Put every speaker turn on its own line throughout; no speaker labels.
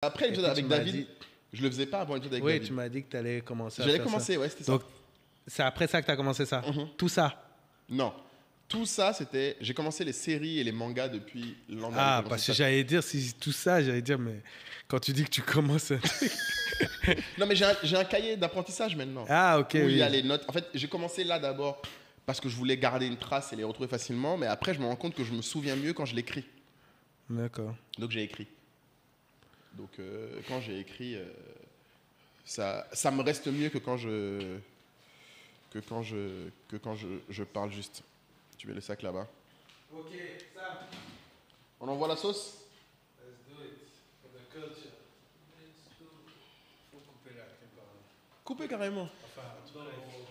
Après l'épisode avec David, je le faisais pas avant l'épisode avec David.
Oui, tu m'as dit que tu allais commencer à
J'allais
faire
commencer,
ça.
ouais, c'était ça.
Donc, c'est après ça que tu as commencé ça Tout ça?
Non. Tout ça, c'était... J'ai commencé les séries et les mangas depuis l'an dernier.
Ah, parce que j'allais dire, si tout ça, j'allais dire, mais quand tu dis que tu commences un truc...
Non, mais j'ai un cahier d'apprentissage maintenant.
Ah, ok.
Où il y a les notes. En fait, j'ai commencé là d'abord parce que je voulais garder une trace et les retrouver facilement. Mais après, je me rends compte que je me souviens mieux quand je l'écris.
D'accord.
Donc, j'ai écrit. Donc, quand j'ai écrit, ça me reste mieux que quand je parle juste. Tu mets le sac là-bas.
Ok, ça.
On envoie la sauce?
Let's do it. For the culture. Faut couper là,
Couper carrément. Enfin,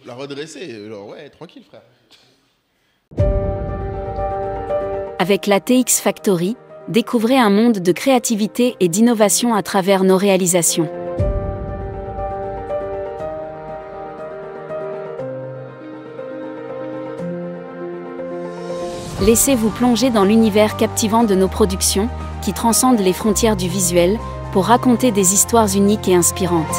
la redresser. Genre, ouais, tranquille, frère.
Avec la TX Factory, découvrez un monde de créativité et d'innovation à travers nos réalisations. Laissez-vous plonger dans l'univers captivant de nos productions, qui transcendent les frontières du visuel, pour raconter des histoires uniques et inspirantes.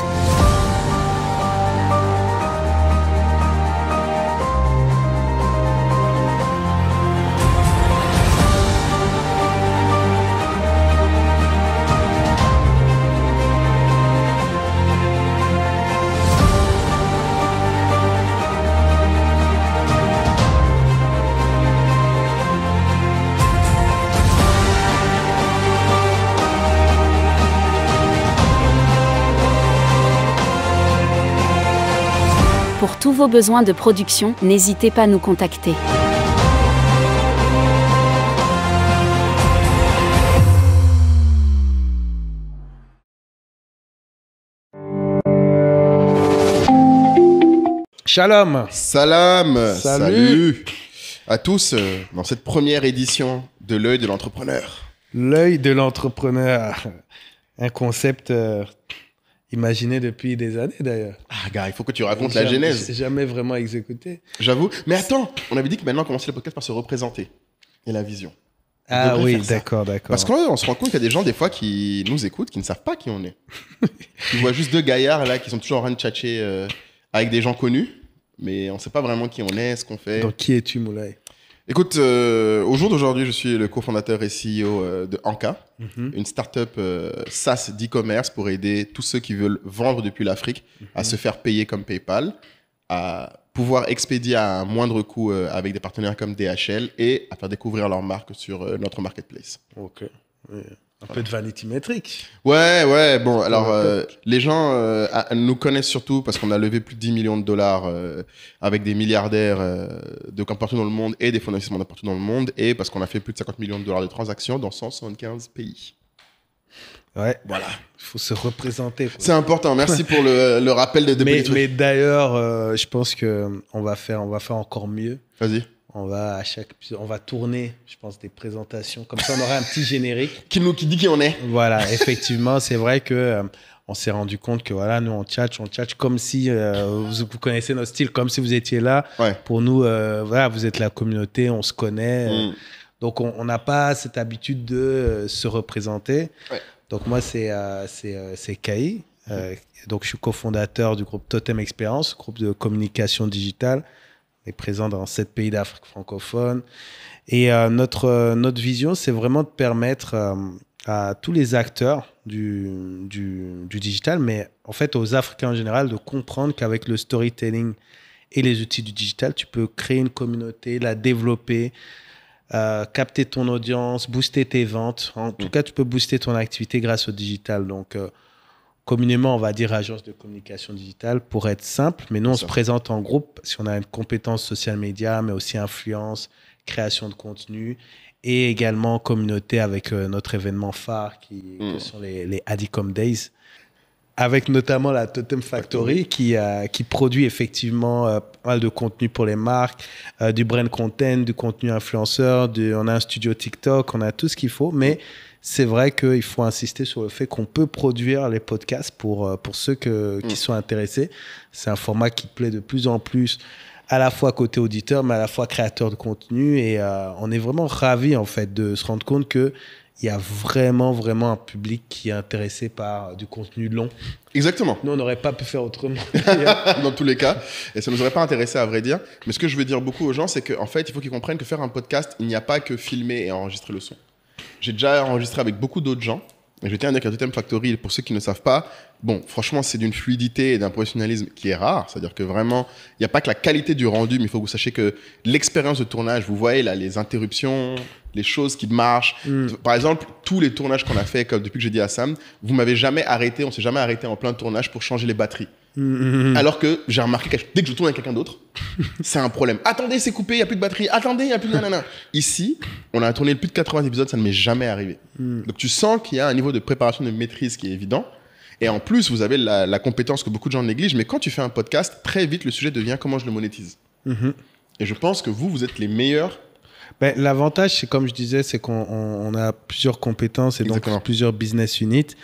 Pour tous vos besoins de production, n'hésitez pas à nous contacter.
Shalom.
Salam.
Salut.
À tous dans cette première édition de l'œil de l'entrepreneur.
L'œil de l'entrepreneur. Un concept imaginé depuis des années d'ailleurs.
Ah, gars, il faut que tu racontes la genèse.
Jamais vraiment exécuté.
J'avoue. Mais attends, on avait dit que maintenant on commençait le podcast par se représenter et la vision.
Ah oui, d'accord.
Parce qu'on se rend compte qu'il y a des gens des fois qui nous écoutent, qui ne savent pas qui on est. Ils voient juste deux gaillards là qui sont toujours en train de tchatcher avec des gens connus, mais on ne sait pas vraiment qui on est, ce qu'on fait.
Donc qui es-tu, Moulay?
Écoute, au jour d'aujourd'hui, je suis le cofondateur et CEO de Anka, une startup SaaS d'e-commerce pour aider tous ceux qui veulent vendre depuis l'Afrique à se faire payer comme PayPal, à pouvoir expédier à un moindre coût avec des partenaires comme DHL et à faire découvrir leur marque sur notre marketplace.
Ok. Oui. Un peu de vanity metric.
Ouais. Bon, alors, les gens nous connaissent surtout parce qu'on a levé plus de 10 millions de dollars avec des milliardaires de partout dans le monde et des fonds d'investissement de partout dans le monde et parce qu'on a fait plus de 50 millions de dollars de transactions dans 175 pays.
Ouais.
Voilà.
Il faut se représenter.
C'est important. Merci pour le rappel de petits trucs.
Mais d'ailleurs, je pense qu'on va faire encore mieux.
Vas-y.
On va tourner, je pense, des présentations. Comme ça, on aura un petit générique.
Qui dit qui on est.
Voilà, effectivement, c'est vrai que on s'est rendu compte que voilà, nous, on tchatche comme si vous connaissez notre style, comme si vous étiez là.
Ouais.
Pour nous, voilà, vous êtes la communauté, on se connaît. Donc, on n'a pas cette habitude de se représenter. Ouais. Donc, moi, c'est Kai. Donc, je suis cofondateur du groupe Totem Experience, groupe de communication digitale. On est présent dans 7 pays d'Afrique francophone. Et notre vision, c'est vraiment de permettre à tous les acteurs du digital, mais en fait aux Africains en général, de comprendre qu'avec le storytelling et les outils du digital, tu peux créer une communauté, la développer, capter ton audience, booster tes ventes. En tout cas, tu peux booster ton activité grâce au digital. Donc, communément, on va dire agence de communication digitale pour être simple, mais nous, on se présente en groupe si on a une compétence social media, mais aussi influence, création de contenu et également communauté avec notre événement phare qui sont les Adicom Days, avec notamment la Totem Factory qui produit effectivement pas mal de contenu pour les marques, du brand content, du contenu influenceur, on a un studio TikTok, on a tout ce qu'il faut, mais c'est vrai qu'il faut insister sur le fait qu'on peut produire les podcasts pour ceux qui sont intéressés. C'est un format qui plaît de plus en plus à la fois côté auditeur, mais à la fois créateur de contenu. Et on est vraiment ravis en fait, de se rendre compte qu'il il y a vraiment, vraiment un public qui est intéressé par du contenu long.
Exactement.
Nous, on n'aurait pas pu faire autrement.
Dans tous les cas. Et ça ne nous aurait pas intéressé, à vrai dire. Mais ce que je veux dire beaucoup aux gens, c'est qu'en fait, il faut qu'ils comprennent que faire un podcast, il n'y a pas que filmer et enregistrer le son. J'ai déjà enregistré avec beaucoup d'autres gens. Et je tiens à dire qu'à Totem Factory, pour ceux qui ne savent pas, bon, franchement, c'est d'une fluidité et d'un professionnalisme qui est rare. C'est-à-dire que vraiment, il n'y a pas que la qualité du rendu, mais il faut que vous sachiez que l'expérience de tournage, vous voyez là, les interruptions, les choses qui marchent. Par exemple, tous les tournages qu'on a fait, comme depuis que j'ai dit à Sam, vous m'avez jamais arrêté, on s'est jamais arrêté en plein tournage pour changer les batteries. Alors que j'ai remarqué que dès que je tourne avec quelqu'un d'autre, c'est un problème. Attendez, c'est coupé, il n'y a plus de batterie. Attendez, il n'y a plus de nanana. Ici, on a tourné plus de 80 épisodes, ça ne m'est jamais arrivé. Donc tu sens qu'il y a un niveau de préparation, de maîtrise qui est évident. Et en plus, vous avez la compétence que beaucoup de gens négligent. Mais quand tu fais un podcast, très vite, le sujet devient comment je le monétise. Et je pense que vous êtes les meilleurs.
Ben, l'avantage, c'est comme je disais, c'est qu'on a plusieurs compétences et donc plusieurs business units.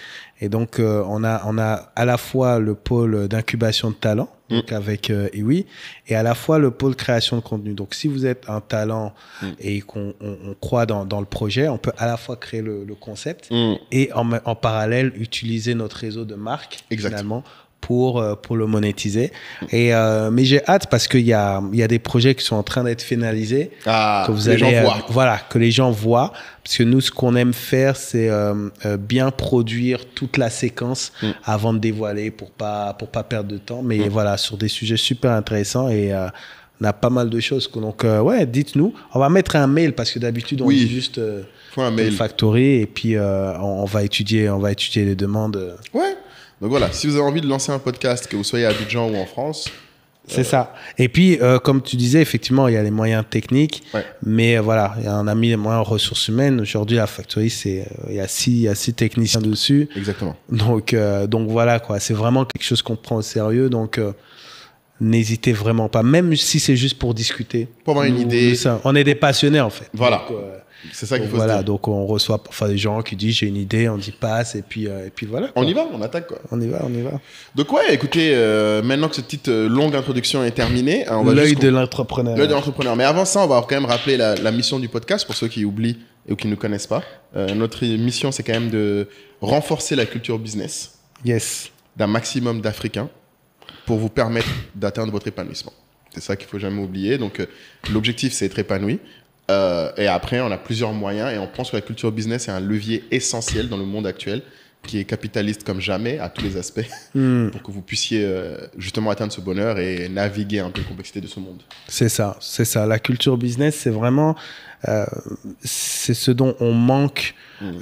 Et donc, on a à la fois le pôle d'incubation de talent, donc avec Iwi, et à la fois le pôle création de contenu. Donc, si vous êtes un talent et qu'on croit dans le projet, on peut à la fois créer le concept et en parallèle utiliser notre réseau de marques, finalement, pour le monétiser. Et mais j'ai hâte parce qu'il y a des projets qui sont en train d'être finalisés, que vous allez voilà, que les gens voient, parce que nous ce qu'on aime faire c'est bien produire toute la séquence avant de dévoiler pour pas perdre de temps, mais voilà, sur des sujets super intéressants. Et on a pas mal de choses. Donc ouais, dites-nous, on va mettre un mail parce que d'habitude on dit juste
un mail
Factory, et puis on va étudier les demandes.
Ouais. Donc voilà, si vous avez envie de lancer un podcast, que vous soyez à Abidjan ou en France.
C'est ça. Et puis, comme tu disais, effectivement, il y a les moyens techniques, mais voilà, on a mis les moyens en ressources humaines. Aujourd'hui, la Factory, il y a 6 techniciens dessus.
Exactement.
Donc voilà, quoi. C'est vraiment quelque chose qu'on prend au sérieux. Donc, n'hésitez vraiment pas, même si c'est juste pour discuter.
Pour avoir une idée.
On est des passionnés, en fait.
Voilà. Donc, c'est ça qu'il faut se dire.
Donc on reçoit parfois des gens qui disent j'ai une idée, on dit passe, et puis voilà. Quoi.
On y va, on attaque quoi.
On y va.
Donc ouais, écoutez, maintenant que cette petite longue introduction est terminée, on va
l'œil de l'entrepreneur.
L'œil de l'entrepreneur. Mais avant ça, on va quand même rappeler la mission du podcast pour ceux qui oublient ou qui ne connaissent pas. Notre mission, c'est quand même de renforcer la culture business.
Yes.
D'un maximum d'Africains pour vous permettre d'atteindre votre épanouissement. C'est ça qu'il faut jamais oublier. Donc l'objectif, c'est être épanoui. Et après, on a plusieurs moyens et on pense que la culture business est un levier essentiel dans le monde actuel qui est capitaliste comme jamais à tous les aspects pour que vous puissiez justement atteindre ce bonheur et naviguer un peu la complexité de ce monde.
C'est ça. La culture business, c'est vraiment c'est ce dont on manque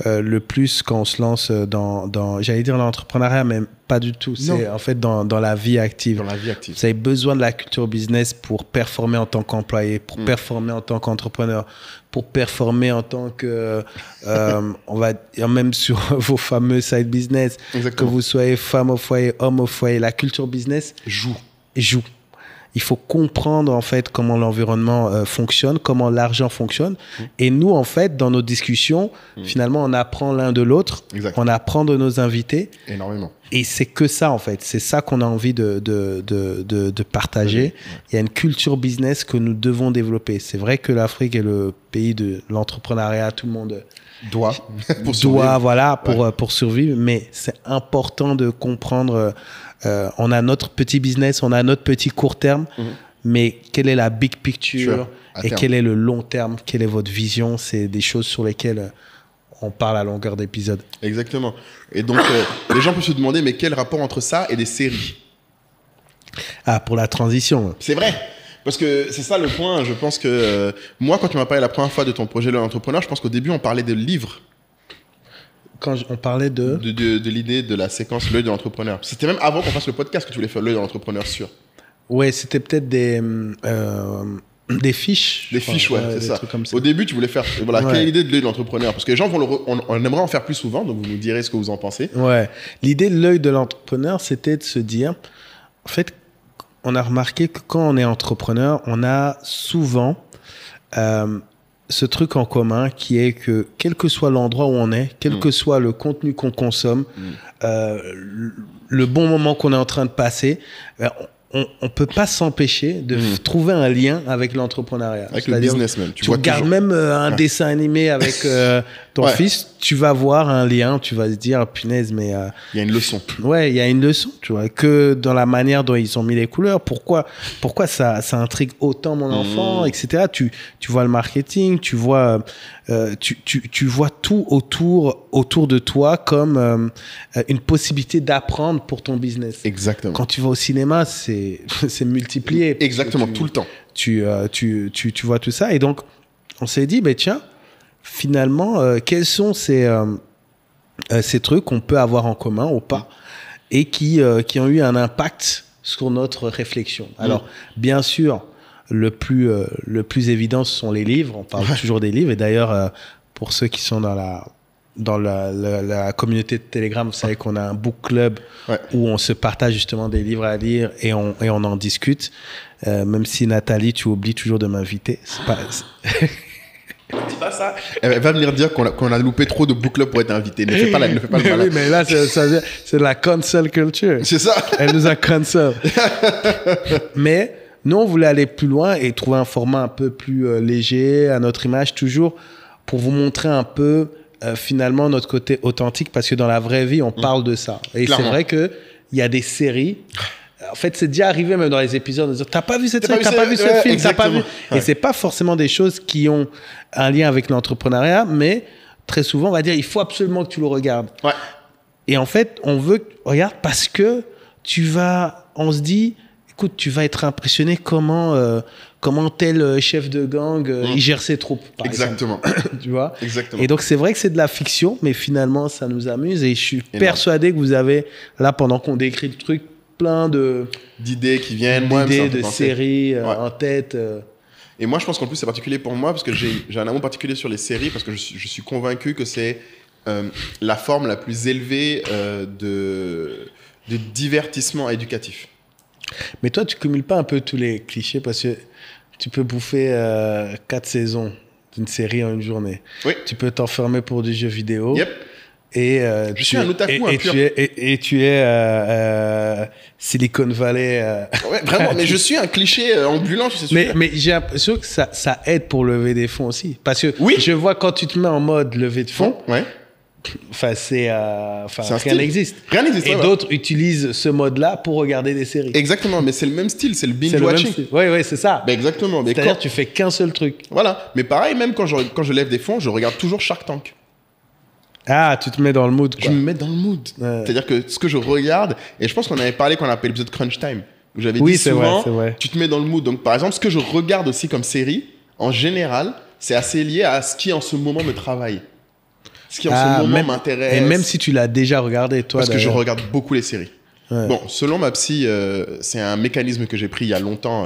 le plus quand on se lance dans j'allais dire l'entrepreneuriat, mais pas du tout. C'est en fait dans la vie active.
Dans la vie active.
Vous avez besoin de la culture business pour performer en tant qu'employé, pour performer en tant qu'entrepreneur, pour performer en tant que, on va dire même sur vos fameux side business. Exactement. Que vous soyez femme au foyer, homme au foyer, la culture business joue. Il faut comprendre en fait comment l'environnement fonctionne, comment l'argent fonctionne. Et nous, en fait, dans nos discussions, finalement, on apprend l'un de l'autre. On apprend de nos invités.
Énormément.
Et c'est que ça, en fait. C'est ça qu'on a envie de partager. Il y a une culture business que nous devons développer. C'est vrai que l'Afrique est le pays de l'entrepreneuriat. Tout le monde
doit
pour survivre. Mais c'est important de comprendre... on a notre petit business, on a notre petit court terme, mais quelle est la big picture et quel est le long terme, quelle est votre vision? C'est des choses sur lesquelles on parle à longueur d'épisode.
Exactement. Et donc, les gens peuvent se demander, mais quel rapport entre ça et des séries?
Ah, pour la transition.
C'est vrai. Parce que c'est ça le point. Je pense que moi, quand tu m'as parlé la première fois de ton projet L'œil de l'entrepreneur, je pense qu'au début, on parlait de livres.
Quand on parlait de
l'idée de la séquence L'œil de l'entrepreneur. C'était même avant qu'on fasse le podcast que tu voulais faire L'œil de l'entrepreneur sûr. Ouais,
c'était peut-être des fiches.
Des fiches, ouais, c'est ça. Comme ça. Au début, tu voulais faire quelle est l'idée de L'œil de l'entrepreneur? Parce que les gens on aimerait en faire plus souvent, donc vous nous direz ce que vous en pensez.
Ouais. L'idée de L'œil de l'entrepreneur, c'était de se dire, en fait, on a remarqué que quand on est entrepreneur, on a souvent ce truc en commun qui est que quel que soit l'endroit où on est, quel que soit le contenu qu'on consomme, le bon moment qu'on est en train de passer, on peut pas s'empêcher de trouver un lien avec l'entrepreneuriat.
Avec le business même.
Tu regardes même un dessin animé avec ton fils, tu vas voir un lien, tu vas se dire, punaise, mais...
il y a une leçon.
Ouais, il y a une leçon, tu vois, que dans la manière dont ils ont mis les couleurs, pourquoi ça intrigue autant mon enfant, etc. Tu vois le marketing, tu vois tout autour de toi comme une possibilité d'apprendre pour ton business.
Exactement.
Quand tu vas au cinéma, c'est multiplié.
Exactement, tout le temps.
Tu vois tout ça. Et donc, on s'est dit, ben tiens, finalement, quels sont ces trucs qu'on peut avoir en commun ou pas et qui ont eu un impact sur notre réflexion. Alors, bien sûr, le plus évident, ce sont les livres. On parle toujours des livres. Et d'ailleurs, pour ceux qui sont dans la communauté de Telegram, vous savez qu'on a un book club où on se partage justement des livres à lire et on en discute. Même si Nathalie, tu oublies toujours de m'inviter.
Dis pas ça. Elle va venir dire qu'on a loupé trop de book club pour être invité. Ne fais pas le malin.
Oui, mais là, c'est de la cancel culture.
C'est ça.
Elle nous a cancel. Mais nous, on voulait aller plus loin et trouver un format un peu plus léger, à notre image, toujours pour vous montrer un peu finalement notre côté authentique, parce que dans la vraie vie, on parle de ça. Et
clairement.
c'est vrai qu'il y a des séries. En fait, c'est déjà arrivé même dans les épisodes de dire, t'as pas vu cette série, t'as pas vu ce film, t'as pas vu. Et c'est pas forcément des choses qui ont un lien avec l'entrepreneuriat, mais très souvent, on va dire, il faut absolument que tu le regardes.
Ouais.
Et en fait, on veut que tu regardes parce que on se dit, écoute, tu vas être impressionné comment tel chef de gang, il gère ses troupes, par
Exactement.
exemple. Tu vois?
Exactement.
Et donc, c'est vrai que c'est de la fiction, mais finalement, ça nous amuse. Et je suis persuadé que vous avez, là, pendant qu'on décrit le truc, plein
d'idées qui viennent,
d'idées de séries en tête.
Et moi, je pense qu'en plus, c'est particulier pour moi parce que j'ai un amour particulier sur les séries parce que je suis convaincu que c'est la forme la plus élevée de divertissement éducatif.
Mais toi, tu cumules pas un peu tous les clichés parce que tu peux bouffer 4 saisons d'une série en une journée.
Oui.
Tu peux t'enfermer pour du jeu vidéo.
Yep.
Et
je suis un otaku,
tu es Silicon Valley.
Ouais, vraiment, mais je suis un cliché ambulant, je sais.
Mais j'ai l'impression que ça aide pour lever des fonds aussi. Parce que je vois quand tu te mets en mode levée de fonds, rien n'existe.
Rien n'existe.
Et d'autres utilisent ce mode-là pour regarder des séries.
Exactement, mais c'est le même style, c'est le binge-watching.
Oui, c'est ça.
Ben exactement.
C'est-à-dire tu fais qu'un seul truc.
Voilà, mais pareil, même quand je lève des fonds, je regarde toujours Shark Tank.
Ah, tu te mets dans le mood, quoi.
Je me mets dans le mood. Ouais. C'est-à-dire que ce que je regarde, et je pense qu'on avait parlé quand on a appelé l'épisode Crunch Time, où j'avais dit souvent,
vrai.
Tu te mets dans le mood. Donc, par exemple, ce que je regarde aussi comme série, en général, c'est assez lié à ce qui en ce moment me travaille. Ce qui en ce moment m'intéresse.
Et même si tu l'as déjà regardé, toi.
Parce que je regarde beaucoup les séries. Ouais. Bon, selon ma psy, c'est un mécanisme que j'ai pris il y a longtemps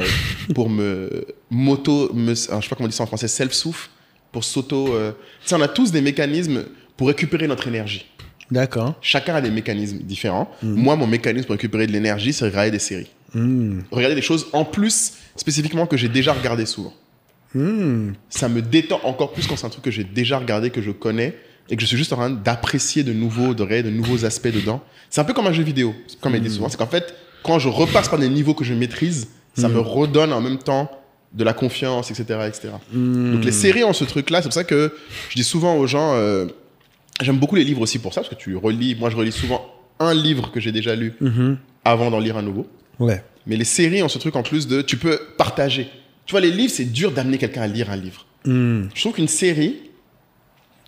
pour je sais pas comment on dit ça en français, self-souffle, pour s'auto... tu sais, on a tous des mécanismes pour récupérer notre énergie.
D'accord.
Chacun a des mécanismes différents. Moi, mon mécanisme pour récupérer de l'énergie, c'est regarder des séries. Regarder des choses en plus, spécifiquement, que j'ai déjà regardé souvent. Ça me détend encore plus quand c'est un truc que j'ai déjà regardé, que je connais, et que je suis juste en train d'apprécier de nouveaux aspects dedans. C'est un peu comme un jeu vidéo, comme elle dit souvent. C'est qu'en fait, quand je repasse par des niveaux que je maîtrise, ça me redonne en même temps de la confiance, etc. Donc les séries ont ce truc-là. C'est pour ça que je dis souvent aux gens... j'aime beaucoup les livres aussi pour ça, parce que tu relis... Moi, je relis souvent un livre que j'ai déjà lu avant d'en lire un nouveau. Ouais. Mais les séries ont ce truc en plus de... Tu peux partager. Tu vois, les livres, c'est dur d'amener quelqu'un à lire un livre. Je trouve qu'une série...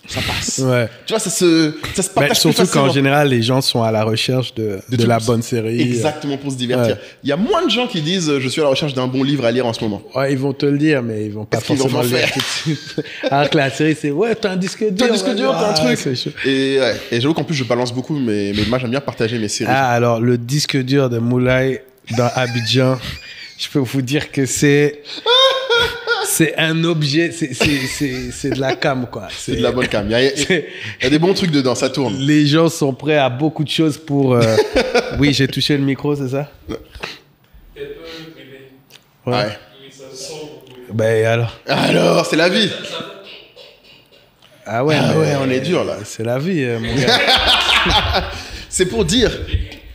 ça passe. Ouais. Tu vois, ça se partage
surtout plus facilement. Qu'en général, les gens sont à la recherche de la bonne série.
Exactement, pour se divertir. Il y a moins de gens qui disent « je suis à la recherche d'un bon livre à lire en ce moment ».
Ouais, ils vont te le dire, mais ils vont pas forcément le lire tout de suite. Alors que la série, c'est « ouais, t'as un disque dur ».
T'as un disque dur, t'as un truc. Et j'avoue qu'en plus, je balance beaucoup, mais moi, j'aime bien partager mes séries.
Ah, alors, le disque dur de Moulay dans Abidjan, je peux vous dire que c'est un objet, c'est de la cam, quoi.
C'est de la bonne cam. Il y a des bons trucs dedans, ça tourne.
Les gens sont prêts à beaucoup de choses pour... Oui, j'ai touché le micro, c'est ça? Ouais. Ben
alors, c'est la vie.
Ah ouais,
on est dur, là.
C'est la vie, mon gars.
C'est pour dire,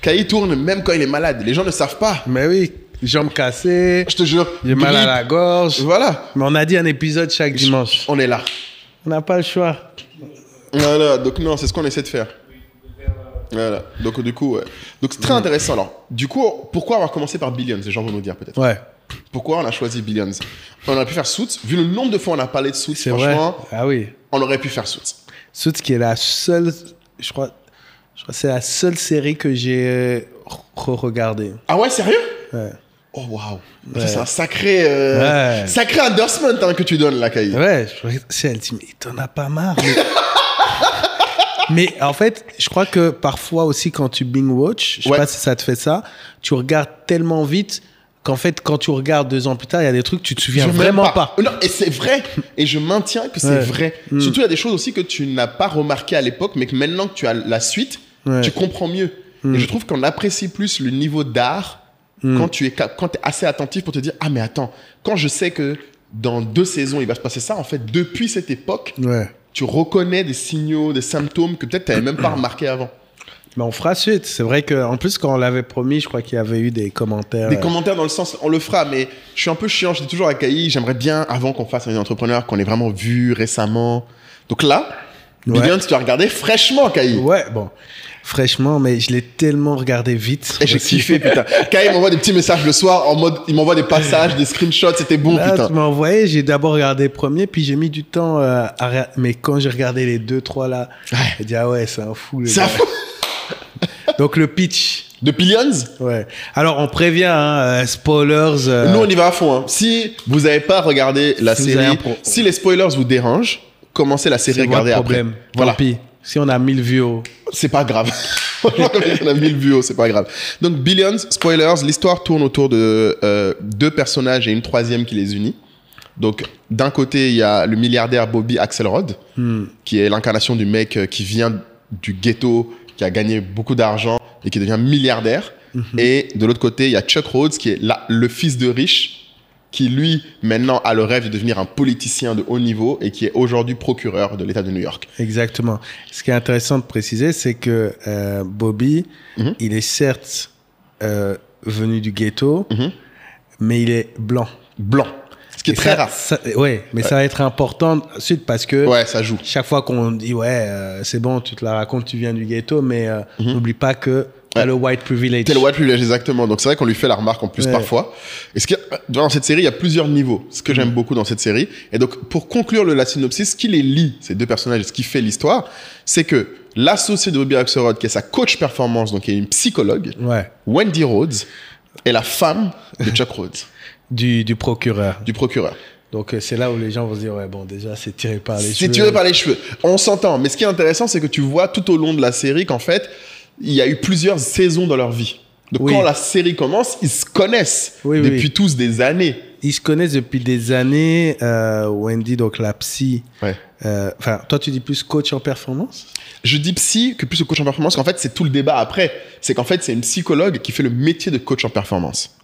Kaï tourne même quand il est malade. Les gens ne savent pas.
Mais oui. jambes cassées.
Je te jure.
J'ai mal à la gorge.
Voilà.
Mais on a dit un épisode chaque dimanche.
On est là.
On n'a pas le choix.
Voilà, donc non, c'est ce qu'on essaie de faire. Voilà, donc du coup, ouais. Donc c'est très intéressant. Alors, du coup, pourquoi avoir commencé par Billions? Les gens vont nous dire peut-être.
Ouais.
Pourquoi on a choisi Billions? On aurait pu faire Suits. Vu le nombre de fois on a parlé de Suits,
C'est
franchement,
vrai. Ah oui.
on aurait pu faire Suits.
Suits qui est la seule, je crois que c'est la seule série que j'ai re-regardée.
Ah ouais, sérieux?
Ouais.
Oh waouh.
Ouais.
C'est un sacré, sacré endorsement que tu donnes là, Kaï.
Ouais, elle dit, mais t'en as pas marre. Mais en fait, je crois que parfois aussi quand tu binge watch, je sais pas si ça te fait ça, tu regardes tellement vite qu'en fait, quand tu regardes 2 ans plus tard, il y a des trucs que tu te souviens vraiment pas.
Non, et c'est vrai. Et je maintiens que c'est vrai. Surtout, il y a des choses aussi que tu n'as pas remarqué à l'époque, mais que maintenant que tu as la suite, tu comprends mieux. Et je trouve qu'on apprécie plus le niveau d'art quand tu es assez attentif pour te dire, ah mais attends, quand je sais que dans 2 saisons, il va se passer ça, en fait, depuis cette époque, tu reconnais des signaux, des symptômes que peut-être tu n'avais même pas remarqué avant.
Mais on fera suite. C'est vrai qu'en plus, quand on l'avait promis, je crois qu'il y avait eu des commentaires.
Des commentaires dans le sens, on le fera, mais je suis un peu chiant. Je dis toujours à Kaï, j'aimerais bien, avant qu'on fasse un entrepreneur, qu'on ait vraiment vu récemment. Donc là, Billions, tu as regardé fraîchement, Kaï.
Ouais, bon. Fraîchement, mais je l'ai tellement regardé vite.
Et j'ai kiffé, putain. Kaï m'envoie des petits messages le soir en mode, il m'envoie des passages, des screenshots, c'était bon,
là,
putain.
Tu m'as envoyé, j'ai d'abord regardé le premier, puis j'ai mis du temps mais quand j'ai regardé les 2-3 là, j'ai dit, ah ouais, c'est un fou.
C'est un fou.
Donc le pitch.
De Billions?
Ouais. Alors on prévient, hein, spoilers.
Nous, on y va à fond. Hein. Si vous n'avez pas regardé la série, si les spoilers vous dérangent, commencez la série, regardez après.
Problème.
Voilà.
Tant pis. Si on a 1000 vues,
c'est pas grave. On a 1000 vues, c'est pas grave. Donc Billions, spoilers, l'histoire tourne autour de 2 personnages et une 3e qui les unit. Donc d'un côté, il y a le milliardaire Bobby Axelrod, qui est l'incarnation du mec qui vient du ghetto, qui a gagné beaucoup d'argent et qui devient milliardaire. Et de l'autre côté, il y a Chuck Rhodes, qui est le fils de riche, qui lui, maintenant, a le rêve de devenir un politicien de haut niveau et qui est aujourd'hui procureur de l'État de New York.
Exactement. Ce qui est intéressant de préciser, c'est que Bobby, il est certes venu du ghetto, mais il est blanc.
Blanc. Ce qui est très rare.
Ouais, mais ça va être important ensuite parce que
ça joue.
Chaque fois qu'on dit, c'est bon, tu te la racontes, tu viens du ghetto, mais n'oublie pas que t'as le white privilege.
T'as le white privilege, exactement. Donc c'est vrai qu'on lui fait la remarque en plus parfois. Et dans cette série, il y a plusieurs niveaux. Ce que j'aime beaucoup dans cette série. Et donc, pour conclure la synopsis, ce qui les lie, ces 2 personnages, ce qui fait l'histoire, c'est que l'associé de Bobby Axelrod, qui est sa coach performance, donc qui est une psychologue, Wendy Rhodes, est la femme de Chuck Rhodes. Du procureur.
Donc c'est là où les gens vont se dire, ouais, bon, déjà, c'est tiré par les cheveux.
C'est tiré par les cheveux. On s'entend. Mais ce qui est intéressant, c'est que tu vois tout au long de la série qu'en fait, il y a eu plusieurs saisons dans leur vie. Donc quand la série commence, ils se connaissent depuis tous des années.
Ils se connaissent depuis des années. Wendy, donc la psy. Enfin, toi, tu dis plus coach en performance?
Je dis psy que plus coach en performance. Qu'en fait, c'est tout le débat après. C'est qu'en fait, c'est une psychologue qui fait le métier de coach en performance.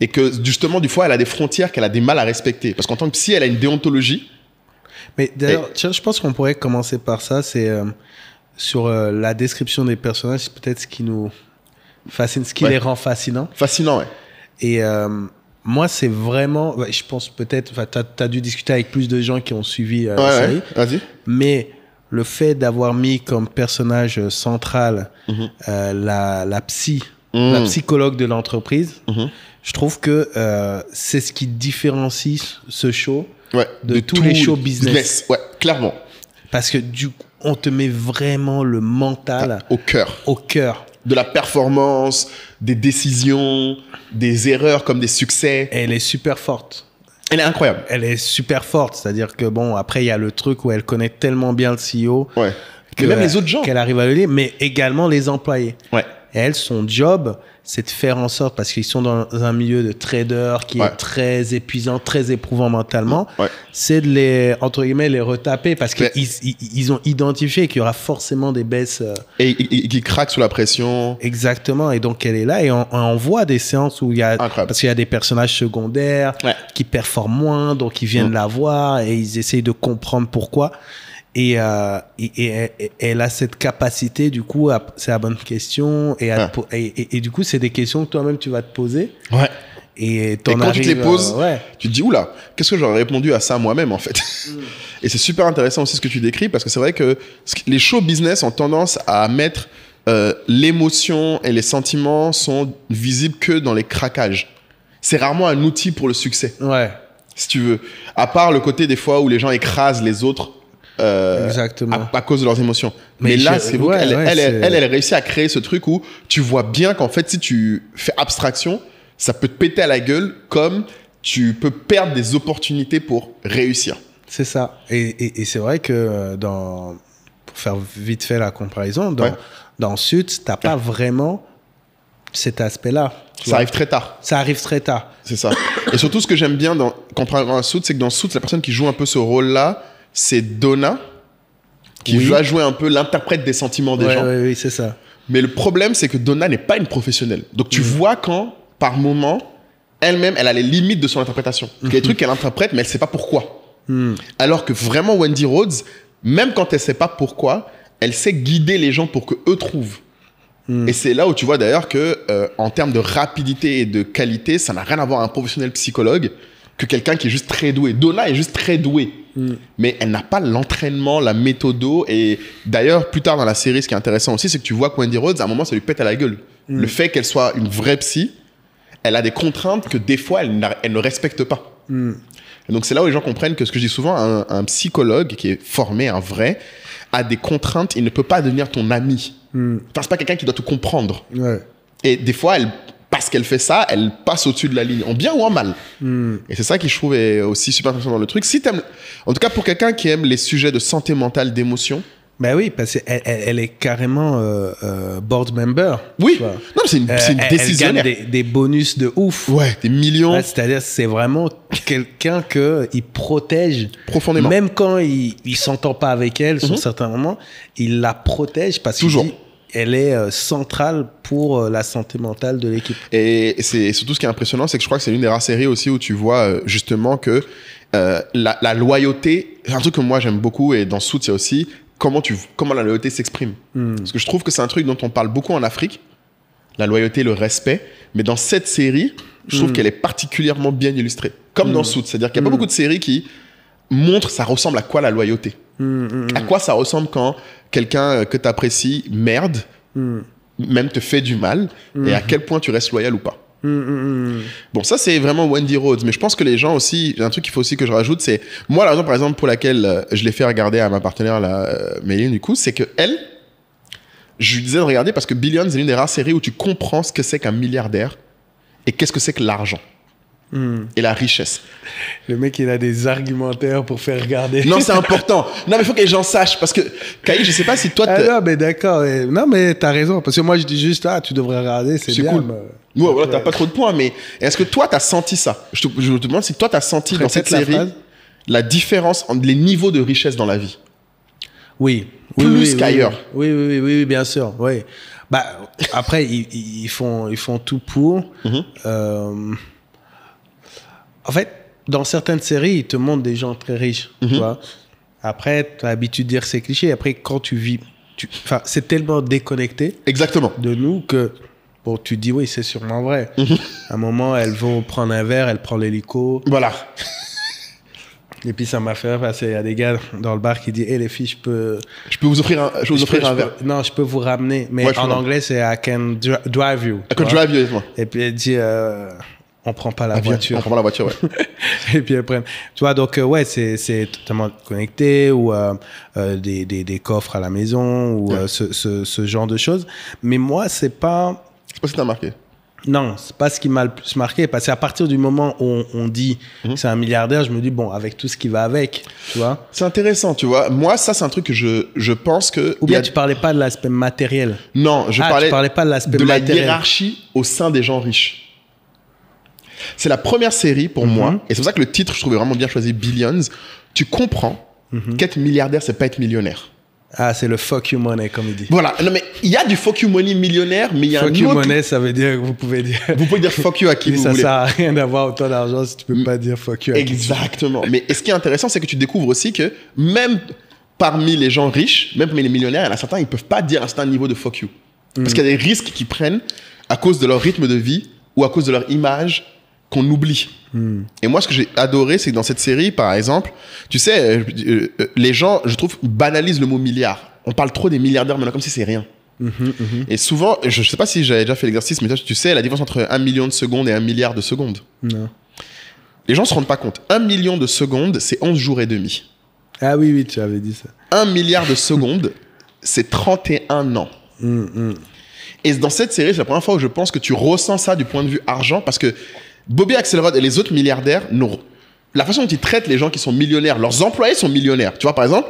Et que justement, du fois, elle a des frontières qu'elle a des mal à respecter. Parce qu'en tant que psy, elle a une déontologie.
Mais d'ailleurs, je pense qu'on pourrait commencer par ça. C'est sur la description des personnages, c'est peut-être ce qui nous fascine, ce qui les rend fascinants.
Fascinant, ouais.
Et moi, c'est vraiment, je pense peut-être, t'as dû discuter avec plus de gens qui ont suivi la série.
Vas-y.
Mais le fait d'avoir mis comme personnage central la psychologue de l'entreprise, je trouve que c'est ce qui différencie ce show de tous les shows business.
Ouais, clairement.
Parce que du coup, on te met vraiment le mental
au cœur.
Au cœur.
De la performance, des décisions, des erreurs comme des succès.
Et elle est super forte.
Elle est incroyable.
Elle est super forte. C'est-à-dire que bon, après, il y a le truc où elle connaît tellement bien le CEO.
Que même les autres gens.
Qu'elle arrive à le lire, mais également les employés. Et elle, son job, c'est de faire en sorte, parce qu'ils sont dans un milieu de traders qui est très épuisant, très éprouvant mentalement, c'est de les, entre guillemets, les retaper parce qu'ils ont identifié qu'il y aura forcément des baisses.
Et qui craquent sous la pression.
Exactement. Et donc, elle est là et on voit des séances où il y a, parce qu'il y a des personnages secondaires qui performent moins, donc ils viennent la voir et ils essayent de comprendre pourquoi. Et elle a cette capacité, du coup, c'est la bonne question. Et du coup, c'est des questions que toi-même, tu vas te poser.
Ouais.
Et
quand tu te les poses, tu te dis, oula, qu'est-ce que j'aurais répondu à ça moi-même, en fait. Et c'est super intéressant aussi ce que tu décris, parce que c'est vrai que les show business ont tendance à mettre l'émotion et les sentiments sont visibles que dans les craquages. C'est rarement un outil pour le succès.
Ouais.
Si tu veux. À part le côté des fois où les gens écrasent les autres
Exactement.
à cause de leurs émotions. Mais là, c'est beau. Elle réussit à créer ce truc où tu vois bien qu'en fait, si tu fais abstraction, ça peut te péter à la gueule comme tu peux perdre des opportunités pour réussir.
C'est ça. Et c'est vrai que pour faire vite fait la comparaison, dans Suits, tu n'as pas vraiment cet aspect-là.
Ça arrive très tard.
Ça arrive très tard.
C'est ça. Et surtout, ce que j'aime bien comparant à Suits, c'est que dans Suits, la personne qui joue un peu ce rôle-là, c'est Donna, qui va jouer un peu l'interprète des sentiments des gens.
Oui, c'est ça.
Mais le problème, c'est que Donna n'est pas une professionnelle. Donc, tu vois quand, par moment, elle-même, elle a les limites de son interprétation. Il y a des trucs qu'elle interprète, mais elle ne sait pas pourquoi. Alors que vraiment, Wendy Rhodes, même quand elle ne sait pas pourquoi, elle sait guider les gens pour qu'eux trouvent. Et c'est là où tu vois d'ailleurs que, en termes de rapidité et de qualité, ça n'a rien à voir avec un professionnel psychologue que quelqu'un qui est juste très doué. Donna est juste très douée. Mais elle n'a pas l'entraînement, la méthodo. Et d'ailleurs, plus tard dans la série, ce qui est intéressant aussi, c'est que tu vois que Wendy Rhodes, à un moment, ça lui pète à la gueule. Le fait qu'elle soit une vraie psy, elle a des contraintes que des fois, elle ne respecte pas. Et donc, c'est là où les gens comprennent que ce que je dis souvent, un psychologue qui est formé, un vrai, a des contraintes. Il ne peut pas devenir ton ami. Enfin, c'est pas quelqu'un qui doit te comprendre.
Ouais.
Et des fois, parce qu'elle fait ça, elle passe au-dessus de la ligne, en bien ou en mal. Et c'est ça qui, je trouve, est aussi super intéressant dans le truc. Si t'aimes, en tout cas, pour quelqu'un qui aime les sujets de santé mentale, d'émotion.
Ben oui, parce qu'elle est carrément board member.
Oui, non, c'est une décisionnaire.
Elle gagne des bonus de ouf.
Ouais, des millions. Ouais,
c'est-à-dire, c'est vraiment quelqu'un qu'il protège.
Profondément.
Même quand il ne s'entend pas avec elle sur certains moments, il la protège parce
toujours.
Elle est centrale pour la santé mentale de l'équipe.
Et c'est surtout ce qui est impressionnant, c'est que je crois que c'est l'une des rares séries aussi où tu vois justement que la loyauté, c'est un truc que moi j'aime beaucoup, et dans Suits il y a aussi comment la loyauté s'exprime. Parce que je trouve que c'est un truc dont on parle beaucoup en Afrique, la loyauté, le respect, mais dans cette série, je trouve qu'elle est particulièrement bien illustrée. Comme dans Suits, c'est-à-dire qu'il n'y a pas beaucoup de séries qui montrent ça ressemble à quoi la loyauté. À quoi ça ressemble quand quelqu'un que tu apprécies merde, même te fait du mal, et à quel point tu restes loyal ou pas. Bon, ça c'est vraiment Wendy Rhodes, mais je pense que les gens aussi, un truc qu'il faut aussi que je rajoute, c'est moi la raison par exemple pour laquelle je l'ai fait regarder à ma partenaire Méline, du coup, c'est que elle, je lui disais de regarder parce que Billions est l'une des rares séries où tu comprends ce que c'est qu'un milliardaire et qu'est-ce que c'est que l'argent. Et la richesse.
Le mec, il a des argumentaires pour faire regarder.
Non, c'est important. Non, mais il faut que les gens sachent. Parce que, Kaï, je sais pas si toi...
non, mais d'accord. Non, mais t'as raison. Parce que moi, je dis juste, tu devrais regarder, c'est bien.
Cool. Ouais, voilà, t'as pas trop de points. Mais est-ce que toi, t'as senti ça? Je te demande si toi, t'as senti dans cette série la différence entre les niveaux de richesse dans la vie.
Oui.
Plus qu'ailleurs.
Oui, bien sûr. Oui. Bah, après, ils font tout pour... En fait, dans certaines séries, ils te montrent des gens très riches. Tu vois. Après, tu as l'habitude de dire ces clichés. Après, quand tu vis... c'est tellement déconnecté.
Exactement.
De nous que... Bon, tu te dis, oui, c'est sûrement vrai. À un moment, elles vont prendre un verre, elle prend l'hélico.
Voilà.
Et puis, ça m'a fait passer. Il y a des gars dans le bar qui disent, les filles, je peux
vous offrir un verre.
Non, je peux vous ramener. Mais en anglais, c'est I can drive you.
I can drive you, moi.
Et puis, elle dit... on prend pas la voiture.
On prend pas la voiture, ouais.
Et puis après, tu vois, donc ouais, c'est totalement connecté, ou des coffres à la maison, ou ce genre de choses. Mais moi, c'est pas
ce qui t'a marqué.
Non, c'est pas ce qui m'a le plus marqué, parce qu'à partir du moment où on dit que c'est un milliardaire, je me dis, bon, avec tout ce qui va avec, tu vois.
C'est intéressant, tu vois. Moi, ça, c'est un truc que je pense que...
Ou bien tu parlais pas de l'aspect matériel.
Non,
tu parlais pas de l'aspect matériel.
De la hiérarchie au sein des gens riches. C'est la première série pour moi, et c'est pour ça que le titre, je trouvais vraiment bien choisi, Billions. Tu comprends qu'être milliardaire, c'est pas être millionnaire.
Ah, c'est le fuck you money, comme il dit.
Voilà. Non, mais il y a du fuck you money millionnaire, mais il y a
fuck you money, ça veut dire que vous pouvez dire...
Vous pouvez dire fuck you à qui vous voulez.
Ça sert à rien d'avoir autant d'argent si tu peux pas dire fuck you à qui.
Exactement. Mais ce qui est intéressant, c'est que tu découvres aussi que même parmi les gens riches, même parmi les millionnaires, il y en a certains, ils ne peuvent pas dire un certain niveau de fuck you. Parce qu'il y a des risques qu'ils prennent à cause de leur rythme de vie ou à cause de leur image qu'on oublie. Et moi, ce que j'ai adoré, c'est que dans cette série, par exemple, tu sais, les gens, je trouve, banalisent le mot milliard. On parle trop des milliardaires maintenant comme si c'est rien. Et souvent, je ne sais pas si j'avais déjà fait l'exercice, mais tu sais la différence entre 1 million de secondes et 1 milliard de secondes.
Non.
Les gens ne se rendent pas compte. 1 million de secondes, c'est 11 jours et demi.
Ah oui, oui, tu avais dit ça.
1 milliard de secondes, c'est 31 ans. Et dans cette série, c'est la première fois où je pense que tu ressens ça du point de vue argent, parce que Bobby Axelrod et les autres milliardaires, la façon dont ils traitent les gens qui sont millionnaires, leurs employés sont millionnaires. Tu vois, par exemple,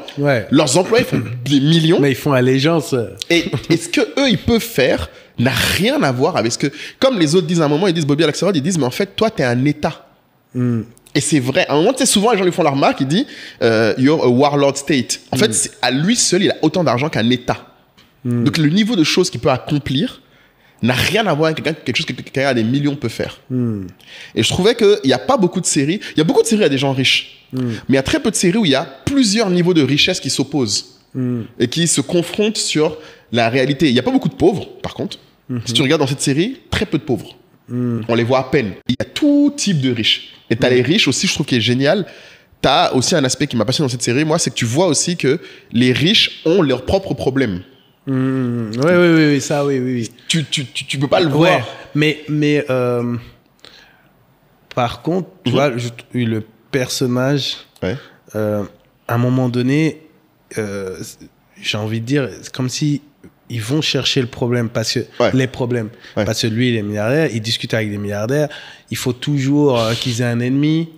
leurs employés font des millions.
Mais ils font allégeance.
Et ce que eux ils peuvent faire n'a rien à voir avec ce que... Comme les autres disent à un moment, ils disent, Bobby Axelrod, ils disent, mais en fait, toi, t'es un État. Et c'est vrai. À un moment, tu sais, souvent, les gens lui font la remarque, ils disent, you're a warlord state. En fait, à lui seul, il a autant d'argent qu'un État. Donc, le niveau de choses qu'il peut accomplir n'a rien à voir avec quelque chose que quelqu'un a des millions peut faire. Et je trouvais qu'il n'y a pas beaucoup de séries. Il y a beaucoup de séries à des gens riches. Mais il y a très peu de séries où il y a plusieurs niveaux de richesse qui s'opposent et qui se confrontent sur la réalité. Il n'y a pas beaucoup de pauvres, par contre. Si tu regardes dans cette série, très peu de pauvres. On les voit à peine. Il y a tout type de riches. Et tu as les riches aussi, je trouve qui est génial. Tu as aussi un aspect qui m'a passionné dans cette série, moi, c'est que tu vois aussi que les riches ont leurs propres problèmes.
Oui, ça, oui.
Tu peux pas le voir.
Mais par contre, tu vois, le personnage, à un moment donné, j'ai envie de dire, c'est comme si ils vont chercher le problème, parce que les problèmes. Parce que lui, il est milliardaire, il discute avec des milliardaires, il faut toujours qu'ils aient un ennemi.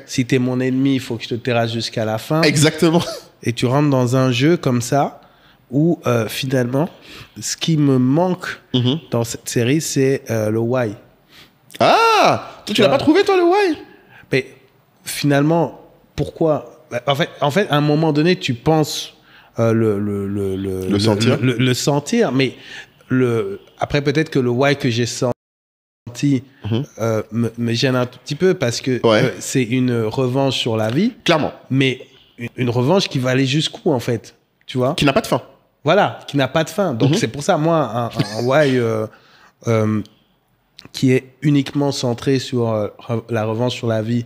Si t'es mon ennemi, il faut que je te terrasse jusqu'à la fin.
Exactement. Et
tu rentres dans un jeu comme ça, où finalement, ce qui me manque dans cette série, c'est le why.
Ah, tu l'as pas trouvé, toi, le why?
Mais finalement, pourquoi? En fait, à un moment donné, tu penses le sentir, mais après, peut-être que le why que j'ai senti me gêne un tout petit peu, parce que c'est une revanche sur la vie.
Clairement.
Mais une revanche qui va aller jusqu'où, en fait? Tu vois?
Qui n'a pas de fin.
Voilà, qui n'a pas de fin. Donc, c'est pour ça, moi, un why qui est uniquement centré sur la revanche sur la vie,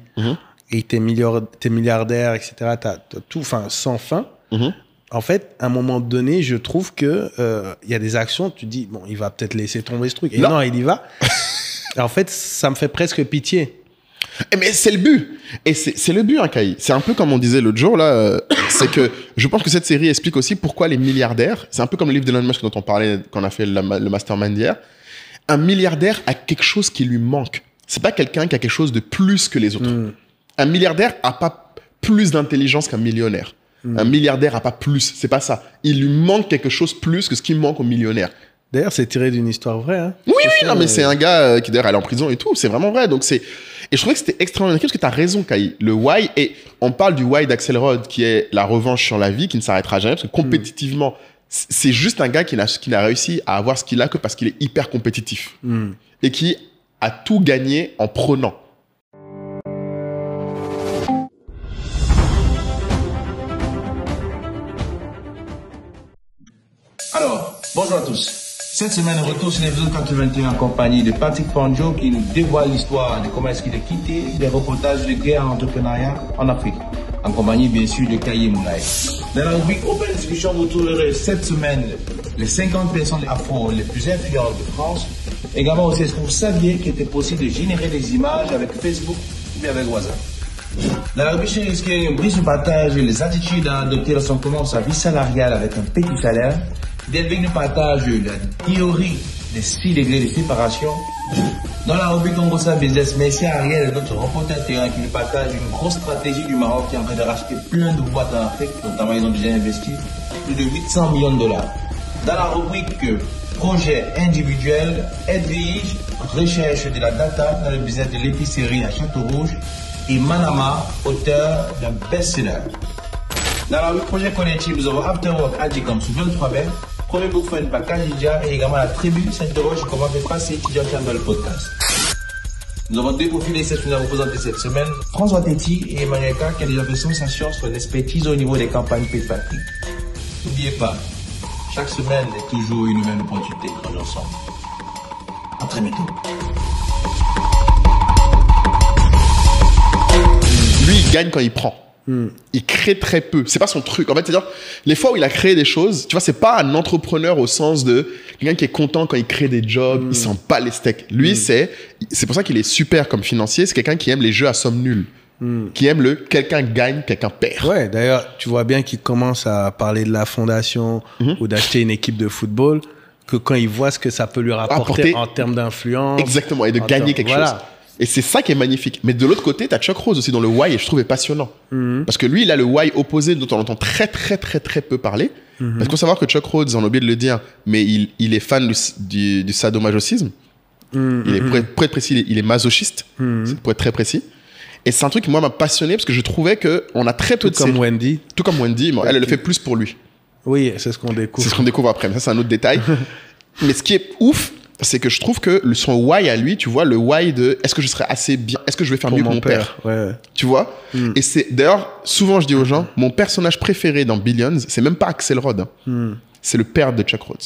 et t'es milliardaire, etc., t'as tout, enfin, sans fin. En fait, à un moment donné, je trouve que y a des actions, tu dis, bon, il va peut-être laisser tomber ce truc. Et non, il y va. En fait, ça me fait presque pitié.
Mais c'est le but. Et c'est le but, hein, Kai. C'est un peu comme on disait l'autre jour, là. C'est que je pense que cette série explique aussi pourquoi les milliardaires, c'est un peu comme le livre d'Elon Musk dont on parlait quand on a fait le mastermind hier. Un milliardaire a quelque chose qui lui manque. C'est pas quelqu'un qui a quelque chose de plus que les autres. Un milliardaire a pas plus d'intelligence qu'un millionnaire. Un milliardaire a pas plus. C'est pas ça. Il lui manque quelque chose plus que ce qui manque au millionnaire.
D'ailleurs, c'est tiré d'une histoire vraie. Hein.
Oui, non, mais c'est un gars qui d'ailleurs est en prison et tout. C'est vraiment vrai. Donc c'est... Et je trouvais que c'était extrêmement parce que tu as raison, Kai. Le why, et on parle du why d'Axelrod, qui est la revanche sur la vie, qui ne s'arrêtera jamais, parce que compétitivement, c'est juste un gars qui n'a réussi à avoir ce qu'il a que parce qu'il est hyper compétitif. Et qui a tout gagné en prenant.
Alors, bonjour à tous. Cette semaine, retour sur l'épisode 81 en compagnie de Patrick Fanjo qui nous dévoile l'histoire de comment est-ce qu'il a quitté des reportages de guerre en entrepreneuriat en Afrique. En compagnie, bien sûr, de Kaye Moulay. Dans la rubrique Open Discussion, vous trouverez cette semaine les 50 personnes afro les plus influentes de France. Également aussi, est-ce que vous saviez qu'il était possible de générer des images avec Facebook ou bien avec WhatsApp? Dans la rubrique risquée, Brice nous partage les attitudes à adopter lorsqu'on commence sa vie salariale avec un petit salaire. Delvic nous partage la théorie des 6 degrés de séparation. Dans la rubrique Congosa Business, merci à Ariel, notre reporter terrain, qui nous partage une grosse stratégie du Maroc qui est en train de racheter plein de boîtes en Afrique, notamment ils ont déjà investi plus de 800 millions de dollars. Dans la rubrique projet individuel, Edwige recherche de la data dans le business de l'épicerie à Château-Rouge et Manama, auteur d'un best-seller. Dans la rubrique projet collectif, nous avons Afterwork Adjicom sur 23 mai, premier book fund par Kajidja et également la tribu s'interroge comment faire passer étudiants dans le podcast. Nous avons deux profils exceptionnels à vous présenter cette semaine. François Tetti et Emmanuel K, qui a déjà fait sensation sur l'expertise au niveau des campagnes pay-per-click. N'oubliez pas, chaque semaine est toujours une nouvelle opportunité de travailler ensemble. À très bientôt.
Lui, il gagne quand il prend. Il crée très peu. C'est pas son truc. En fait, c'est-à-dire, les fois où il a créé des choses, tu vois, c'est pas un entrepreneur au sens de quelqu'un qui est content quand il crée des jobs, il s'en bat les steaks. Lui, c'est pour ça qu'il est super comme financier. C'est quelqu'un qui aime les jeux à somme nulle. Qui aime quelqu'un gagne, quelqu'un perd.
Ouais, d'ailleurs, tu vois bien qu'il commence à parler de la fondation ou d'acheter une équipe de football, que quand il voit ce que ça peut lui rapporter en termes d'influence.
Exactement, et de gagner quelque chose. Et c'est ça qui est magnifique. Mais de l'autre côté, tu as Chuck Rhodes aussi dans le why, et je trouve est passionnant. Parce que lui, il a le why opposé dont on entend très peu parler. Parce qu'il faut savoir que Chuck Rhodes, on a oublié de le dire, mais il est fan du sadomasochisme. Pour être précis, il est masochiste, pour être très précis. Et c'est un truc qui, moi, m'a passionné parce que je trouvais qu'on a très peu de séries. Tout comme Wendy. Bon, elle le fait plus pour lui.
Oui, c'est ce qu'on découvre.
C'est ce qu'on découvre après. Mais ça, c'est un autre détail. Mais ce qui est ouf, c'est que je trouve que son why à lui, tu vois, le why de est-ce que je serais assez bien, est-ce que je vais faire mieux que mon père.
Ouais.
Tu vois. Et c'est d'ailleurs, souvent je dis aux gens, mon personnage préféré dans Billions, c'est même pas Axelrod. C'est le père de Chuck Rhodes.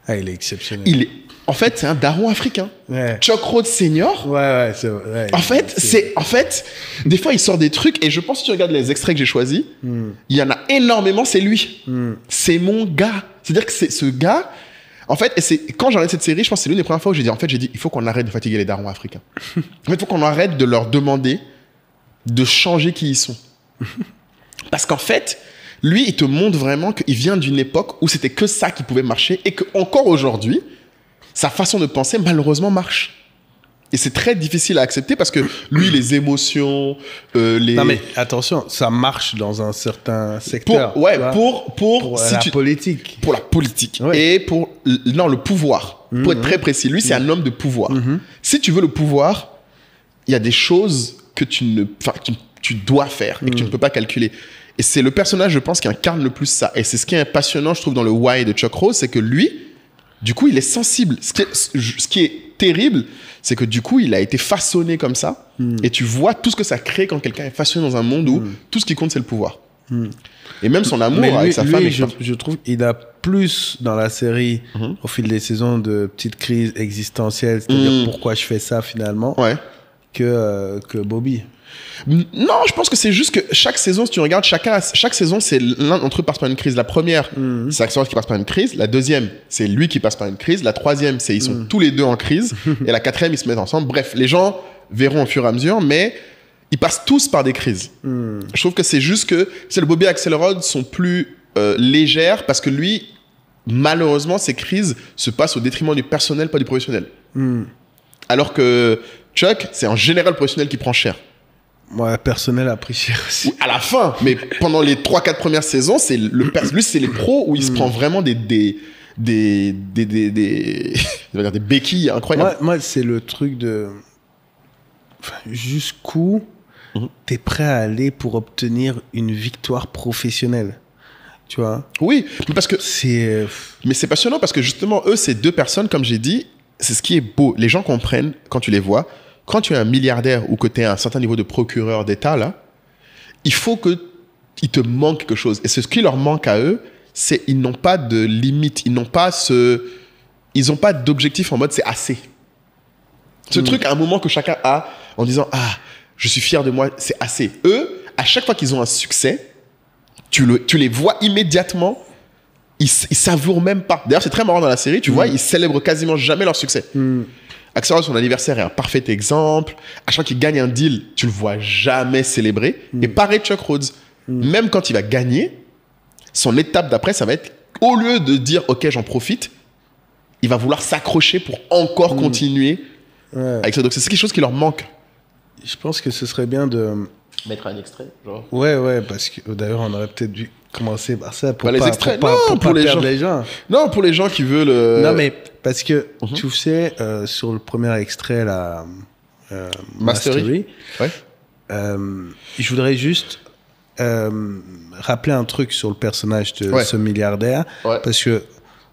Ah, il est exceptionnel.
En fait, c'est un daron africain.
Ouais.
Chuck Rhodes senior.
Ouais, c'est vrai.
En fait, des fois, il sort des trucs et je pense que si tu regardes les extraits que j'ai choisis, il y en a énormément, c'est lui. C'est mon gars. C'est-à-dire que c'est ce gars. En fait, et c'est quand j'ai regardé cette série, je pense que c'est l'une des premières fois où j'ai dit, il faut qu'on arrête de fatiguer les darons africains. En fait, il faut qu'on arrête de leur demander de changer qui ils sont. Parce qu'en fait, lui, il te montre vraiment qu'il vient d'une époque où c'était que ça qui pouvait marcher et qu'encore aujourd'hui, sa façon de penser, malheureusement, marche. Et c'est très difficile à accepter parce que lui, les émotions,
Non, mais attention, ça marche dans un certain secteur.
Pour la
politique.
Pour la politique.
Ouais.
Et pour le pouvoir. Pour être très précis. Lui, c'est un homme de pouvoir. Si tu veux le pouvoir, il y a des choses que tu dois faire et que tu ne peux pas calculer. Et c'est le personnage, je pense, qui incarne le plus ça. Et c'est ce qui est passionnant, je trouve, dans le why de Chuck Rhodes, c'est que lui, du coup, il est sensible. Ce qui est terrible, c'est que du coup, il a été façonné comme ça. Et tu vois tout ce que ça crée quand quelqu'un est façonné dans un monde où tout ce qui compte, c'est le pouvoir. Et même son amour avec sa femme.
Je trouve qu'il a plus dans la série, au fil des saisons, de petites crises existentielles, c'est-à-dire pourquoi je fais ça finalement, que Bobby.
Non, je pense que c'est juste que chaque saison, si tu regardes, chaque saison, c'est l'un d'entre eux passe par une crise. La première, c'est Axelrod qui passe par une crise. La deuxième, c'est lui qui passe par une crise. La troisième, c'est ils sont tous les deux en crise. Et la quatrième, ils se mettent ensemble. Bref, les gens verront au fur et à mesure, mais ils passent tous par des crises. Je trouve que c'est juste que le Bobby et Axelrod sont plus légères parce que lui, malheureusement, ces crises se passent au détriment du personnel, pas du professionnel. Alors que Chuck, c'est en général le professionnel qui prend cher.
Ouais, personnel a pris cher aussi.
À la fin, mais pendant les 3-4 premières saisons, lui, c'est les pros où il se prend vraiment des béquilles incroyables.
Moi, c'est le truc de jusqu'où t'es prêt à aller pour obtenir une victoire professionnelle. Tu vois?
Oui, mais parce que mais c'est passionnant parce que justement, eux, ces deux personnes, comme j'ai dit, c'est ce qui est beau. Les gens comprennent quand tu les vois. Quand tu es un milliardaire ou que tu es à un certain niveau de procureur d'État, là, il faut qu'il te manque quelque chose. Et ce qui leur manque à eux, c'est qu'ils n'ont pas de limite. Ils n'ont pas d'objectif en mode c'est assez. Ce truc, à un moment que chacun a en disant « Ah, je suis fier de moi, c'est assez ». Eux, à chaque fois qu'ils ont un succès, tu les vois immédiatement, ils savourent même pas. D'ailleurs, c'est très marrant dans la série, tu vois, ils célèbrent quasiment jamais leur succès. Axelrod, son anniversaire est un parfait exemple. À chaque fois qu'il gagne un deal, tu le vois jamais célébrer. Et pareil, Chuck Rhodes. Même quand il va gagner, son étape d'après, ça va être, au lieu de dire « Ok, j'en profite », il va vouloir s'accrocher pour encore continuer avec ça. Donc, c'est quelque chose qui leur manque.
Je pense que ce serait bien de
mettre un extrait, genre.
Ouais, parce que d'ailleurs, on aurait peut-être dû commencer par ça pour
les extraits. Pour pas perdre les gens. Non, pour les gens qui veulent.
Non, mais parce que tu sais, sur le premier extrait, la Mastery, je voudrais juste rappeler un truc sur le personnage de ce milliardaire, parce que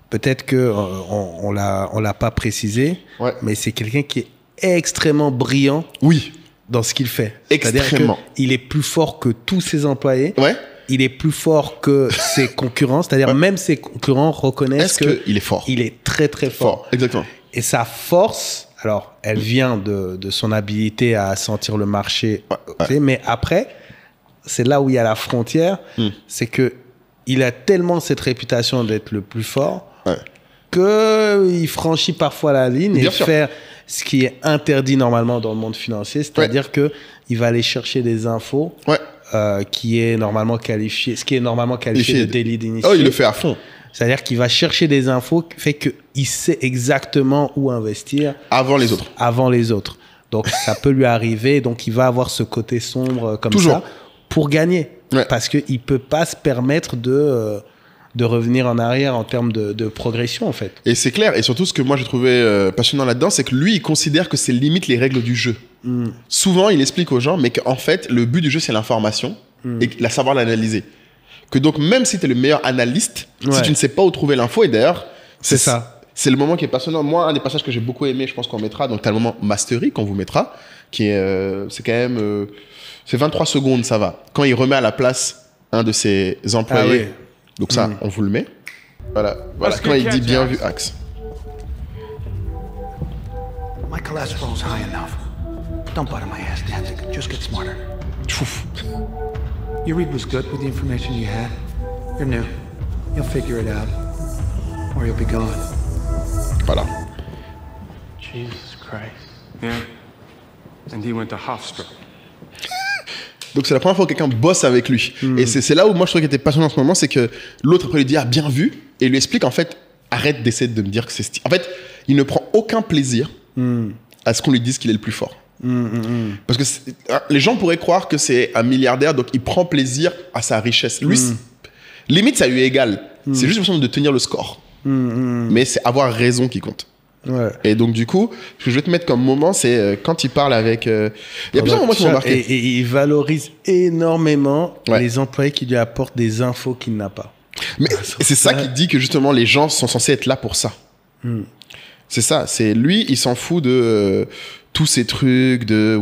peut-être que on l'a pas précisé, mais c'est quelqu'un qui est extrêmement brillant
Oui.
dans ce qu'il fait.
Extrêmement.
C'est-à-dire qu'il est plus fort que tous ses employés.
Ouais.
Il est plus fort que ses concurrents. C'est-à-dire même ses concurrents reconnaissent
qu'il est fort.
Il est très, très fort.
Exactement.
Et sa force, alors, elle vient de son habilité à sentir le marché. Mais après, c'est là où il y a la frontière. C'est que il a tellement cette réputation d'être le plus fort qu'il franchit parfois la ligne et faire ce qui est interdit normalement dans le monde financier. C'est-à-dire qu'il va aller chercher des infos qui est normalement qualifié, ce qui est normalement qualifié de délit d'initié.
Oh, il le fait à fond.
C'est-à-dire qu'il va chercher des infos, fait qu'il sait exactement où investir.
Avant les autres.
Avant les autres. Donc, ça peut lui arriver. Donc, il va avoir ce côté sombre comme ça pour gagner. Parce qu'il ne peut pas se permettre de revenir en arrière en termes de progression, en fait.
Et c'est clair. Et surtout, ce que moi, j'ai trouvé passionnant là-dedans, c'est que lui, il considère que c'est limite les règles du jeu. Souvent, il explique aux gens, mais qu'en fait, le but du jeu, c'est l'information et la savoir l'analyser. Que donc, même si tu es le meilleur analyste, si tu ne sais pas où trouver l'info, et d'ailleurs,
c'est ça.
C'est le moment qui est passionnant. Moi, un des passages que j'ai beaucoup aimé, je pense qu'on mettra, donc tu as le moment Mastery qu'on vous mettra, qui est, c'est quand même, c'est 23 secondes, ça va. Quand il remet à la place un de ses employés, donc ça, on vous le met. Voilà. Quand il dit bien vu, Axe.
My cholesterol's high enough. Don't butter my ass, Danzig. Just get smarter. Your read was good with the information you had. You're new. You'll figure it out. Or you'll be gone.
Voilà.
Jesus Christ. Yeah. And he went to Hofstra.
Donc c'est la première fois que quelqu'un bosse avec lui. Et c'est là où moi je trouve qu'il était passionnant en ce moment, c'est que l'autre après lui dit bien vu, et il lui explique en fait, arrête d'essayer de me dire que c'est stylé. En fait, il ne prend aucun plaisir à ce qu'on lui dise qu'il est le plus fort. Parce que les gens pourraient croire que c'est un milliardaire, donc il prend plaisir à sa richesse. Lui, limite ça lui est égal. C'est juste une façon de tenir le score. Mais c'est avoir raison qui compte. Et donc du coup, ce que je vais te mettre comme moment, c'est quand il parle avec... Il y a plusieurs moments qui m'ont marqué.
Et il valorise énormément les employés qui lui apportent des infos qu'il n'a pas.
Mais c'est ça qui dit que justement les gens sont censés être là pour ça. C'est ça, c'est lui, il s'en fout de tous ces trucs de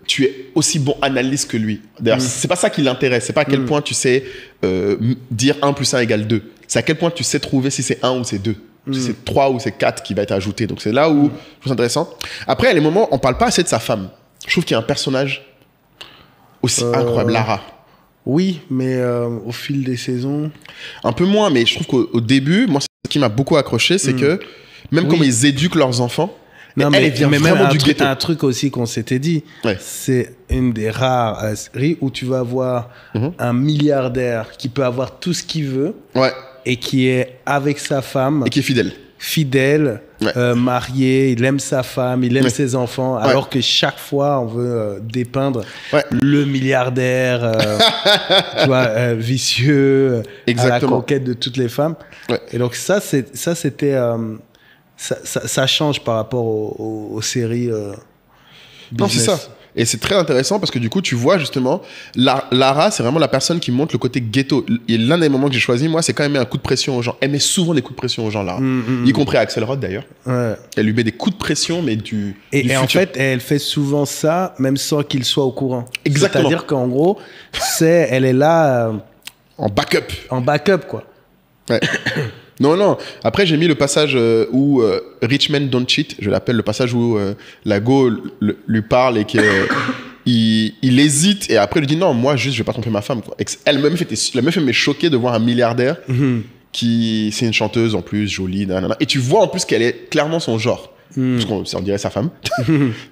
tu es aussi bon analyste que lui. D'ailleurs, c'est pas ça qui l'intéresse, c'est pas à quel point tu sais dire 1 + 1 = 2. C'est à quel point tu sais trouver si c'est 1 ou c'est 2. Si c'est 3 ou c'est 4 qui va être ajouté. Donc c'est là où je trouve ça intéressant. Après, il y a les moments, on parle pas assez de sa femme. Je trouve qu'il y a un personnage aussi incroyable, Lara.
Oui, mais au fil des saisons...
Un peu moins, mais je trouve qu'au début, moi, ce qui m'a beaucoup accroché, c'est que même comment ils éduquent leurs enfants,
non,
elle vient
mais
vraiment
même
du ghetto.
Un truc aussi qu'on s'était dit, c'est une des rares séries où tu vas avoir un milliardaire qui peut avoir tout ce qu'il veut et qui est avec sa femme.
Et qui est fidèle.
Marié, il aime sa femme, il aime ses enfants, alors que chaque fois on veut dépeindre le milliardaire tu vois, vicieux, à la conquête de toutes les femmes. Et donc ça c'était ça change par rapport aux séries
non, c'est ça. Et c'est très intéressant parce que du coup, tu vois justement, Lara, c'est vraiment la personne qui montre le côté ghetto. Et l'un des moments que j'ai choisi, moi, c'est quand elle met un coup de pression aux gens. Elle met souvent des coups de pression aux gens, Lara. Y compris à Axelrod, d'ailleurs. Elle lui met des coups de pression, mais du
et
futur.
En fait, elle fait souvent ça, même sans qu'il soit au courant.
Exactement.
C'est-à-dire qu'en gros, elle est là...
en backup.
En backup, quoi.
Ouais. Non. Après, j'ai mis le passage où Rich Men Don't Cheat. Je l'appelle le passage où la go lui parle et qu'il il hésite. Et après, il lui dit non, moi, juste, je vais pas tromper ma femme. Quoi. La meuf m'est choquée de voir un milliardaire qui... C'est une chanteuse en plus, jolie. Nanana. Et tu vois en plus qu'elle est clairement son genre. Parce qu'on dirait sa femme.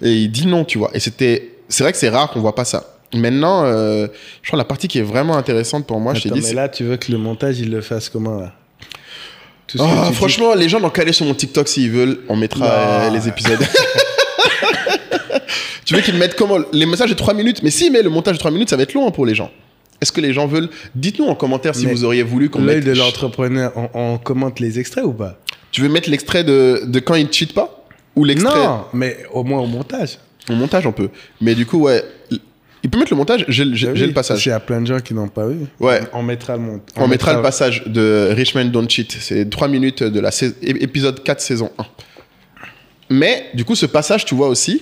Et il dit non, tu vois. Et c'est vrai que c'est rare qu'on voit pas ça. Maintenant, je crois la partie qui est vraiment intéressante pour moi,
Attends, mais là, tu veux que le montage, il le fasse comment, là?
Franchement, les gens l'ont calé sur mon TikTok s'ils veulent. On mettra les épisodes. Tu veux qu'ils mettent comment? Les messages de 3 minutes? Mais si, mais le montage de 3 minutes, ça va être long pour les gens. Est-ce que les gens veulent? Dites-nous en commentaire si vous auriez voulu qu'on mette...
L'œil de l'entrepreneur, on commente les extraits ou pas?
Tu veux mettre l'extrait de quand il ne cheat pas? Ou l'extrait...
Non, mais au moins au montage.
Au montage, on peut. Mais du coup, ouais... Il peut mettre le montage, j'ai le passage.
Il y a plein de gens qui n'ont pas vu.
Ouais.
On mettra le montage.
On mettra le passage de Rich Men Don't Cheat. C'est 3 minutes de épisode 4, saison 1. Mais du coup, ce passage, tu vois aussi,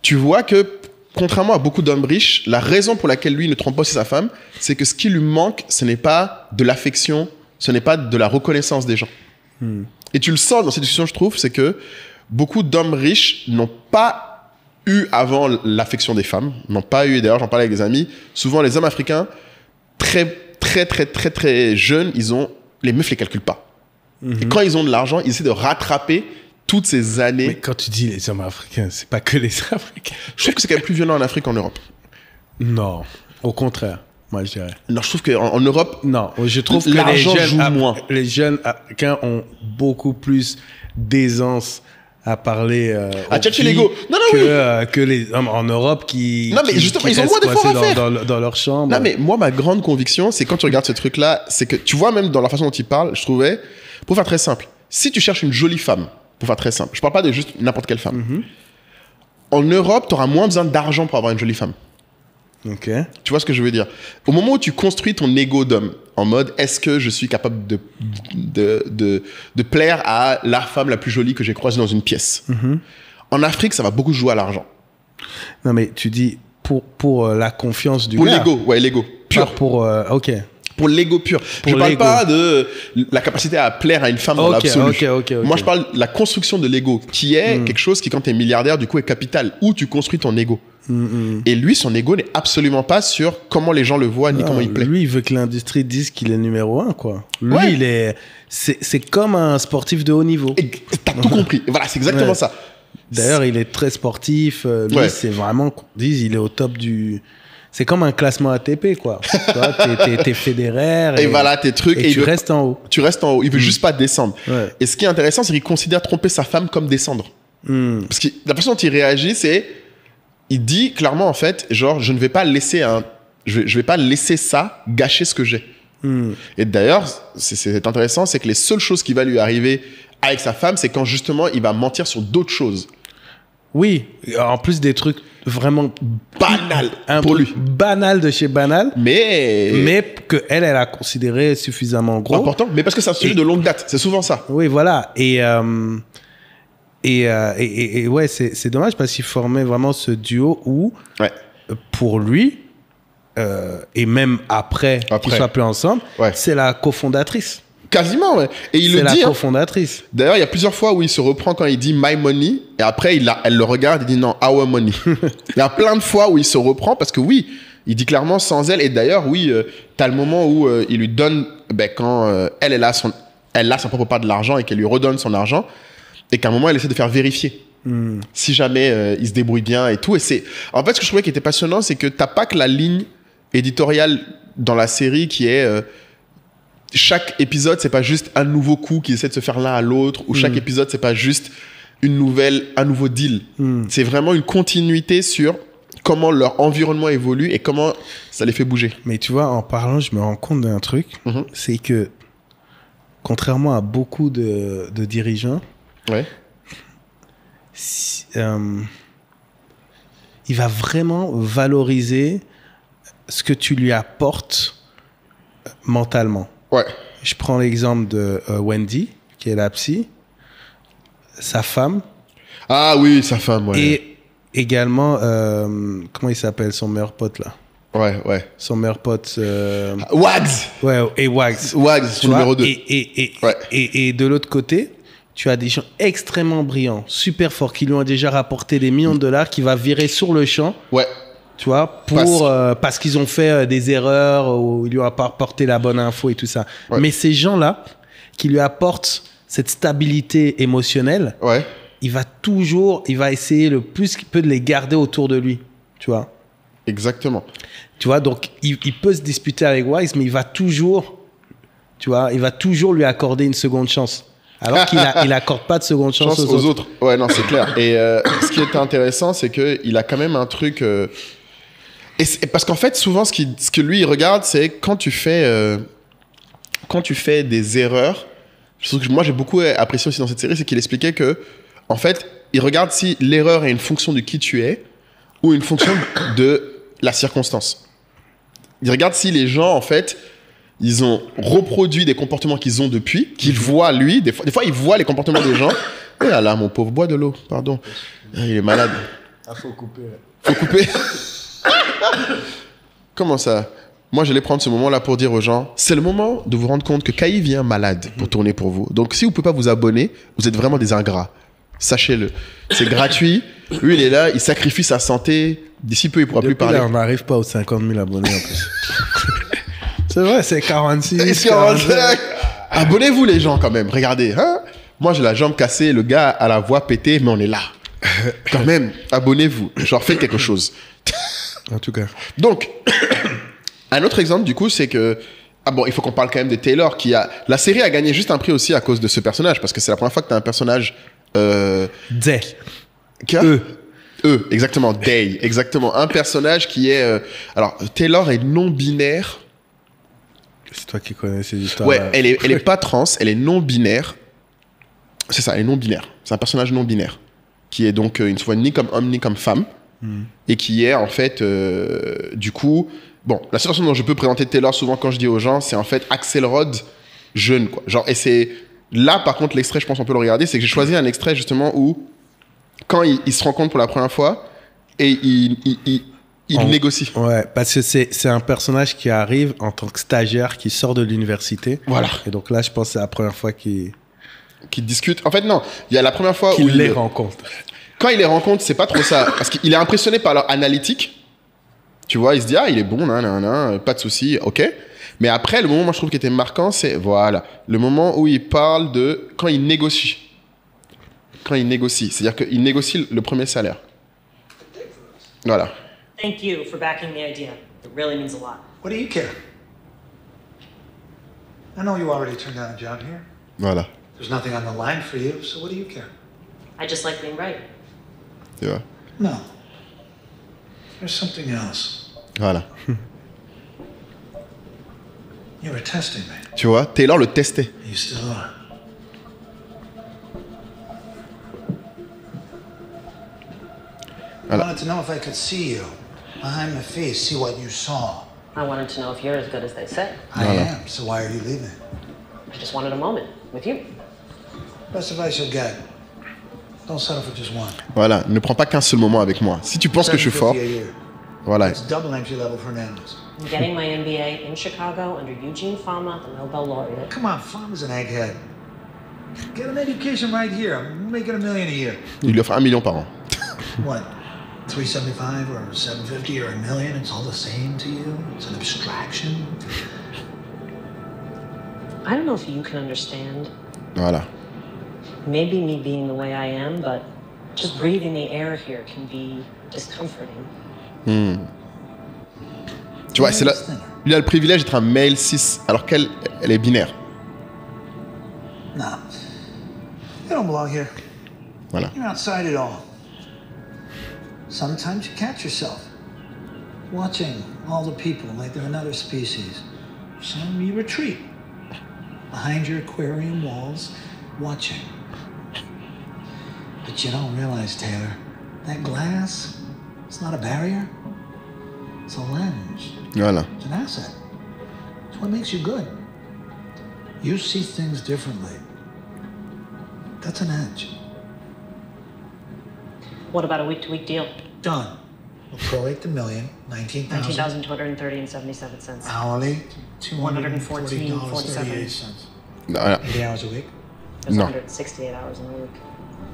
tu vois que contrairement à beaucoup d'hommes riches, la raison pour laquelle lui ne trompe pas aussi sa femme, c'est que ce qui lui manque, ce n'est pas de l'affection, ce n'est pas de la reconnaissance des gens. Et tu le sens dans cette discussion, je trouve, c'est que beaucoup d'hommes riches n'ont pas eu avant l'affection des femmes, n'ont pas eu, d'ailleurs j'en parlais avec des amis, souvent les hommes africains, très jeunes, les meufs les calculent pas. Et quand ils ont de l'argent, ils essaient de rattraper toutes ces années.
Mais quand tu dis les hommes africains, c'est pas que les Africains.
Je trouve que c'est quand même plus violent en Afrique qu'en Europe.
Non, au contraire, moi je dirais.
Non, je trouve qu'en Europe,
non, je trouve que les jeunes Africains ont beaucoup plus d'aisance à parler que les hommes en Europe qui
justement,
qui
ils ont moins d'efforts à faire
dans leur chambre.
Non, mais moi, ma grande conviction, c'est quand tu regardes ce truc-là, c'est que tu vois même dans la façon dont ils parlent, je trouvais, pour faire très simple, si tu cherches une jolie femme, pour faire très simple, je parle pas de juste n'importe quelle femme. En Europe, tu auras moins besoin d'argent pour avoir une jolie femme.
Ok.
Tu vois ce que je veux dire? Au moment où tu construis ton ego d'homme, en mode, est-ce que je suis capable de plaire à la femme la plus jolie que j'ai croisée dans une pièce? En Afrique, ça va beaucoup jouer à l'argent.
Non, mais tu dis pour la confiance du
gars.
Pour
l'ego, ouais, l'ego. Pur.
Ok.
Pour l'ego pur. Je parle pas de la capacité à plaire à une femme dans l'absolu. Moi, je parle de la construction de l'ego, qui est quelque chose qui, quand tu es milliardaire, du coup, est capital, où tu construis ton ego. Et lui, son ego n'est absolument pas sur comment les gens le voient, ni comment il plaît.
Lui, il veut que l'industrie dise qu'il est numéro 1, quoi. Lui, c'est comme un sportif de haut niveau.
T'as tout compris. Voilà, c'est exactement ça.
D'ailleurs, il est très sportif. Lui, c'est vraiment, qu'on dise, il est au top du... C'est comme un classement ATP, quoi. Toi, t'es Federer.
Et voilà, tes trucs.
Et tu restes en haut.
Tu restes en haut. Il veut juste pas descendre. Et ce qui est intéressant, c'est qu'il considère tromper sa femme comme descendre. Parce que la façon dont il réagit, c'est... Il dit clairement, en fait, genre, je ne vais pas laisser je vais pas laisser ça gâcher ce que j'ai. Et d'ailleurs, c'est intéressant, c'est que les seules choses qui va lui arriver avec sa femme, c'est quand justement, il va mentir sur d'autres choses.
Oui, en plus des trucs vraiment
banal pour lui.
Banal de chez banal. Mais que elle a considéré suffisamment gros.
Important, mais parce que c'est un sujet de longue date. C'est souvent ça.
Oui, voilà. Et ouais, c'est dommage parce qu'il formait vraiment ce duo où, pour lui, et même après qu'ils soient plus ensemble, c'est la cofondatrice. Quasiment, ouais. Et il le dit. C'est la cofondatrice.
D'ailleurs, il y a plusieurs fois où il se reprend quand il dit my money, et après, elle le regarde et dit non, our money. Il y a plein de fois où il se reprend parce que oui, il dit clairement sans elle. Et d'ailleurs, oui, t'as le moment où il lui donne, quand elle a son propre part de l'argent et qu'elle lui redonne son argent, et qu'à un moment, elle essaie de faire vérifier. Si jamais il se débrouille bien et tout. Et en fait, ce que je trouvais qui était passionnant, c'est que t'as pas que la ligne éditoriale dans la série qui est chaque épisode, c'est pas juste un nouveau coup qui essaie de se faire l'un à l'autre, ou chaque épisode, c'est pas juste un nouveau deal. C'est vraiment une continuité sur comment leur environnement évolue et comment ça les fait bouger.
Mais tu vois, en parlant, je me rends compte d'un truc, c'est que contrairement à beaucoup de dirigeants, il va vraiment valoriser ce que tu lui apportes mentalement. Je prends l'exemple de Wendy, qui est la psy, sa femme.
Ah oui, sa femme, ouais.
Et également, comment il s'appelle, son meilleur pote, là? Son meilleur pote...
Wags.
Ouais, et Wags.
Wags, son numéro 2.
Et de l'autre côté, tu as des gens extrêmement brillants, super forts, qui lui ont déjà rapporté des millions de dollars, qui va virer sur le champ. Tu vois, parce qu'ils ont fait des erreurs ou ils lui ont pas apporté la bonne info et tout ça. Mais ces gens-là, qui lui apportent cette stabilité émotionnelle, il va essayer le plus qu'il peut de les garder autour de lui. Tu vois.
Exactement.
Tu vois, donc il peut se disputer avec Wise, mais il va toujours lui accorder une seconde chance. Alors qu'il n'accorde pas de seconde chance aux autres.
Ouais, non, c'est clair. Et ce qui est intéressant, c'est qu'il a quand même un truc... parce qu'en fait, souvent, ce que lui, il regarde, c'est quand tu fais des erreurs. Ce que moi, j'ai beaucoup apprécié aussi dans cette série, c'est qu'il expliquait que, en fait, il regarde si l'erreur est une fonction de qui tu es ou une fonction de la circonstance. Il regarde si les gens, en fait, ils ont reproduit des comportements qu'ils ont depuis, qu'il voit lui. Des fois, il voit les comportements des gens Eh là, mon pauvre, bois de l'eau, pardon. Il est malade.
Ah, faut couper.
Faut couper. Comment ça? Moi, j'allais prendre ce moment-là pour dire aux gens, c'est le moment de vous rendre compte que Kai vient malade pour tourner pour vous. Donc, si vous ne pouvez pas vous abonner, vous êtes vraiment des ingrats. Sachez-le. C'est gratuit. Lui, il est là, il sacrifie sa santé. D'ici peu, il ne pourra plus parler.
Là, on n'arrive pas aux 50 000 abonnés en plus. C'est vrai, c'est 46.
45. Abonnez-vous, les gens, quand même. Regardez. Hein? Moi, j'ai la jambe cassée, le gars a la voix pétée, mais on est là. Quand même, abonnez-vous. Genre, faites quelque chose.
En tout cas.
Donc, un autre exemple, du coup, c'est que... Ah bon, il faut qu'on parle quand même de Taylor, qui a... La série a gagné juste un prix aussi à cause de ce personnage, parce que c'est la première fois que tu as un personnage...
Day.
Exactement. Day. Exactement. Un personnage qui est... Alors, Taylor est non-binaire.
C'est toi qui connais ces histoires.
Ouais, elle est pas trans, elle est non-binaire. C'est ça, elle est non-binaire. C'est un personnage non-binaire. Qui est donc, une fois ni comme homme ni comme femme. Et qui est, en fait, du coup... Bon, la seule façon dont je peux présenter Taylor souvent quand je dis aux gens, c'est en fait Axelrod jeune, quoi. Genre, et c'est... Là, par contre, l'extrait, je pense qu'on peut le regarder, c'est que j'ai choisi un extrait, justement, où... Quand il se rencontre pour la première fois, et il négocie.
Ouais, parce que c'est un personnage qui arrive en tant que stagiaire, qui sort de l'université.
Voilà.
Et donc là, je pense que c'est la première fois qu'il
discute. En fait, non. Il y a la première fois où...
il les rencontre.
Quand il les rencontre, c'est pas trop ça. Parce qu'il est impressionné par leur analytique. Tu vois, il se dit, ah, il est bon, pas de souci, ok. Mais après, le moment, moi, je trouve qui était marquant, c'est, voilà, le moment où il parle de... Quand il négocie. C'est-à-dire qu'il négocie le premier salaire. Voilà.
Thank you for backing the idea. It really means a lot.
What do you care? I know you already turned down a job here.
Voilà.
There's nothing on the line for you, so what do you care?
I just like being right.
Tu vois.
No. There's something else.
Voilà.
You were testing me.
Tu vois, Taylor le testait.
You still are. I
Voilà.
wanted to know if I could see you. Behind my face, see what you saw.
I wanted to know if you're as good as they say.
I am, so why are you leaving?
I just wanted a moment with you.
Best advice you'll get. Don't settle for just one.
Voilà, ne prends pas qu'un seul moment avec moi. Si tu penses que je suis fort,
$750 a year.
voilà.
That's double entry level Fernandez.
I'm getting my MBA in Chicago under Eugene Fama, the Nobel laureate.
Come on, Farmer's an egghead. Get an education right here. I'm making $1 million a year.
Il lui offre 1 million par an.
What? 375 or 750 or $1 million? It's all the same to you? It's an abstraction?
I don't know if you can understand.
Voilà.
Maybe me being the way I am, but just breathing the air here can be discomforting.
Tu vois, c'est là. Lui a le privilège d'être un male cis, alors qu'elle est binaire.
No. You don't belong here.
Voilà.
You're outside it all. Sometimes you catch yourself watching all the people like they're another species. Some you retreat behind your aquarium walls, watching. But you don't realize, Taylor, that glass, it's not a barrier. It's a lens.
Voilà.
It's an asset. It's what makes you good. You see things differently. That's an edge.
What about a week-to-week deal?
Done. We'll prorate the million, 19,000.
$19,230.77.
Hourly,
$114.47.
$240.38.
Voilà.
80 hours a week.
There's
No.
168 hours in a week.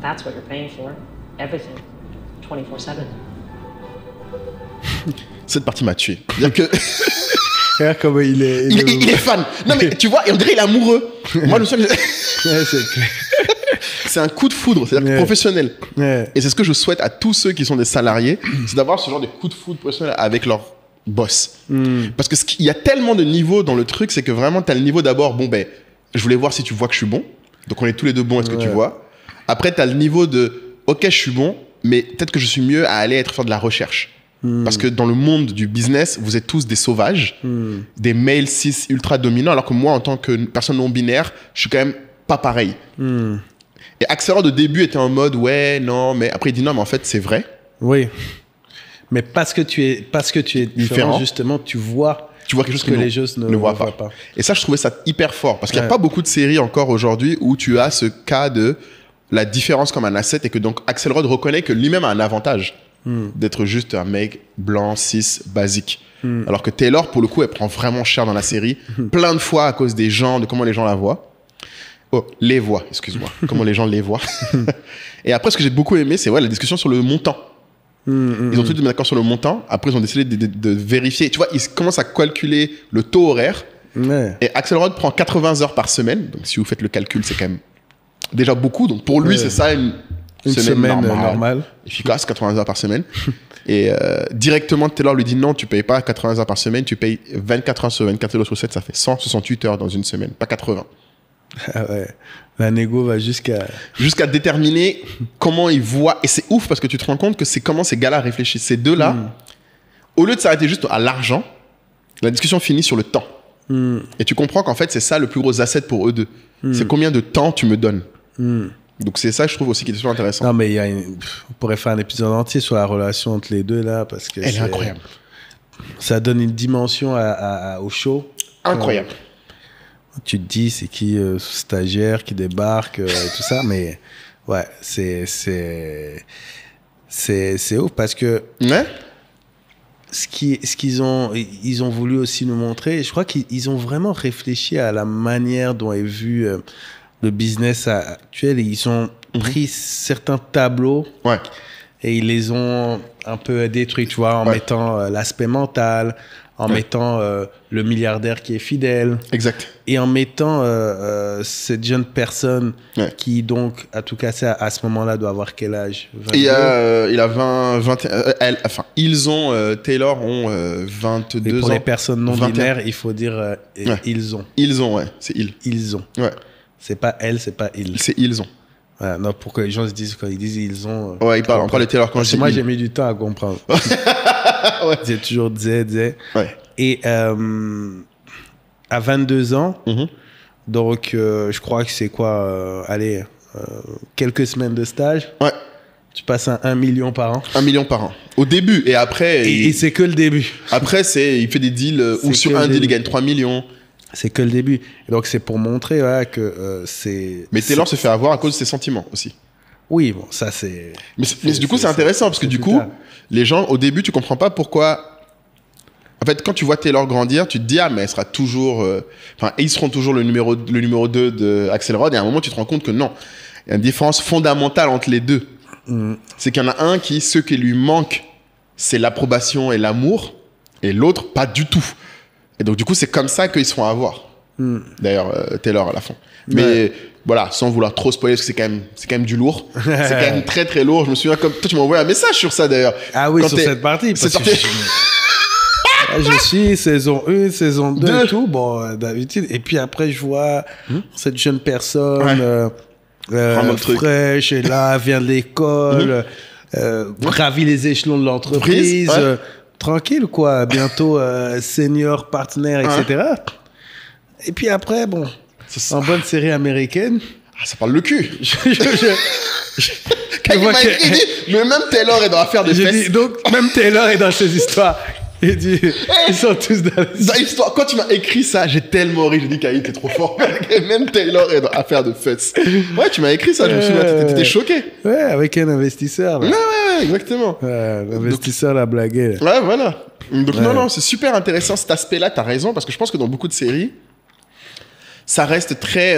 That's what you're paying for. Everything. 24/7.
Cette partie m'a tué. C'est-à-dire que
Regarde comment il est.
il est fan. Non mais tu vois, et on dirait il est amoureux. Moi je
Ouais, c'est clair.
c'est un coup de foudre, c'est-à-dire
Ouais.
professionnel.
Ouais.
Et c'est ce que je souhaite à tous ceux qui sont des salariés, c'est d'avoir ce genre de coup de foudre professionnel avec leur boss. Parce que il y a tellement de niveaux dans le truc, c'est que vraiment tu as le niveau d'abord, bon ben, je voulais voir si tu vois que je suis bon. Donc on est tous les deux bons, est-ce que tu vois? Après tu as le niveau de, ok je suis bon, mais peut-être que je suis mieux à aller faire de la recherche. Parce que dans le monde du business, vous êtes tous des sauvages, des males cis ultra dominants, alors que moi, en tant que personne non binaire, je suis quand même pas pareil. Et Axelrod, au début, était en mode, ouais, non, mais après, il dit, non, mais en fait, c'est vrai.
Oui. Mais parce que tu es différent, justement, tu vois
quelque chose
que les gens ne
voient
voient
pas.
pas.
Et ça, je trouvais ça hyper fort. Parce qu'il n'y a pas beaucoup de séries encore aujourd'hui où tu as ce cas de, la différence comme un asset et que donc Axelrod reconnaît que lui-même a un avantage d'être juste un mec blanc, cis, basique. Alors que Taylor, pour le coup, elle prend vraiment cher dans la série, plein de fois à cause des gens, de comment les gens la voient. Oh, les voient, excuse-moi. Comment les gens les voient. Et après, ce que j'ai beaucoup aimé, c'est la discussion sur le montant. Ils ont tous été d'accord sur le montant. Après, ils ont décidé de vérifier. Tu vois, ils commencent à calculer le taux horaire.
Ouais.
Et Axelrod prend 80 heures par semaine. Donc, si vous faites le calcul, c'est quand même déjà beaucoup. Donc, pour lui, c'est ça une semaine normale. Efficace, 80 heures par semaine. Et directement, Taylor lui dit non, tu payes pas 80 heures par semaine, tu payes 24 heures sur 24 heures sur 7, ça fait 168 heures dans une semaine, pas 80.
Ah ouais. La négo va
jusqu'à déterminer comment ils voient. Et c'est ouf parce que tu te rends compte que c'est comment ces gars-là réfléchissent. Ces deux-là, au lieu de s'arrêter juste à l'argent, la discussion finit sur le temps. Et tu comprends qu'en fait, c'est ça le plus gros asset pour eux deux. C'est combien de temps tu me donnes. Donc c'est ça, je trouve aussi, qui est super intéressant.
Non, mais on pourrait faire un épisode entier sur la relation entre les deux là, parce que
elle est incroyable.
Ça donne une dimension au show.
Incroyable.
Tu te dis, c'est qui stagiaire qui débarque, tout ça, mais ouais, c'est ouf parce que ce qu'ils ont voulu aussi nous montrer, je crois qu'ils ont vraiment réfléchi à la manière dont est vu le business actuel et ils ont pris certains tableaux et ils les ont un peu détruits, tu vois, en mettant l'aspect mental, en mettant le milliardaire qui est fidèle.
Exact.
Et en mettant cette jeune personne qui, donc, à tout casser, à ce moment-là, doit avoir quel âge?
Il a 21... ils ont... Taylor ont 22 ans.
Et pour les personnes non binaires, il faut dire ils ont.
Ils ont, c'est ils.
Ils ont.
Ouais.
C'est pas elle, c'est pas ils.
C'est ils ont.
Voilà, non, pour que les gens se disent, quand ils disent ils ont...
Ouais, on parle de Taylor quand je dis
moi, j'ai mis du temps à comprendre. J'ai toujours disait.
Ouais.
Et à 22 ans, donc je crois que c'est quoi, quelques semaines de stage.
Ouais.
Tu passes à 1 million par an.
1 million par an. Au début. Et après...
Et c'est que le début.
Après, il fait des deals où sur un deal, il gagne 3 millions.
C'est que le début. Et donc, c'est pour montrer que c'est...
Mais Taylor se fait avoir à cause de ses sentiments aussi.
Oui, bon, ça c'est...
Mais du coup, c'est intéressant parce que du coup, les gens, au début, tu comprends pas pourquoi... En fait, quand tu vois Taylor grandir, tu te dis, mais elle sera toujours... ils seront toujours le numéro 2 de Axelrod. Et à un moment, tu te rends compte que non. Il y a une différence fondamentale entre les deux. C'est qu'il y en a un qui, ce qui lui manque, c'est l'approbation et l'amour. Et l'autre, pas du tout. Et donc, du coup, c'est comme ça qu'ils se font avoir. D'ailleurs, Taylor à la fin. Mais voilà, sans vouloir trop spoiler, parce que c'est quand même du lourd. C'est quand même très, très lourd. Je me souviens, comme toi, tu m'as envoyé un message sur ça, d'ailleurs.
Ah oui, sur cette partie. Je suis saison 1, saison 2 et tout. Bon, d'habitude. Et puis après, je vois cette jeune personne fraîche, et là, vient de l'école, gravit les échelons de l'entreprise. Tranquille, quoi. Bientôt senior, partenaire, etc. Et puis après, bon, en bonne série américaine.
Ça parle le cul. Mais même Taylor est dans l'affaire de fesses.
Donc, même Taylor est dans ces histoires. Il dit, ils sont tous dans
l'histoire. Quand tu m'as écrit ça, j'ai tellement ri. J'ai dit, Kaï, t'es trop fort. Même Taylor est dans l'affaire de fesses. Ouais, tu m'as écrit ça. Je me souviens, t'étais choqué.
Ouais, avec un investisseur. Là.
Ouais, exactement.
L'investisseur l'a blagué.
Ouais, voilà. Donc, non, c'est super intéressant cet aspect-là. T'as raison, parce que je pense que dans beaucoup de séries, ça reste très...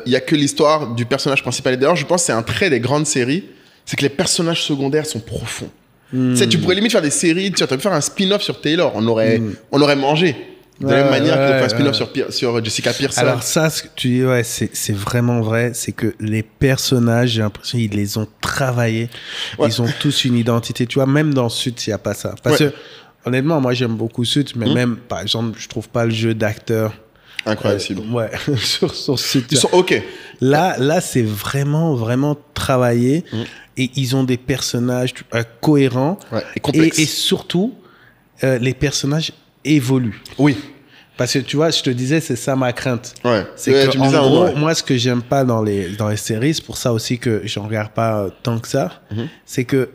Il y a que l'histoire du personnage principal. Et d'ailleurs, je pense que c'est un trait des grandes séries, c'est que les personnages secondaires sont profonds. Tu sais, tu pourrais limite faire des séries, tu aurais pu faire un spin-off sur Taylor, on aurait mangé. De la même manière qu'il a fait un spin-off sur Jessica Pearson.
Alors ça, ce que tu dis, c'est vraiment vrai, c'est que les personnages, j'ai l'impression qu'ils les ont travaillés, ils ont tous une identité, tu vois, même dans Suits, il n'y a pas ça. Parce que, honnêtement, moi j'aime beaucoup Suits, mais même, par exemple, je trouve pas le jeu d'acteur
incroyable.
sur Suits.
Ils sont OK.
Là, c'est vraiment, vraiment travaillé. Et ils ont des personnages cohérents.
Et complexes.
Et surtout, les personnages évoluent.
Oui.
Parce que tu vois, je te disais, c'est ça ma crainte. C'est que,
en
gros, moi, ce que j'aime pas dans les séries, c'est pour ça aussi que j'en regarde pas tant que ça, c'est que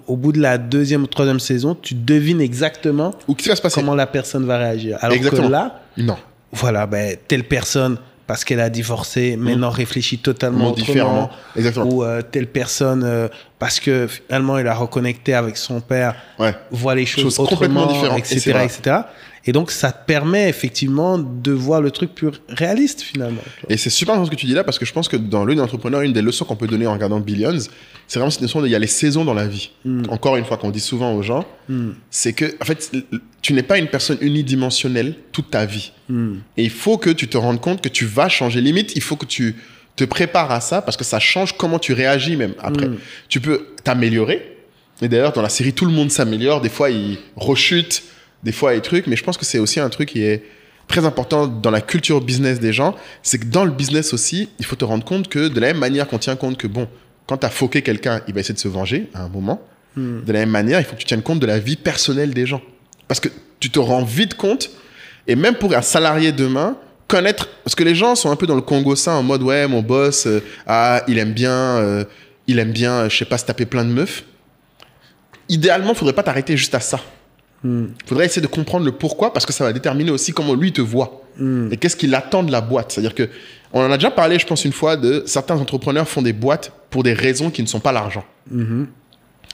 au bout de la 2e ou 3e saison, tu devines exactement
qu'est-ce qui va se passer,
comment la personne va réagir. Alors que là,
non.
Voilà, telle personne parce qu'elle a divorcé, maintenant réfléchit totalement
différemment.
autrement.
Exactement.
Ou telle personne, parce que finalement, elle a reconnecté avec son père, voit les choses
complètement
autrement,
différentes,
etc., etc. Et donc, ça te permet effectivement de voir le truc plus réaliste, finalement.
Et c'est super important ce que tu dis là, parce que je pense que dans l'une entrepreneur, une des leçons qu'on peut donner en regardant Billions, c'est vraiment cette notion qu'il y a les saisons dans la vie. Encore une fois, qu'on dit souvent aux gens, c'est que, en fait, tu n'es pas une personne unidimensionnelle toute ta vie. Et il faut que tu te rendes compte que tu vas changer. Limite, il faut que tu te prépares à ça, parce que ça change comment tu réagis même après. Tu peux t'améliorer. Et d'ailleurs, dans la série, tout le monde s'améliore. Des fois, ils rechutent. Des fois, les trucs, mais je pense que c'est aussi un truc qui est très important dans la culture business des gens, c'est que dans le business aussi, il faut te rendre compte que de la même manière qu'on tient compte que, bon, quand tu as foqué quelqu'un, il va essayer de se venger à un moment, de la même manière, il faut que tu tiennes compte de la vie personnelle des gens. Parce que tu te rends vite compte, et même pour un salarié demain, connaître, parce que les gens sont un peu dans le Congo ça, en mode, ouais, mon boss, il aime bien, je sais pas, se taper plein de meufs. Idéalement, il faudrait pas t'arrêter juste à ça. Faudrait essayer de comprendre le pourquoi, parce que ça va déterminer aussi comment lui te voit et qu'est-ce qu'il attend de la boîte. C'est-à-dire que on en a déjà parlé, je pense une fois, de certains entrepreneurs font des boîtes pour des raisons qui ne sont pas l'argent.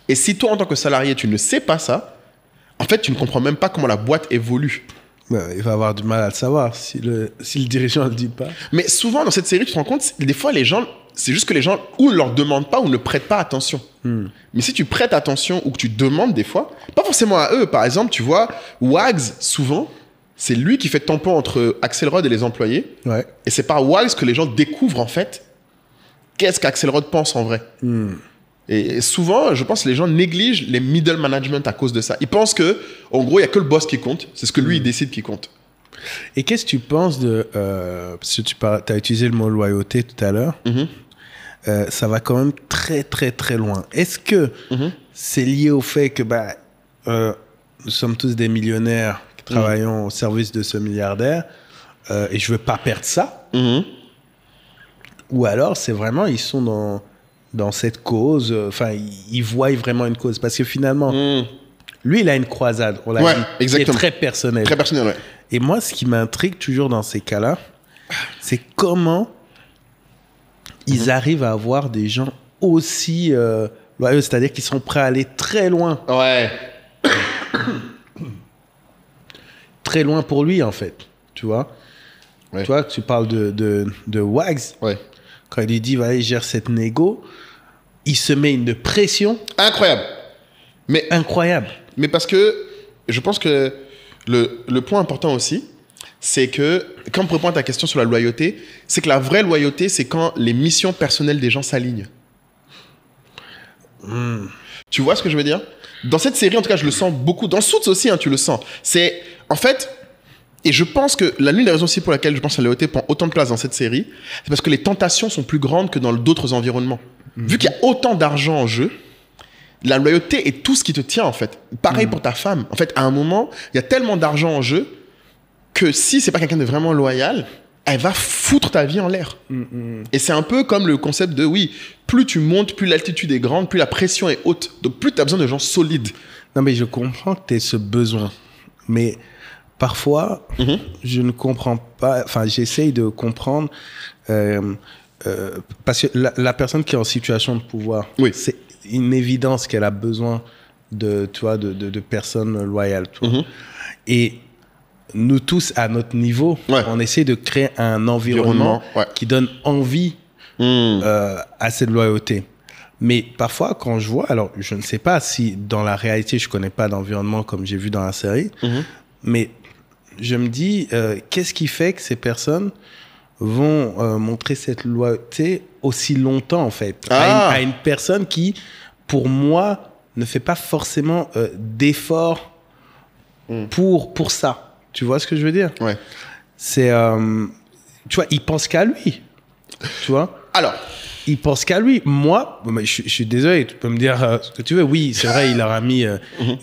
Et si toi en tant que salarié tu ne sais pas ça, en fait tu ne comprends même pas comment la boîte évolue.
Il va avoir du mal à le savoir si le dirigeant ne le dit pas.
Mais souvent dans cette série tu te rends compte, des fois les gens, c'est juste que les gens ou ne leur demandent pas ou ne prêtent pas attention. Mais si tu prêtes attention ou que tu demandes des fois, pas forcément à eux, par exemple, tu vois, Wags, souvent, c'est lui qui fait tampon entre Axelrod et les employés. Et c'est par Wags que les gens découvrent, en fait, qu'est-ce qu'Axelrod pense en vrai. Et souvent, je pense que les gens négligent les middle management à cause de ça. Ils pensent que, en gros, il n'y a que le boss qui compte. C'est ce que lui, il décide qui compte.
Et qu'est-ce que tu penses de... parce que tu as utilisé le mot loyauté tout à l'heure. Ça va quand même très, très, très loin. Est-ce que c'est lié au fait que nous sommes tous des millionnaires qui travaillons au service de ce milliardaire et je ne veux pas perdre ça? Ou alors, c'est vraiment, ils sont dans cette cause, enfin, ils voient vraiment une cause. Parce que finalement, lui, il a une croisade, on l'a dit,
exactement.
qui est très personnelle.
Très personnelle, ouais.
Et moi, ce qui m'intrigue toujours dans ces cas-là, c'est comment ils arrivent à avoir des gens aussi loyaux, c'est-à-dire qu'ils sont prêts à aller très loin. Très loin pour lui, en fait. Tu vois? Tu vois, tu parles de Wags. Quand il lui dit, va, il gère cette négo, il se met une pression.
Incroyable.
Incroyable.
Mais parce que je pense que le point important aussi, c'est que, quand pour répondre à ta question sur la loyauté, c'est que la vraie loyauté, c'est quand les missions personnelles des gens s'alignent. Tu vois ce que je veux dire? Dans cette série, en tout cas, je le sens beaucoup. Dans Suits aussi, tu le sens. C'est, en fait, et je pense que l'une des raisons aussi pour laquelle je pense que la loyauté prend autant de place dans cette série, c'est parce que les tentations sont plus grandes que dans d'autres environnements. Vu qu'il y a autant d'argent en jeu, la loyauté est tout ce qui te tient, en fait. Pareil pour ta femme. En fait, à un moment, il y a tellement d'argent en jeu que si c'est pas quelqu'un de vraiment loyal, elle va foutre ta vie en l'air. Et c'est un peu comme le concept de, oui, plus tu montes, plus l'altitude est grande, plus la pression est haute. Donc, plus tu as besoin de gens solides.
Non, mais je comprends que tu aies ce besoin. Mais parfois, je ne comprends pas... Enfin, j'essaye de comprendre... parce que la personne qui est en situation de pouvoir, c'est une évidence qu'elle a besoin de personnes loyales. Et nous tous, à notre niveau, on essaie de créer un environnement qui donne envie à cette loyauté. Mais parfois, quand je vois, alors je ne sais pas si dans la réalité, je ne connais pas d'environnement comme j'ai vu dans la série, mais je me dis, qu'est-ce qui fait que ces personnes vont montrer cette loyauté aussi longtemps, en fait, à une personne qui, pour moi, ne fait pas forcément d'efforts pour ça. Tu vois ce que je veux dire? C'est, tu vois, il pense qu'à lui. Tu vois?
Alors,
il pense qu'à lui. Moi, je suis désolé, tu peux me dire ce que tu veux. Oui, c'est vrai, il leur a mis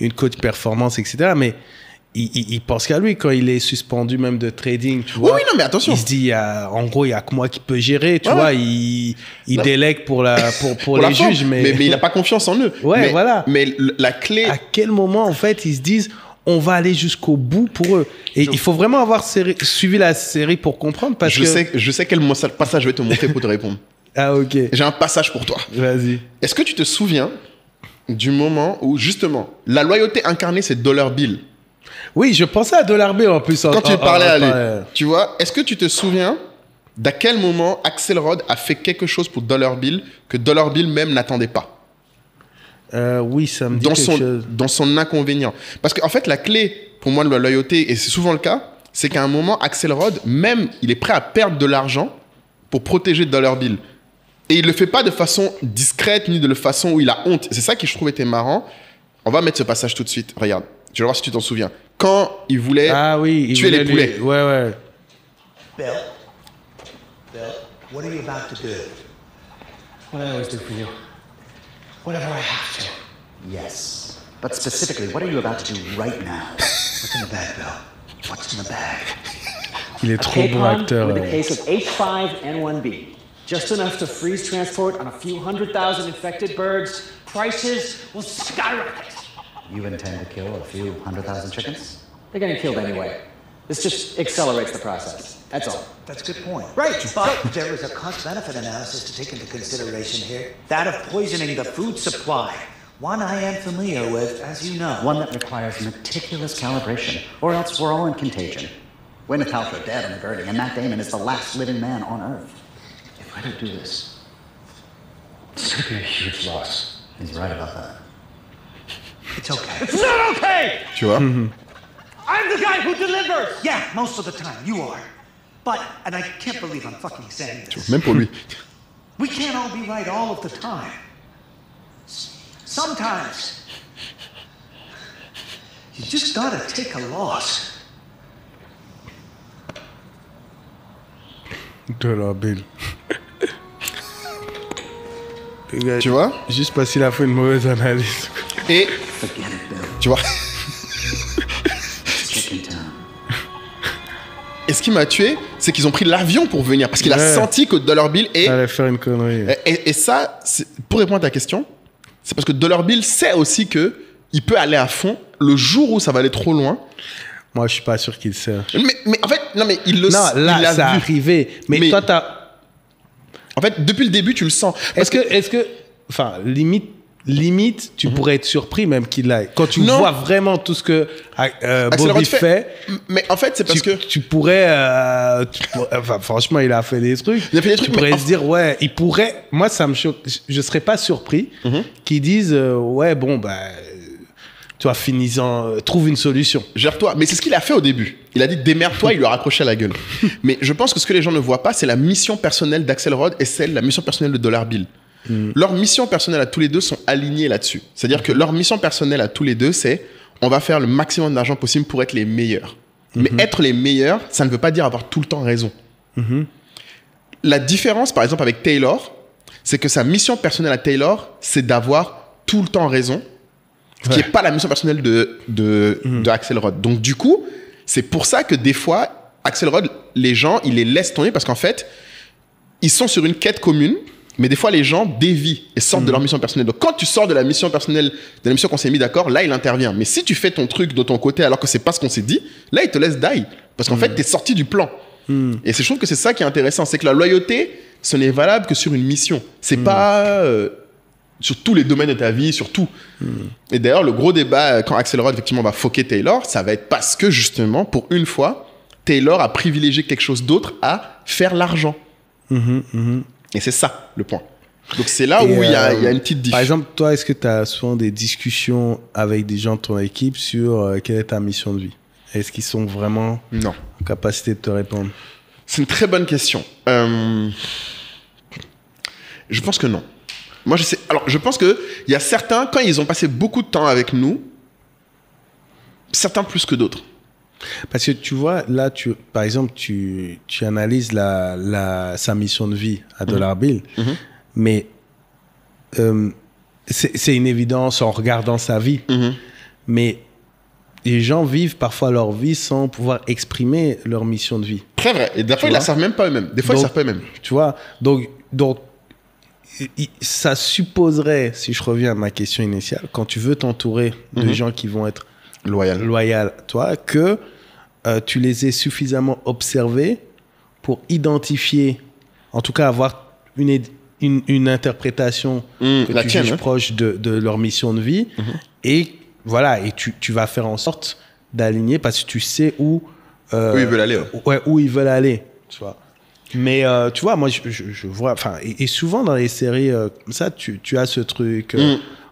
une coach performance, etc. Mais il pense qu'à lui quand il est suspendu même de trading, tu vois.
Oui, non, mais attention.
Il se dit, en gros, il n'y a que moi qui peux gérer, tu vois. Il délègue pour les juges. Mais
il n'a pas confiance en eux.
Voilà.
Mais la clé...
À quel moment, en fait, ils se disent, on va aller jusqu'au bout pour eux. Et il faut vraiment avoir suivi la série pour comprendre. Parce
je sais quel passage je vais te montrer pour te répondre.
Ah, ok.
J'ai un passage pour toi.
Vas-y.
Est-ce que tu te souviens du moment où, justement, la loyauté incarnée, c'est Dollar Bill?
Oui, je pensais à Dollar Bill en plus.
Quand tu parlais à lui, tu vois, est-ce que tu te souviens d'à quel moment Axelrod a fait quelque chose pour Dollar Bill que Dollar Bill même n'attendait pas?
Oui, ça me dit quelque chose.
Dans son inconvénient. Parce qu'en fait, la clé, pour moi, de la loyauté, et c'est souvent le cas, c'est qu'à un moment, Axelrod, même, il est prêt à perdre de l'argent pour protéger Dollar Bill. Et il ne le fait pas de façon discrète, ni de façon où il a honte. C'est ça qui, je trouve, était marrant. On va mettre ce passage tout de suite. Regarde, je vais voir si tu t'en souviens. Quand il voulait tuer les poulets.
Ouais.
Bill, what are you about to do?
What I always do for you.
Whatever I have to.
Yes. But specifically, what are you about to do right now?
What's in the bag, Bill? What's in the bag?
Il est trop bon acteur.
With a case of H5N1B. Just enough to freeze transport on a few 100,000 infected birds. Prices will skyrocket.
You intend to kill a few 100,000 chickens?
They're getting killed anyway. This just accelerates the process. That's all.
That's a good point.
Right.
But there is a cost-benefit analysis to take into consideration here. That of poisoning the food supply. One I am familiar with, as you know.
One that requires meticulous calibration, or else we're all in contagion. Gwyneth Paltrow dead on the Birding, and Matt Damon is the last living man on Earth.
If I don't do this, it's going to be a huge loss.
He's right about that.
It's okay.
It's not okay!
Tu vois?
I'm the guy who delivers!
Yeah, most of the time, you are. But, and I can't believe I'm fucking saying this.
Même pour lui.
We can't all be right all of the time. Sometimes, you just gotta take a loss.
Dollar Bill.
Tu vois?
Juste parce qu'il a fait une mauvaise analyse.
Et, tu vois? Et ce qui m'a tué, c'est qu'ils ont pris l'avion pour venir parce qu'il a senti que Dollar Bill
allait faire une connerie.
Et ça, pour répondre à ta question, c'est parce que Dollar Bill sait aussi que il peut aller à fond le jour où ça va aller trop loin.
Moi, je suis pas sûr qu'il sait.
Mais en fait, non, mais il le sait.
Non, là, ça arrivé. Mais toi, t'as.
En fait, depuis le début, tu le sens.
Est-ce que, enfin, limite, tu pourrais être surpris même qu'il aille. Quand tu vois vraiment tout ce que Bobby fait.
Mais en fait, c'est parce que
tu pourrais, enfin, franchement, il a fait des trucs.
Il a fait des trucs.
Tu pourrais se dire, ouais, il pourrait. Moi, ça me choque. Je serais pas surpris qu'ils disent, ouais, bon, bah. Tu vois, finissant, trouve une solution.
Gère-toi. Mais c'est ce qu'il a fait au début. Il a dit démerde-toi, il lui a raccroché à la gueule. Mais je pense que ce que les gens ne voient pas, c'est la mission personnelle d'Axelrod et la mission personnelle de Dollar Bill. Leurs missions personnelles à tous les deux sont alignées là-dessus. C'est-à-dire que leur mission personnelle à tous les deux, c'est on va faire le maximum d'argent possible pour être les meilleurs. Mais être les meilleurs, ça ne veut pas dire avoir tout le temps raison. La différence, par exemple, avec Taylor, c'est que sa mission personnelle à Taylor, c'est d'avoir tout le temps raison. Ce qui n'est pas la mission personnelle de Axelrod. Donc, du coup, c'est pour ça que des fois, Axelrod, les gens, ils les laissent tomber parce qu'en fait, ils sont sur une quête commune, mais des fois, les gens dévient et sortent de leur mission personnelle. Donc, quand tu sors de la mission personnelle, de la mission qu'on s'est mis d'accord, là, il intervient. Mais si tu fais ton truc de ton côté alors que c'est pas ce qu'on s'est dit, là, il te laisse die. Parce qu'en fait, tu es sorti du plan. Et je trouve que c'est ça qui est intéressant. C'est que la loyauté, ce n'est valable que sur une mission. C'est pas... sur tous les domaines de ta vie, sur tout. Et d'ailleurs, le gros débat, quand Axelrod, effectivement, va foquer Taylor, ça va être parce que, justement, pour une fois, Taylor a privilégié quelque chose d'autre à faire l'argent. Et c'est ça, le point. Donc, c'est là où il y a une petite différence.
Par exemple, toi, est-ce que tu as souvent des discussions avec des gens de ton équipe sur quelle est ta mission de vie? Est-ce qu'ils sont vraiment en capacité de te répondre?
C'est une très bonne question. Je pense que non. Moi, je pense qu'il y a certains, quand ils ont passé beaucoup de temps avec nous, certains plus que d'autres.
Parce que tu vois, là, par exemple, tu analyses sa mission de vie à Dollar Bill, mais c'est une évidence en regardant sa vie. Mais les gens vivent parfois leur vie sans pouvoir exprimer leur mission de vie.
Très vrai. Et des fois, ils ne la savent même pas eux-mêmes. Des fois, ils ne savent pas eux-mêmes.
Tu vois, donc ça supposerait, si je reviens à ma question initiale, quand tu veux t'entourer de gens qui vont être loyal à toi, que tu les aies suffisamment observés pour identifier, en tout cas avoir une interprétation que tu juges proche de leur mission de vie. Et voilà, et tu vas faire en sorte d'aligner parce que tu sais où ils veulent aller. Où ils veulent aller, tu vois. Mais tu vois, moi, je vois... Et souvent, dans les séries comme ça, tu as ce truc...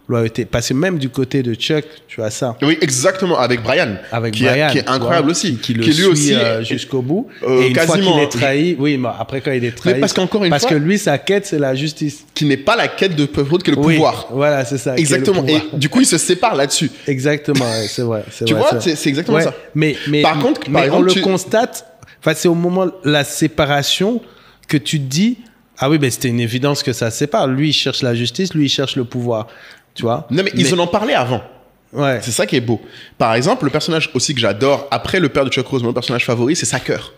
loyauté. Parce que même du côté de Chuck, tu as ça.
Oui, exactement, avec Brian.
Qui est
incroyable aussi.
Qui lui suit aussi jusqu'au bout. Et une fois qu'il est trahi, oui, mais après quand il est trahi...
Mais parce qu'encore une fois...
Parce que lui, sa quête, c'est la justice.
Qui n'est pas la quête de Peuvrode, qui est le pouvoir.
Voilà, c'est ça.
Exactement. Et du coup, il se sépare là-dessus.
Exactement, c'est vrai.
Tu vois, c'est exactement ça.
Mais par exemple, on le constate... Enfin, c'est au moment de la séparation que tu te dis... Ah oui, ben c'était une évidence que ça se sépare. Lui, il cherche la justice, lui, il cherche le pouvoir. Tu vois?
Non, mais ils en ont parlé avant.
Ouais.
C'est ça qui est beau. Par exemple, le personnage aussi que j'adore, après le père de Chuck Rose, mon personnage favori, c'est Sacker.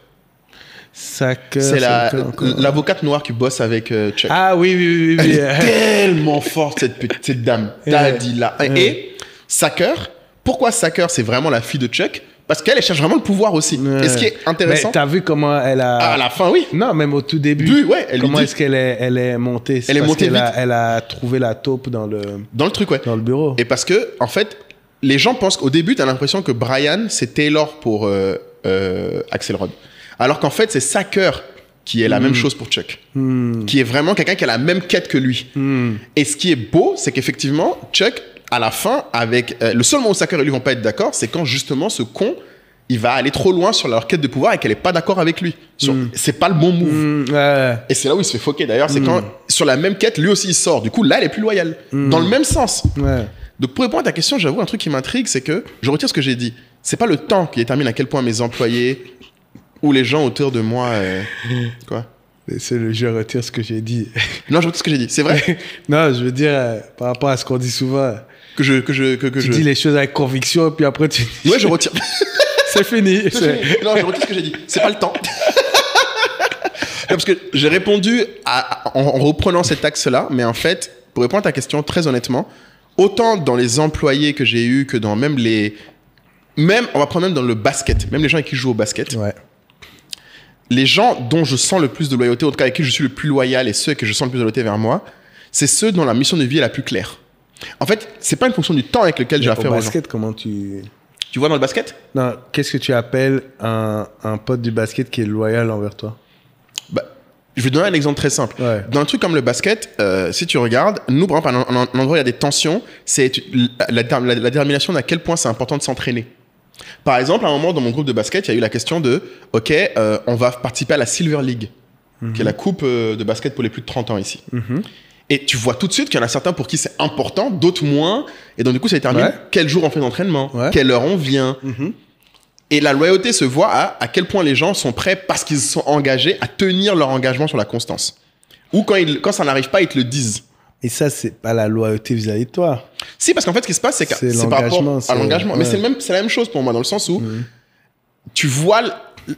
Sacker.
C'est l'avocate noire qui bosse avec Chuck.
Ah oui.
Elle est tellement forte, cette dame. Daddy-là. Et Sacker, pourquoi Sacker, c'est vraiment la fille de Chuck? Parce qu'elle cherche vraiment le pouvoir aussi. Et ce qui est intéressant...
Mais t'as vu comment elle a...
À la fin, oui.
Non, même au tout début.
Elle
comment est-ce qu'elle est montée?
Elle est montée vite.
Elle a trouvé la taupe dans le
truc, ouais.
Dans le bureau.
Et parce que, en fait, les gens pensent qu'au début, t'as l'impression que Brian, c'est Taylor pour Axelrod. Alors qu'en fait, c'est Sacker qui est la même chose pour Chuck. Qui est vraiment quelqu'un qui a la même quête que lui. Et ce qui est beau, c'est qu'effectivement, Chuck... à la fin, avec le seul moment où Sacker et lui vont pas être d'accord, c'est quand justement ce con, il va aller trop loin sur leur quête de pouvoir et qu'elle est pas d'accord avec lui. C'est pas le bon move. Et c'est là où il se fait foquer. D'ailleurs, c'est quand sur la même quête, lui aussi il sort. Du coup, là, elle est plus loyale. Dans le même sens. Donc pour répondre à ta question, j'avoue un truc qui m'intrigue, c'est que je retire ce que j'ai dit. C'est pas le temps qui détermine à quel point mes employés ou les gens autour de moi. Quoi?
C'est le je retire ce que j'ai dit.
Non, je retire ce que j'ai dit. C'est vrai?
Non, je veux dire par rapport à ce qu'on dit souvent.
Tu
dis les choses avec conviction, puis après tu...
Ouais, je retire.
C'est fini.
Non, je retire ce que j'ai dit. C'est pas le temps. Parce que j'ai répondu en reprenant cet axe-là, mais en fait, pour répondre à ta question, très honnêtement, autant dans les employés que j'ai eus que dans même on va prendre même dans le basket, même les gens avec qui je joue au basket.
Ouais.
Les gens dont je sens le plus de loyauté, en tout cas avec qui je suis le plus loyal et ceux que je sens le plus de loyauté vers moi, c'est ceux dont la mission de vie est la plus claire. En fait, c'est pas une fonction du temps avec lequel j'ai affaire aux gens.
Au basket, comment tu
vois dans le basket?
Non, qu'est-ce que tu appelles un pote du basket qui est loyal envers toi?
Je vais donner un exemple très simple.
Ouais.
Dans un truc comme le basket, si tu regardes, nous, par exemple, un endroit où il y a des tensions, c'est la détermination d'à quel point c'est important de s'entraîner. Par exemple, à un moment, dans mon groupe de basket, il y a eu la question de « Ok, on va participer à la Silver League, qui est la coupe de basket pour les plus de 30 ans ici. Et tu vois tout de suite qu'il y en a certains pour qui c'est important, d'autres moins. Et donc, du coup, ça détermine quel jour on fait l'entraînement, quelle heure on vient. Et la loyauté se voit à quel point les gens sont prêts, parce qu'ils se sont engagés, à tenir leur engagement sur la constance. Ou quand ça n'arrive pas, ils te le disent.
Et ça, c'est pas la loyauté vis-à-vis de toi.
Si, parce qu'en fait, ce qui se passe, c'est par rapport à l'engagement. Mais c'est la même chose pour moi, dans le sens où tu vois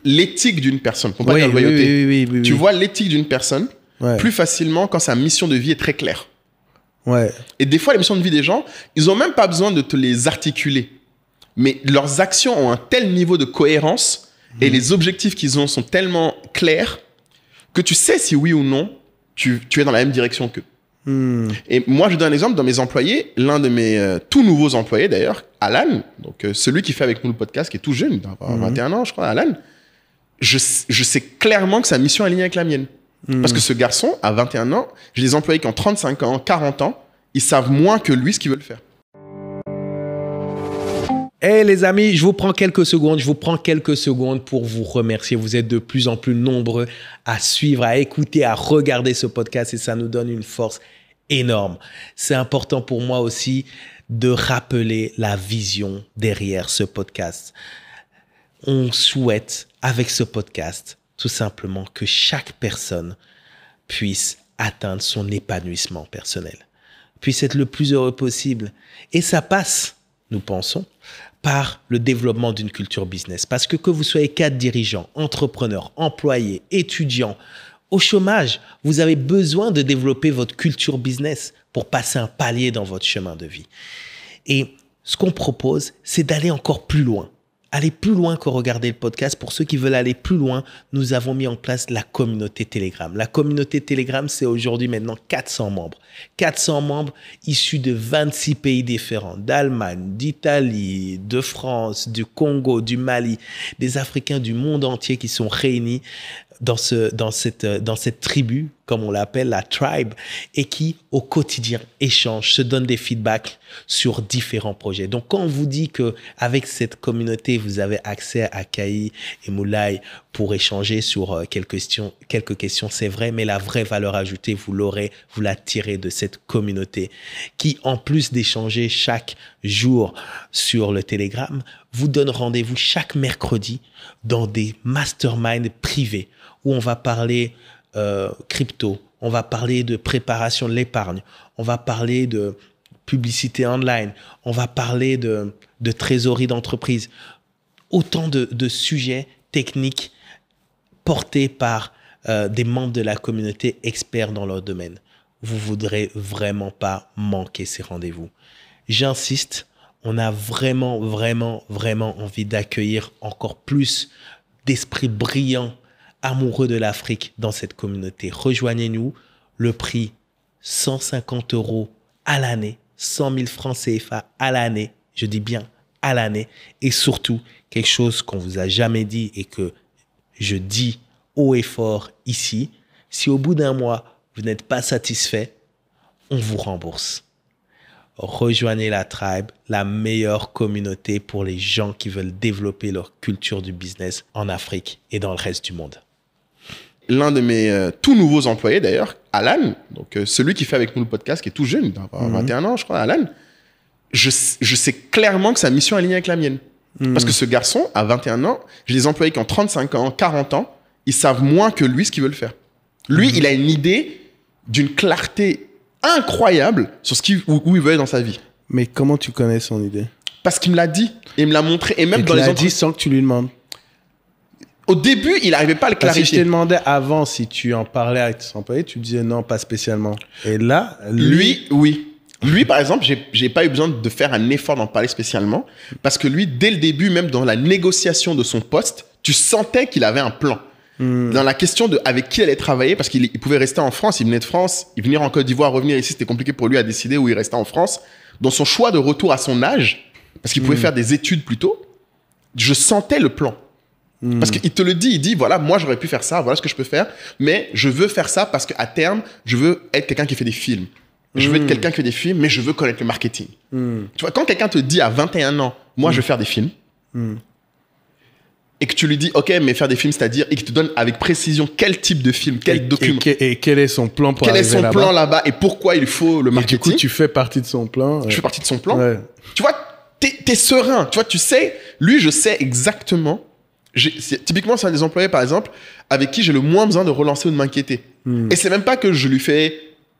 l'éthique d'une personne. Pour pas dire loyauté.
Oui.
Tu vois l'éthique d'une personne plus facilement quand sa mission de vie est très claire.
Ouais.
Et des fois, les missions de vie des gens, ils ont même pas besoin de te les articuler. Mais leurs actions ont un tel niveau de cohérence et les objectifs qu'ils ont sont tellement clairs que tu sais si oui ou non tu es dans la même direction qu'eux. Et moi, je donne un exemple dans mes employés. L'un de mes tout nouveaux employés, d'ailleurs, Alan, donc celui qui fait avec nous le podcast, qui est tout jeune, il doit avoir 21 ans, je crois, Alan, je sais clairement que sa mission est alignée avec la mienne. Parce que ce garçon, à 21 ans, j'ai des employés qui ont 35 ans, 40 ans, ils savent moins que lui ce qu'ils veulent faire.
Hey les amis, je vous prends quelques secondes pour vous remercier. Vous êtes de plus en plus nombreux à suivre, à écouter, à regarder ce podcast et ça nous donne une force énorme. C'est important pour moi aussi de rappeler la vision derrière ce podcast. On souhaite, avec ce podcast, tout simplement que chaque personne puisse atteindre son épanouissement personnel, puisse être le plus heureux possible. Et ça passe, nous pensons, par le développement d'une culture business. Parce que vous soyez cadre dirigeant, entrepreneur, employé, étudiant, au chômage, vous avez besoin de développer votre culture business pour passer un palier dans votre chemin de vie. Et ce qu'on propose, c'est d'aller encore plus loin. Aller plus loin que regarder le podcast. Pour ceux qui veulent aller plus loin, nous avons mis en place la communauté Telegram. La communauté Telegram, c'est aujourd'hui maintenant 400 membres. 400 membres issus de 26 pays différents, d'Allemagne, d'Italie, de France, du Congo, du Mali, des Africains du monde entier qui sont réunis dans cette tribu, comme on l'appelle, la tribe, et qui, au quotidien, échangent, se donnent des feedbacks sur différents projets. Donc, quand on vous dit qu'avec cette communauté, vous avez accès à Kai et Moulay pour échanger sur quelques questions, c'est vrai, mais la vraie valeur ajoutée, vous la tirez de cette communauté qui, en plus d'échanger chaque jour sur le Telegram, vous donne rendez-vous chaque mercredi dans des masterminds privés où on va parler crypto, on va parler de préparation de l'épargne, on va parler de publicité online, on va parler de trésorerie d'entreprise. Autant de sujets techniques portés par des membres de la communauté experts dans leur domaine. Vous ne voudrez vraiment pas manquer ces rendez-vous. J'insiste, on a vraiment, vraiment, vraiment envie d'accueillir encore plus d'esprits brillants, amoureux de l'Afrique dans cette communauté. Rejoignez-nous, le prix 150 € à l'année, 100 000 francs CFA à l'année, je dis bien à l'année, et surtout quelque chose qu'on vous a jamais dit et que je dis haut et fort ici, si au bout d'un mois, vous n'êtes pas satisfait, on vous rembourse. Rejoignez la tribe, la meilleure communauté pour les gens qui veulent développer leur culture du business en Afrique et dans le reste du monde.
L'un de mes tout nouveaux employés d'ailleurs, Alan, donc celui qui fait avec nous le podcast, qui est tout jeune, il doit avoir 21 ans je crois, Alan, je sais clairement que sa mission est alignée avec la mienne. Parce que ce garçon, à 21 ans, j'ai des employés qui ont 35 ans, 40 ans, ils savent moins que lui ce qu'ils veulent faire. Lui, il a une idée d'une clarté incroyable sur où il veut aller dans sa vie.
Mais comment tu connais son idée?
Parce qu'il me l'a dit et il me l'a montré. Et même
dans les dit sans que tu lui demandes.
Au début, il n'arrivait pas à le clarifier.
Si je t'ai demandé avant si tu en parlais avec tes employés, tu disais non, pas spécialement. Et là,
lui oui. Lui, par exemple, j'ai pas eu besoin de faire un effort d'en parler spécialement parce que lui, dès le début, même dans la négociation de son poste, tu sentais qu'il avait un plan. Dans la question de avec qui il allait travailler, parce qu'il pouvait rester en France, il venait de France, il venir en Côte d'Ivoire, revenir ici, c'était compliqué pour lui à décider où il restait en France. Dans son choix de retour à son âge, parce qu'il pouvait faire des études plus tôt, je sentais le plan. Parce qu'il te le dit, il dit, voilà, moi j'aurais pu faire ça, voilà ce que je peux faire, mais je veux faire ça parce qu'à terme, je veux être quelqu'un qui fait des films. Je veux être quelqu'un qui fait des films, mais je veux connaître le marketing. Tu vois, quand quelqu'un te dit à 21 ans, moi je veux faire des films, et que tu lui dis, ok, mais faire des films, c'est-à-dire, et qu'il te donne avec précision quel type de film, quel document.
Et quel est son plan pour arriver là-bas.
Quel est son plan là-bas et pourquoi il faut le marketing.
Et du coup, tu fais partie de son plan.
Je fais partie de son plan.
Ouais.
Tu vois, t'es serein. Tu vois, tu sais, lui, je sais exactement. Typiquement, c'est un des employés, par exemple, avec qui j'ai le moins besoin de relancer ou de m'inquiéter. Et c'est même pas que je lui fais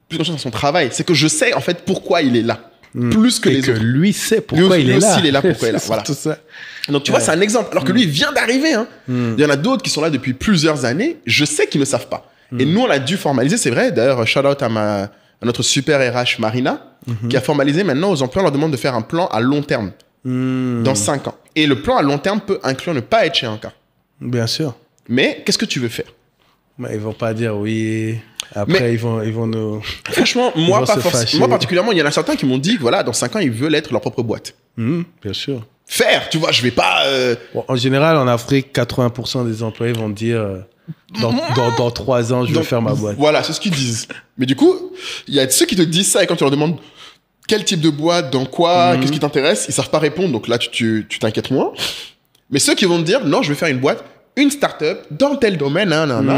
plus confiance dans son travail, c'est que je sais, en fait, pourquoi il est là. Plus que les autres.
Et que lui sait pourquoi il est là.
Lui aussi, il est là pourquoi il est là. Voilà.
Tout ça.
Donc, tu vois, c'est un exemple. Alors que lui, il vient d'arriver. Hein. Il y en a d'autres qui sont là depuis plusieurs années. Je sais qu'ils ne savent pas. Et nous, on a dû formaliser, c'est vrai. D'ailleurs, shout-out à notre super RH, Marina, qui a formalisé maintenant aux employés, on leur demande de faire un plan à long terme. Dans 5 ans. Et le plan à long terme peut inclure ne pas être chez Anka.
Bien sûr.
Mais qu'est-ce que tu veux faire?
Ils ne vont pas dire oui. Après, ils vont nous...
Franchement, moi, pas forcément. Moi, particulièrement, il y en a certains qui m'ont dit que voilà, dans 5 ans, ils veulent être leur propre boîte.
Bien sûr.
Faire, tu vois, je vais pas...
Bon, en général, en Afrique, 80% des employés vont dire dans 3 ans, je vais faire ma boîte.
Voilà, c'est ce qu'ils disent. Mais du coup, il y a ceux qui te disent ça et quand tu leur demandes quel type de boîte, dans quoi, qu'est-ce qui t'intéresse, ils savent pas répondre. Donc là, tu t'inquiètes moins. Mais ceux qui vont te dire, non, je vais faire une boîte, une start-up dans tel domaine,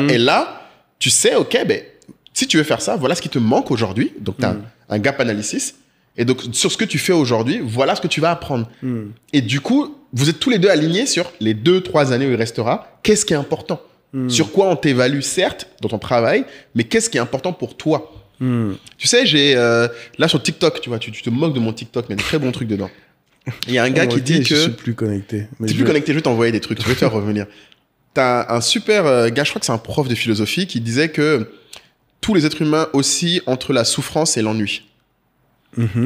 et là, tu sais, ok, ben, si tu veux faire ça, voilà ce qui te manque aujourd'hui. Donc, tu as un gap analysis. Et donc, sur ce que tu fais aujourd'hui, voilà ce que tu vas apprendre. Et du coup, vous êtes tous les deux alignés sur les 2-3 années où il restera. Qu'est-ce qui est important? Sur quoi on t'évalue, certes, dans ton travail, mais qu'est-ce qui est important pour toi? Tu sais, j'ai là sur TikTok, tu vois, tu te moques de mon TikTok, mais il y a des très bons trucs dedans. Il y a un gars qui dit que...
Je suis plus connecté.
Tu es plus connecté, je vais t'envoyer des trucs, je vais te faire revenir. T'as un super gars, je crois que c'est un prof de philosophie, qui disait que tous les êtres humains oscillent entre la souffrance et l'ennui.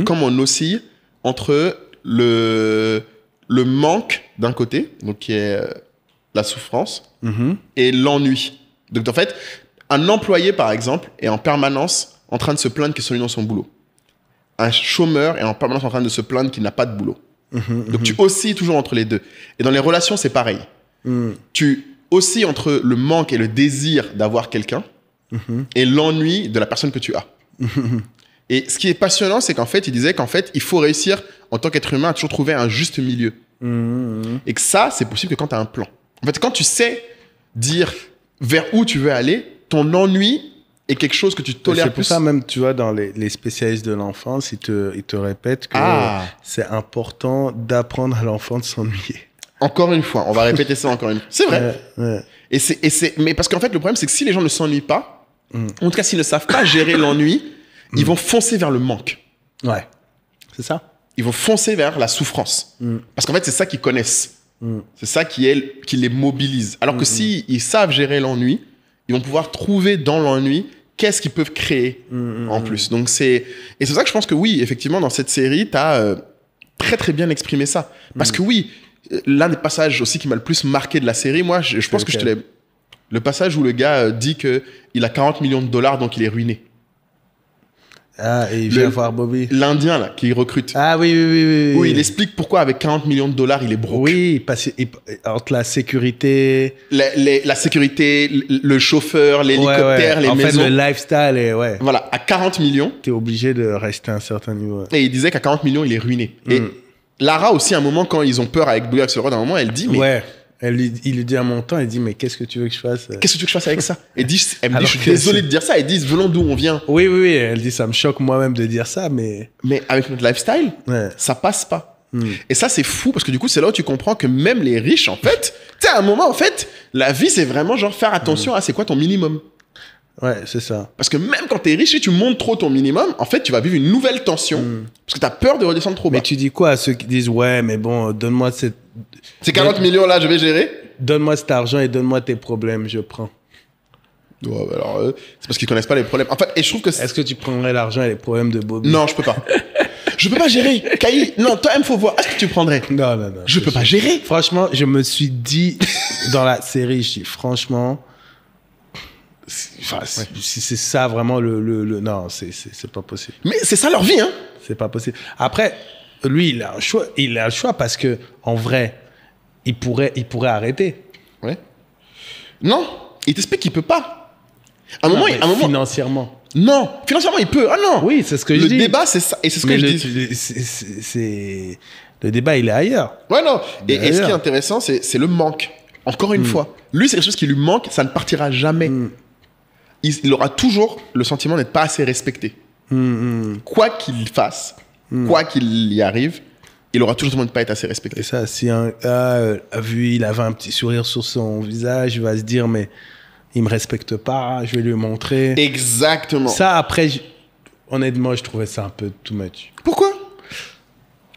Comme on oscille entre le manque d'un côté, donc qui est la souffrance, et l'ennui. Donc en fait, un employé par exemple est en permanence en train de se plaindre qu'il s'ennuie dans son boulot. Un chômeur est en permanence en train de se plaindre qu'il n'a pas de boulot. Donc tu oscilles toujours entre les deux. Et dans les relations, c'est pareil. Tu oscilles entre le manque et le désir d'avoir quelqu'un et l'ennui de la personne que tu as. Et ce qui est passionnant, c'est qu'en fait, il disait qu'en fait, il faut réussir en tant qu'être humain à toujours trouver un juste milieu. Et que ça, c'est possible que quand tu as un plan. En fait, quand tu sais dire vers où tu veux aller, ton ennui est quelque chose que tu tolères plus.
C'est pour ça même, tu vois, dans les spécialistes de l'enfance, ils te répètent que c'est important d'apprendre à l'enfant de s'ennuyer.
Encore une fois, on va répéter ça encore une fois. C'est vrai. Mais parce qu'en fait, le problème, c'est que si les gens ne s'ennuient pas, en tout cas, s'ils ne savent pas gérer l'ennui, ils vont foncer vers le manque.
Ouais, c'est ça.
Ils vont foncer vers la souffrance. Parce qu'en fait, c'est ça qu'ils connaissent. C'est ça qui les mobilise. Alors que s'ils savent gérer l'ennui, ils vont pouvoir trouver dans l'ennui qu'est-ce qu'ils peuvent créer en plus. Donc et c'est pour ça que je pense que oui, effectivement, dans cette série, tu as très très bien exprimé ça. Parce que oui, l'un des passages aussi qui m'a le plus marqué de la série, moi, je pense que je te l'ai... Le passage où le gars dit qu'il a 40 millions de dollars, donc il est ruiné.
Ah, et il vient voir Bobby.
L'Indien, là, qui recrute.
Ah oui.
Oui, il explique pourquoi, avec 40 millions de dollars, il est broke.
Oui, parce que entre la sécurité...
La sécurité, le chauffeur, l'hélicoptère, les maisons.
En fait, le lifestyle est... Ouais.
Voilà, à 40 millions...
T'es obligé de rester à un certain niveau.
Et il disait qu'à 40 millions, il est ruiné. Et Lara aussi, à un moment, quand ils ont peur avec Bobby Axelrod, à un moment, elle dit... Mais,
ouais. Il lui dit un montant, elle dit, mais qu'est-ce que tu veux que je fasse?
Qu'est-ce que tu veux que je fasse avec ça? Elle me dit, je suis désolé de dire ça. Elle dit, venons d'où on vient.
Oui. Elle dit, ça me choque moi-même de dire ça, mais...
Mais avec notre lifestyle, ça passe pas. Et ça, c'est fou, parce que du coup, c'est là où tu comprends que même les riches, en fait, tu sais, à un moment, en fait, la vie, c'est vraiment genre faire attention à c'est quoi ton minimum.
Ouais, c'est ça.
Parce que même quand t'es riche et tu montes trop ton minimum, en fait, tu vas vivre une nouvelle tension. Parce que t'as peur de redescendre trop bas.
Mais tu dis quoi à ceux qui disent, ouais, mais bon, donne-moi cette...
Ces 40 millions là, je vais gérer.
Donne-moi cet argent et donne-moi tes problèmes, je prends.
Ouais, alors, c'est parce qu'ils connaissent pas les problèmes. En fait, et je trouve que...
Est-ce que tu prendrais l'argent et les problèmes de Bobby?
Non, je peux pas. Je peux pas gérer. Kaï, non, toi-même, faut voir. Est-ce que tu prendrais?
Non.
Je peux pas gérer.
Franchement, je me suis dit, dans la série, je dis, franchement... Si c'est ça vraiment non, c'est pas possible.
Mais c'est ça leur vie, hein.
C'est pas possible. Après, lui, il a un choix parce que en vrai, il pourrait arrêter.
Ouais. Non, il t'explique qu'il peut pas. À un moment,
financièrement.
Non, financièrement, il peut. Ah non.
Oui, c'est ce que je dis.
Le débat, c'est ça, et c'est ce que je dis.
Le débat, il est ailleurs.
Ouais, non. Et ce qui est intéressant, c'est le manque. Encore une fois, lui, c'est quelque chose qui lui manque, ça ne partira jamais. Il aura toujours le sentiment d'être pas assez respecté. Quoi qu'il fasse, quoi qu'il y arrive, il aura toujours le sentiment de ne pas être assez respecté.
Et ça, si un gars il avait un petit sourire sur son visage, il va se dire, mais il me respecte pas, je vais lui montrer.
Exactement.
Ça, après, honnêtement, je trouvais ça un peu too much.
Pourquoi?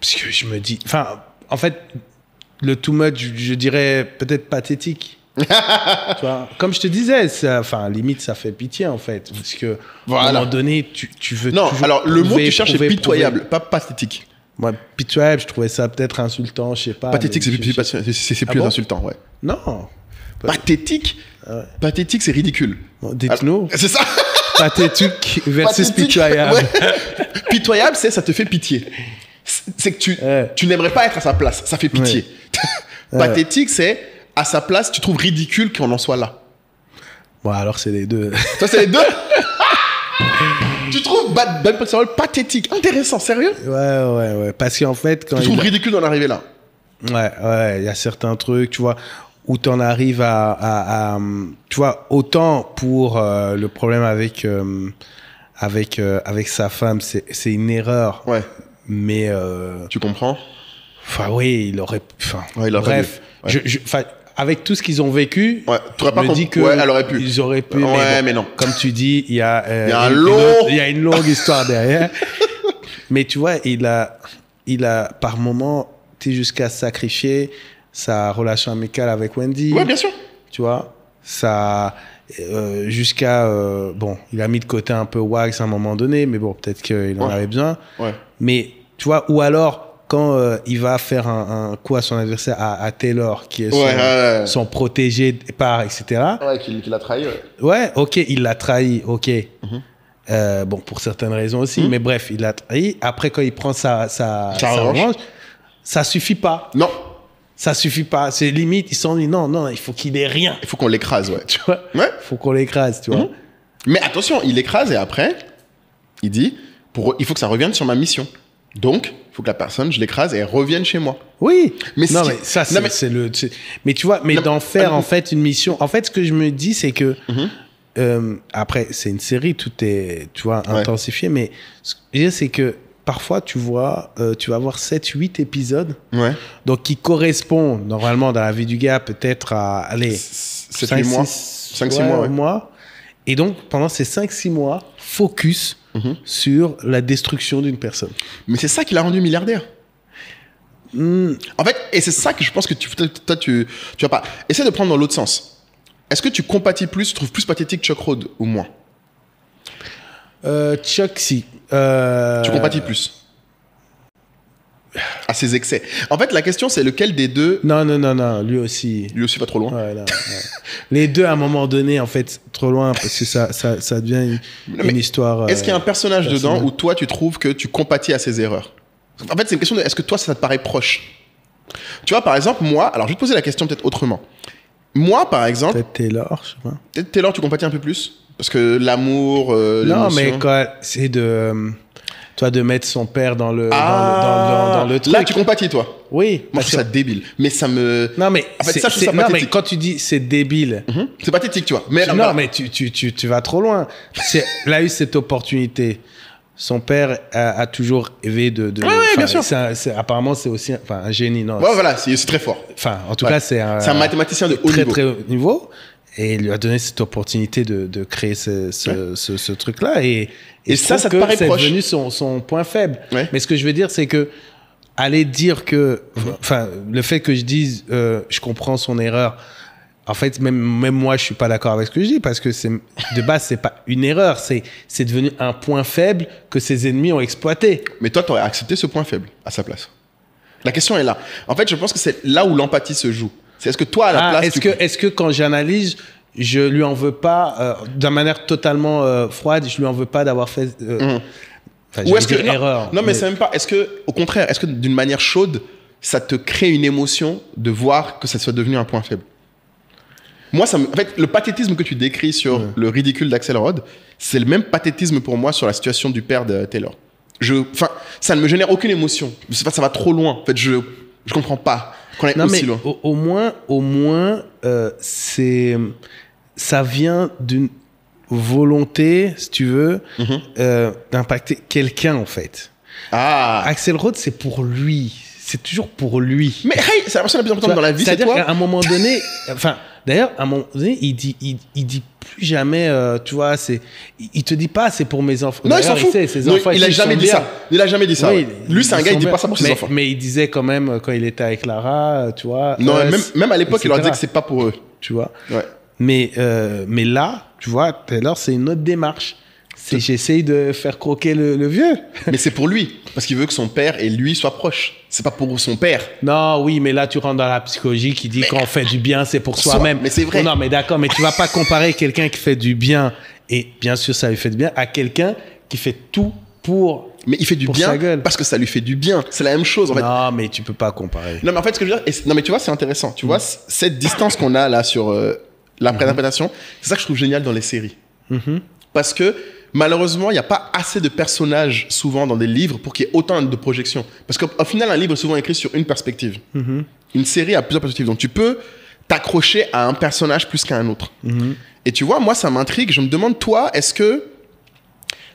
Parce que je me dis... Enfin, en fait, le too much, je dirais peut-être pathétique. Tu vois, comme je te disais, limite, ça fait pitié, en fait. Parce que, à un moment donné, tu veux...
Non, alors, le mot que tu cherches, c'est pitoyable, pas pathétique.
Moi, pitoyable, je trouvais ça peut-être insultant, je sais pas.
Pathétique, c'est plus insultant, ouais.
Non.
Pathétique? Pathétique, c'est ridicule.
Bon, dites-nous.
C'est ça.
Pathétique versus pitoyable.
Ouais. Pitoyable, ça te fait pitié. C'est que tu n'aimerais pas être à sa place. Ça fait pitié. Pathétique, c'est à sa place, tu trouves ridicule qu'on en soit là.
Bon, alors c'est les deux.
Toi, c'est les deux? Tu trouves pathétique? Intéressant, sérieux?
Ouais. Parce qu'en fait, quand
tu trouves ridicule d'en arriver là?
Ouais. Il y a certains trucs, tu vois, où tu en arrives à tu vois, autant pour le problème avec sa femme, c'est une erreur.
Ouais.
Mais
tu comprends?
Enfin, oui, il aurait. Bref, avec tout ce qu'ils ont vécu,
je me dis que elle aurait pu.
Ils auraient pu.
Mais non.
Comme tu dis, il y a une longue histoire derrière. Mais tu vois, il a par moment, jusqu'à sacrifier sa relation amicale avec Wendy.
Ouais, bien sûr.
Tu vois, jusqu'à il a mis de côté un peu Wags à un moment donné, mais bon, peut-être qu'il en avait besoin.
Ouais.
Mais tu vois, ou alors il va faire un coup à son adversaire, à Taylor, qui est son protégé de départ, etc.
Ouais, qu'il l'a trahi,
Ouais, ok, il l'a trahi, ok. Bon, pour certaines raisons aussi, mais bref, il l'a trahi. Après, quand il prend sa revanche, ça suffit pas.
Non.
Ça suffit pas. C'est limite, ils se sont dit non, il faut qu'il ait rien.
Il faut qu'on l'écrase,
Tu vois?
Ouais.
Il faut qu'on l'écrase, tu vois.
Mais attention, il l'écrase et après, il dit, il faut que ça revienne sur ma mission. Donc, il faut que la personne, je l'écrase et elle revienne chez moi.
Oui.
Mais
non, mais ça, c'est le... Mais tu vois, d'en faire, en fait, une mission... En fait, ce que je me dis, c'est que... après, c'est une série, tout est, tu vois, intensifié, mais ce que je veux dire, c'est que parfois, tu vas avoir 7-8 épisodes, donc qui correspondent, normalement, dans la vie du gars, peut-être à,
5-6 mois. 5-6
mois. Et donc, pendant ces 5-6 mois, focus sur la destruction d'une personne.
Mais c'est ça qui l'a rendu milliardaire. En fait, et c'est ça que je pense que toi, tu vas pas... Essaie de prendre dans l'autre sens. Est-ce que tu compatis plus, tu trouves plus pathétique Chuck Rhodes ou moins?
Chuck, si.
Tu compatis plus à ses excès. En fait, la question, c'est lequel des deux...
Non, lui aussi.
Lui aussi va trop loin.
Ouais. Les deux, à un moment donné, en fait, trop loin, parce que ça devient une histoire...
Est-ce qu'il y a un personnage dedans où toi, tu trouves que tu compatis à ses erreurs? En fait, c'est une question de... Est-ce que toi, ça te paraît proche? Tu vois, par exemple, moi... Alors, je vais te poser la question peut-être autrement. Moi, par exemple...
Peut-être Taylor, je sais pas.
Peut-être Taylor, tu compatis un peu plus? Parce que l'amour,
non,
l'émotion...
mais quand c'est de mettre son père dans le truc.
Là, tu compatis, toi?
Oui.
Moi, je trouve ça débile. Mais ça me...
Non, mais...
En fait, ça, je trouve ça pathétique.
Non, mais quand tu dis c'est débile...
C'est pathétique, tu vois. Mais,
non, mais tu vas trop loin. Il a eu cette opportunité. Son père a toujours rêvé de...
Oui, bien sûr.
Apparemment, c'est aussi un génie. Non,
ouais, voilà, c'est très fort.
Enfin, en tout cas, c'est un
mathématicien de haut niveau.
Très haut niveau. Et il lui a donné cette opportunité de créer ce truc-là. Et
ça te paraît
c'est
proche.
devenu son point faible. Ouais. Mais ce que je veux dire, c'est que aller dire que... Enfin, le fait que je dise je comprends son erreur... En fait, même moi, je suis pas d'accord avec ce que je dis parce que de base, c'est pas une erreur, c'est devenu un point faible que ses ennemis ont exploité.
Mais toi, tu aurais accepté ce point faible à sa place. La question est là. En fait, je pense que c'est là où l'empathie se joue. C'est est-ce que toi, à la place...
Est-ce que quand j'analyse, je lui en veux pas, d'une manière totalement froide, je lui en veux pas d'avoir fait...
Ou est-ce que...
erreur.
Non, mais c'est même pas... Est-ce que, au contraire, est-ce que d'une manière chaude, ça te crée une émotion de voir que ça soit devenu un point faible? Moi, en fait, le pathétisme que tu décris sur le ridicule d'Axel Rhodes, c'est le même pathétisme pour moi sur la situation du père de Taylor. Enfin, ça ne me génère aucune émotion. Ça va trop loin. En fait, je comprends pas qu'on aille aussi loin.
Au moins, ça vient d'une volonté, si tu veux, d'impacter quelqu'un, en fait. Axel Rhodes, c'est pour lui. C'est toujours pour lui.
Mais hey, c'est la personne la plus importante dans la vie, c'est toi.
C'est-à-dire qu'à un moment donné... D'ailleurs, à un moment donné, il dit plus jamais, tu vois, il te dit pas, c'est pour mes enfants.
Non, il s'en fout. Il a jamais dit ça. Il a jamais dit ça. Oui, lui, c'est un gars, il dit pas ça pour ses enfants.
Mais il disait quand même, quand il était avec Lara, tu vois.
Non, même à l'époque, il leur disait que c'est pas pour eux.
Tu vois.
Ouais.
Mais là, tu vois, Taylor, c'est une autre démarche. J'essaye de faire croquer le vieux.
Mais c'est pour lui. Parce qu'il veut que son père et lui soient proches. C'est pas pour son père.
Non, oui, mais là, tu rentres dans la psychologie qui dit qu'on fait du bien, c'est pour soi-même.
Mais c'est vrai.
Non, mais d'accord, mais tu vas pas comparer quelqu'un qui fait du bien, et bien sûr, ça lui fait du bien, à quelqu'un qui fait tout pour...
Mais il fait du bien parce que ça lui fait du bien. C'est la même chose, en fait.
Non, mais tu peux pas comparer.
Non, mais en fait, ce que je veux dire... Non, mais tu vois, c'est intéressant. Tu vois, cette distance qu'on a là sur l'interprétation, c'est ça que je trouve génial dans les séries. Parce que malheureusement, il n'y a pas assez de personnages souvent dans des livres pour qu'il y ait autant de projections. Parce qu'au final, un livre est souvent écrit sur une perspective. Une série a plusieurs perspectives. Donc, tu peux t'accrocher à un personnage plus qu'à un autre. Et tu vois, moi, ça m'intrigue. Je me demande, toi, est-ce que...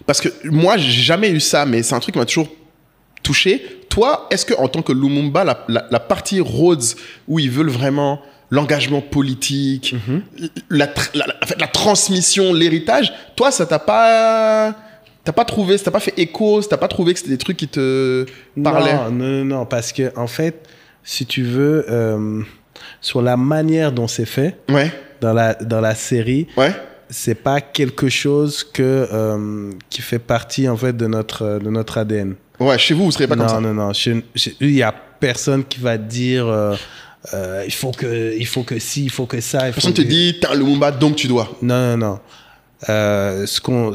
Parce que moi, j'ai jamais eu ça, mais c'est un truc qui m'a toujours touché. Toi, est-ce qu'en tant que Lumumba, la partie Rhodes, où ils veulent vraiment... l'engagement politique, la transmission, l'héritage, toi, ça t'as pas trouvé, ça t'a pas fait écho, ça t'a pas trouvé que c'était des trucs qui te parlaient?
Non, parce que, en fait, si tu veux, sur la manière dont c'est fait, dans la série, c'est pas quelque chose qui fait partie, en fait, de notre ADN.
Ouais, chez vous, vous serez pas comme ça.
Non. Il y a personne qui va te dire il faut que ci, il faut que ça.
Personne te dit t'as un Lumumba donc tu dois.
Non. On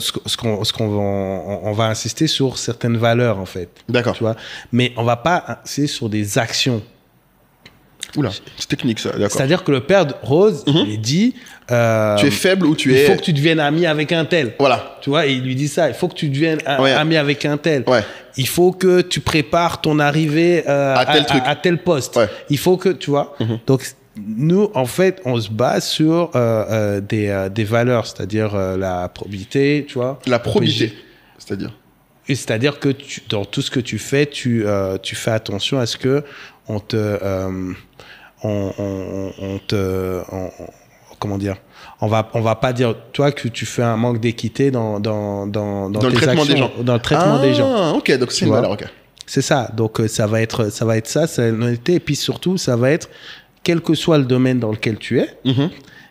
va insister sur certaines valeurs en fait.
D'accord.
Tu vois, mais on va pas insister sur des actions.
Oula, c'est technique ça, d'accord.
C'est-à-dire que le père de Rose, il dit...
tu es faible ou tu es...
Il faut que tu deviennes ami avec un tel.
Voilà.
Tu vois, et il lui dit ça, il faut que tu deviennes ami avec un tel.
Ouais.
Il faut que tu prépares ton arrivée à tel poste.
Ouais.
Il faut que, tu vois... Donc, nous, en fait, on se base sur des valeurs, c'est-à-dire la probité, tu vois.
La probité, c'est-à-dire
c'est-à-dire que dans tout ce que tu fais, tu fais attention à ce que on te comment dire, on va pas dire toi que tu fais un manque d'équité dans tes
le traitement
actions,
des gens.
dans le traitement des gens.
Ok, donc c'est une valeur, ok.
C'est ça, donc ça va être ça, c'est l'honnêteté, et puis surtout ça va être, quel que soit le domaine dans lequel tu es,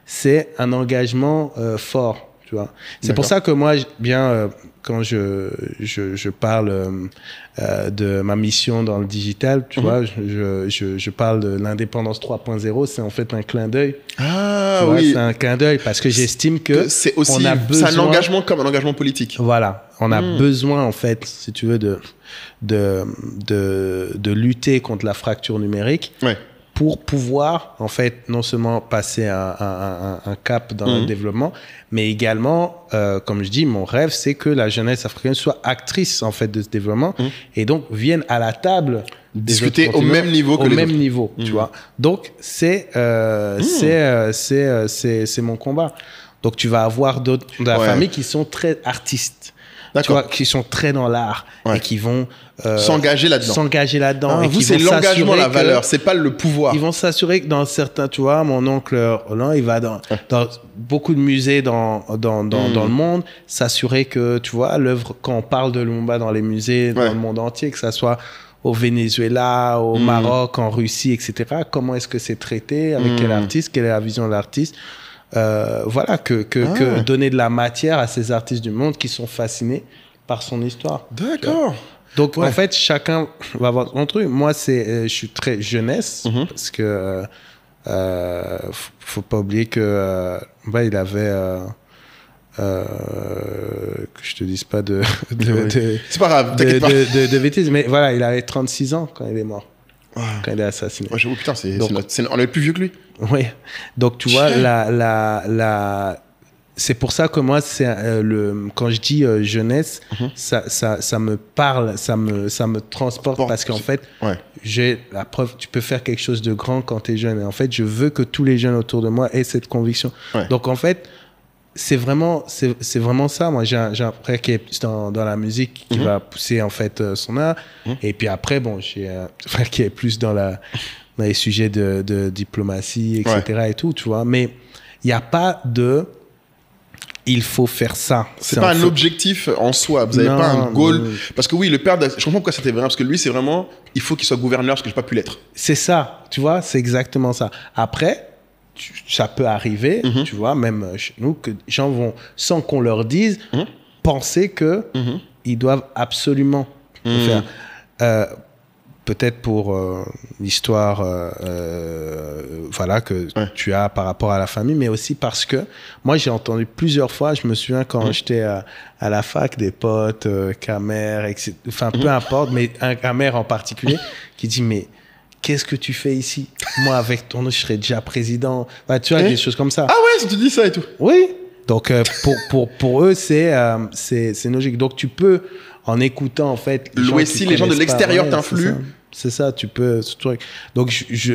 c'est un engagement fort, tu vois. C'est pour ça que moi, quand je parle de ma mission dans le digital, tu vois, je parle de l'indépendance 3.0, c'est en fait un clin d'œil.
Ah
tu vois,
oui.
C'est un clin d'œil parce que j'estime que
c'est aussi
on a besoin,
c'est un engagement comme un engagement politique.
Voilà, on a besoin en fait, si tu veux, de lutter contre la fracture numérique.
Ouais.
Pour pouvoir, en fait, non seulement passer un cap dans le développement, mais également, comme je dis, mon rêve, c'est que la jeunesse africaine soit actrice, en fait, de ce développement et donc vienne à la table
discuter au même niveau que les autres.
Au même niveau, tu vois. Donc, c'est mon combat. Donc, tu vas avoir d'autres de la famille qui sont très artistes. Tu vois, qui sont très dans l'art et qui vont
s'engager là-dedans.
Et
vous, c'est l'engagement, la valeur, c'est pas le pouvoir.
Ils vont s'assurer que dans certains, tu vois, mon oncle Roland, il va dans beaucoup de musées dans le monde, s'assurer que, tu vois, l'œuvre, quand on parle de Lumumba dans les musées dans le monde entier, que ça soit au Venezuela, au Maroc, en Russie, etc., comment est-ce que c'est traité, avec quel artiste, quelle est la vision de l'artiste. Voilà, que donner de la matière à ces artistes du monde qui sont fascinés par son histoire.
D'accord.
Donc, en fait, chacun va avoir son truc. Moi, je suis très jeunesse parce que faut pas oublier que il avait... que je te dise pas
c'est pas grave, t'inquiète pas.
De bêtises, mais voilà, il avait 36 ans quand il est mort. Quand il est assassiné.
Ouais, j'avoue, putain, on est plus vieux que lui.
Oui. Donc, tu vois, c'est pour ça que moi, quand je dis jeunesse, ça me parle, ça me transporte parce qu'en fait, j'ai la preuve, tu peux faire quelque chose de grand quand tu es jeune. Et en fait, je veux que tous les jeunes autour de moi aient cette conviction. Ouais. Donc, en fait, c'est vraiment ça. Moi, j'ai un frère qui est plus dans la musique, qui va pousser en fait son art. Et puis après, bon, j'ai un frère qui est plus dans les sujets de diplomatie, etc. et tout, tu vois. Mais il n'y a pas de... Il faut faire ça.
C'est pas un objectif en soi. Vous n'avez pas un goal. Parce que oui, le père, je comprends pourquoi c'était vrai. Parce que lui, c'est vraiment, il faut qu'il soit gouverneur parce que je n'ai pas pu l'être.
C'est ça, tu vois, c'est exactement ça. Après, ça peut arriver, tu vois, même chez nous, que les gens vont, sans qu'on leur dise, penser qu'ils doivent absolument le faire. Peut-être pour l'histoire voilà, que tu as par rapport à la famille, mais aussi parce que moi, j'ai entendu plusieurs fois, je me souviens quand j'étais à la fac, des potes, Kamer, etc., enfin, peu importe, mais un Kamer en particulier, qui dit, mais qu'est-ce que tu fais ici? Moi, avec ton nom, je serais déjà président. Enfin, tu vois, des choses comme ça.
Ah ouais, ça te dit ça et tout?
Oui. Donc, pour eux, c'est logique. Donc, tu peux... En écoutant, en fait...
Si les gens de l'extérieur t'influent.
C'est ça, tu peux... Donc,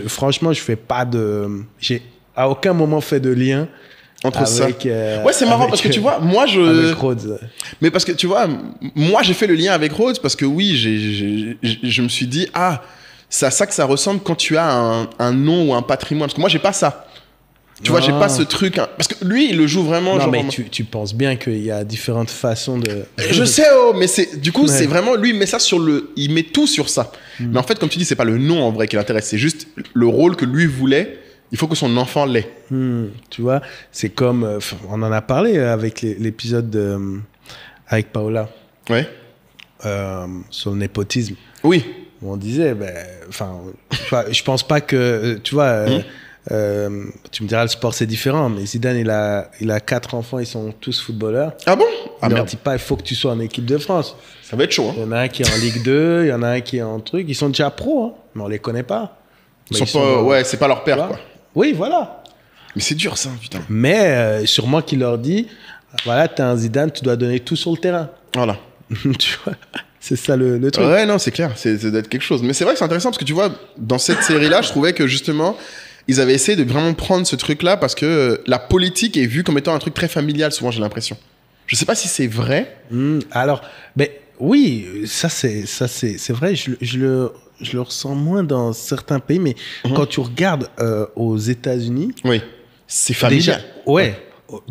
franchement, je fais pas de... J'ai à aucun moment fait de lien
entre ça. Ouais, c'est marrant parce que tu vois, moi,
avec Rhodes.
Mais parce que tu vois, moi, j'ai fait le lien avec Rhodes parce que oui, je me suis dit, c'est à ça que ça ressemble quand tu as un nom ou un patrimoine. Parce que moi, j'ai pas ça. Tu vois, j'ai pas ce truc. Parce que lui, il le joue vraiment.
Non, mais tu penses bien qu'il y a différentes façons de.
Je sais, mais du coup, c'est vraiment. Lui, il met ça il met tout sur ça. Mais en fait, comme tu dis, c'est pas le nom en vrai qui l'intéresse. C'est juste le rôle que lui voulait. Il faut que son enfant l'ait.
Tu vois, c'est comme. On en a parlé avec l'épisode avec Paola.
Ouais.
sur le népotisme.
Oui.
On disait, je pense pas que, tu vois, tu me diras, le sport c'est différent, mais Zidane, il a 4 enfants, ils sont tous footballeurs.
Ah bon?
Il leur dit pas, il faut que tu sois en équipe de France.
Ça va être chaud. Hein.
Il y en a un qui est en Ligue 2, il y en a un qui est en truc. Ils sont déjà pros, hein, mais on les connaît pas.
Ils sont pas, ouais, c'est pas leur père, quoi.
Oui, voilà.
Mais c'est dur, ça, putain.
Mais sûrement qu'il leur dit, voilà, t'es un Zidane, tu dois donner tout sur le terrain.
Voilà.
Tu vois, c'est ça le truc.
Ouais, non, c'est clair, c'est d'être quelque chose. Mais c'est vrai que c'est intéressant parce que tu vois, dans cette série-là, je trouvais que justement, ils avaient essayé de vraiment prendre ce truc-là parce que la politique est vue comme étant un truc très familial, souvent, j'ai l'impression. Je sais pas si c'est vrai.
Alors, oui, ça c'est vrai, je le ressens moins dans certains pays, mais quand tu regardes aux États-Unis,
oui, c'est familial.
Déjà, ouais.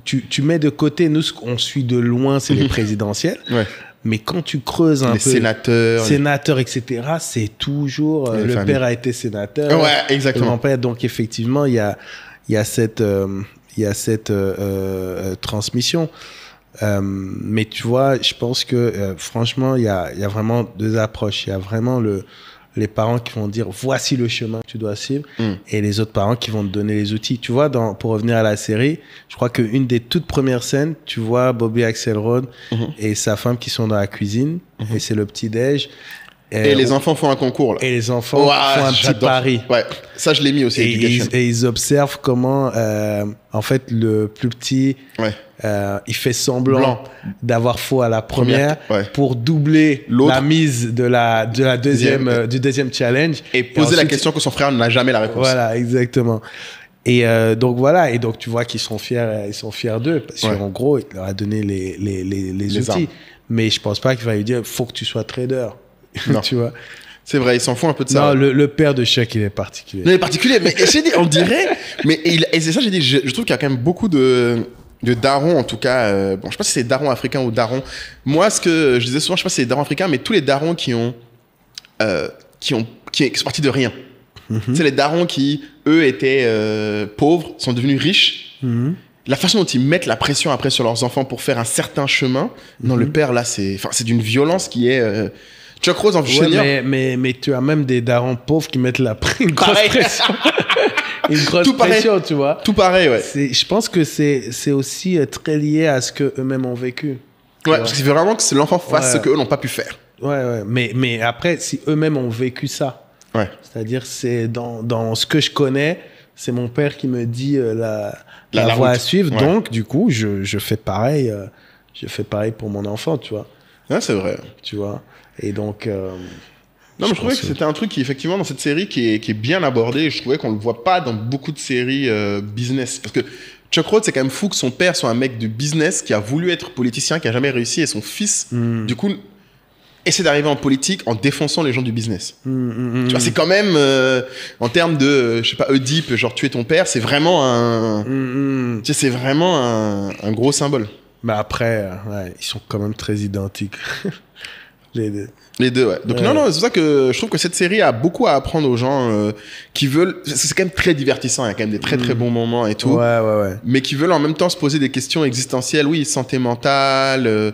Tu mets de côté, nous, ce qu'on suit de loin, c'est les présidentielles.
Ouais.
Mais quand tu creuses un peu... Sénateurs, etc., c'est toujours... le familles. Père a été sénateur.
Ouais, exactement.
Le père, donc, effectivement, il y a cette transmission. Mais tu vois, je pense que, franchement, il y a vraiment 2 approches. Il y a vraiment les parents qui vont dire voici le chemin que tu dois suivre et les autres parents qui vont te donner les outils. Tu vois, pour revenir à la série, je crois qu'une des toutes premières scènes, tu vois Bobby Axelrod et sa femme qui sont dans la cuisine et c'est le petit-déj.
Et les enfants font un concours, là.
Et les enfants font un petit pari.
Ouais, ça je l'ai mis aussi.
Et ils observent comment, en fait, le plus petit, il fait semblant d'avoir faux à la première pour doubler la mise du deuxième challenge.
Et poser la question que son frère n'a jamais la réponse.
Voilà, exactement. Et donc voilà, et donc tu vois qu'ils sont fiers d'eux parce qu'en gros, il leur a donné les outils. Armes. Mais je pense pas qu'il va lui dire faut que tu sois trader.
Non.
Tu vois,
c'est vrai, il s'en fout un peu de ça.
Non, le père de Chuck, il est particulier.
Il est particulier, mais j'ai dit, on dirait. Mais et c'est ça, j'ai dit, je trouve qu'il y a quand même beaucoup de darons, en tout cas. Bon, je sais pas si c'est darons africains ou darons. Moi, ce que je disais souvent, je sais pas si c'est darons africains, mais tous les darons qui sont partis de rien. C'est les darons qui, eux, étaient pauvres, sont devenus riches. La façon dont ils mettent la pression après sur leurs enfants pour faire un certain chemin. Non, le père, là, c'est d'une violence qui est. Chuck Rose en
senior. Mais tu as même des darons pauvres qui mettent une grosse pression. Une grosse pression, tu vois.
Tout pareil, ouais.
Je pense que c'est aussi très lié à ce qu'eux-mêmes ont vécu.
Ouais, parce qu'il faut vraiment que l'enfant fasse ce qu'eux n'ont pas pu faire.
Ouais. Mais après, si eux-mêmes ont vécu ça, c'est-à-dire c'est dans ce que je connais, c'est mon père qui me dit la voie à suivre. Ouais. Donc, du coup, je fais pareil. Je fais pareil pour mon enfant, tu vois.
Ouais, c'est vrai.
Tu vois. Et donc...
non, mais je trouvais que c'était un truc qui, effectivement, dans cette série, qui est bien abordé. Et je trouvais qu'on le voit pas dans beaucoup de séries business. Parce que Chuck Rhodes, c'est quand même fou que son père soit un mec de business qui a voulu être politicien, qui a jamais réussi. Et son fils, du coup, essaie d'arriver en politique en défonçant les gens du business. Tu vois, c'est quand même, en termes de, je sais pas, Oedipe, genre tuer ton père, c'est vraiment tu sais, c'est vraiment un gros symbole.
Mais après, ils sont quand même très identiques.
Les deux, ouais. Donc non, c'est pour ça que je trouve que cette série a beaucoup à apprendre aux gens qui veulent... C'est quand même très divertissant, il y a quand même des très très bons moments et tout.
Ouais.
Mais qui veulent en même temps se poser des questions existentielles, oui, santé mentale,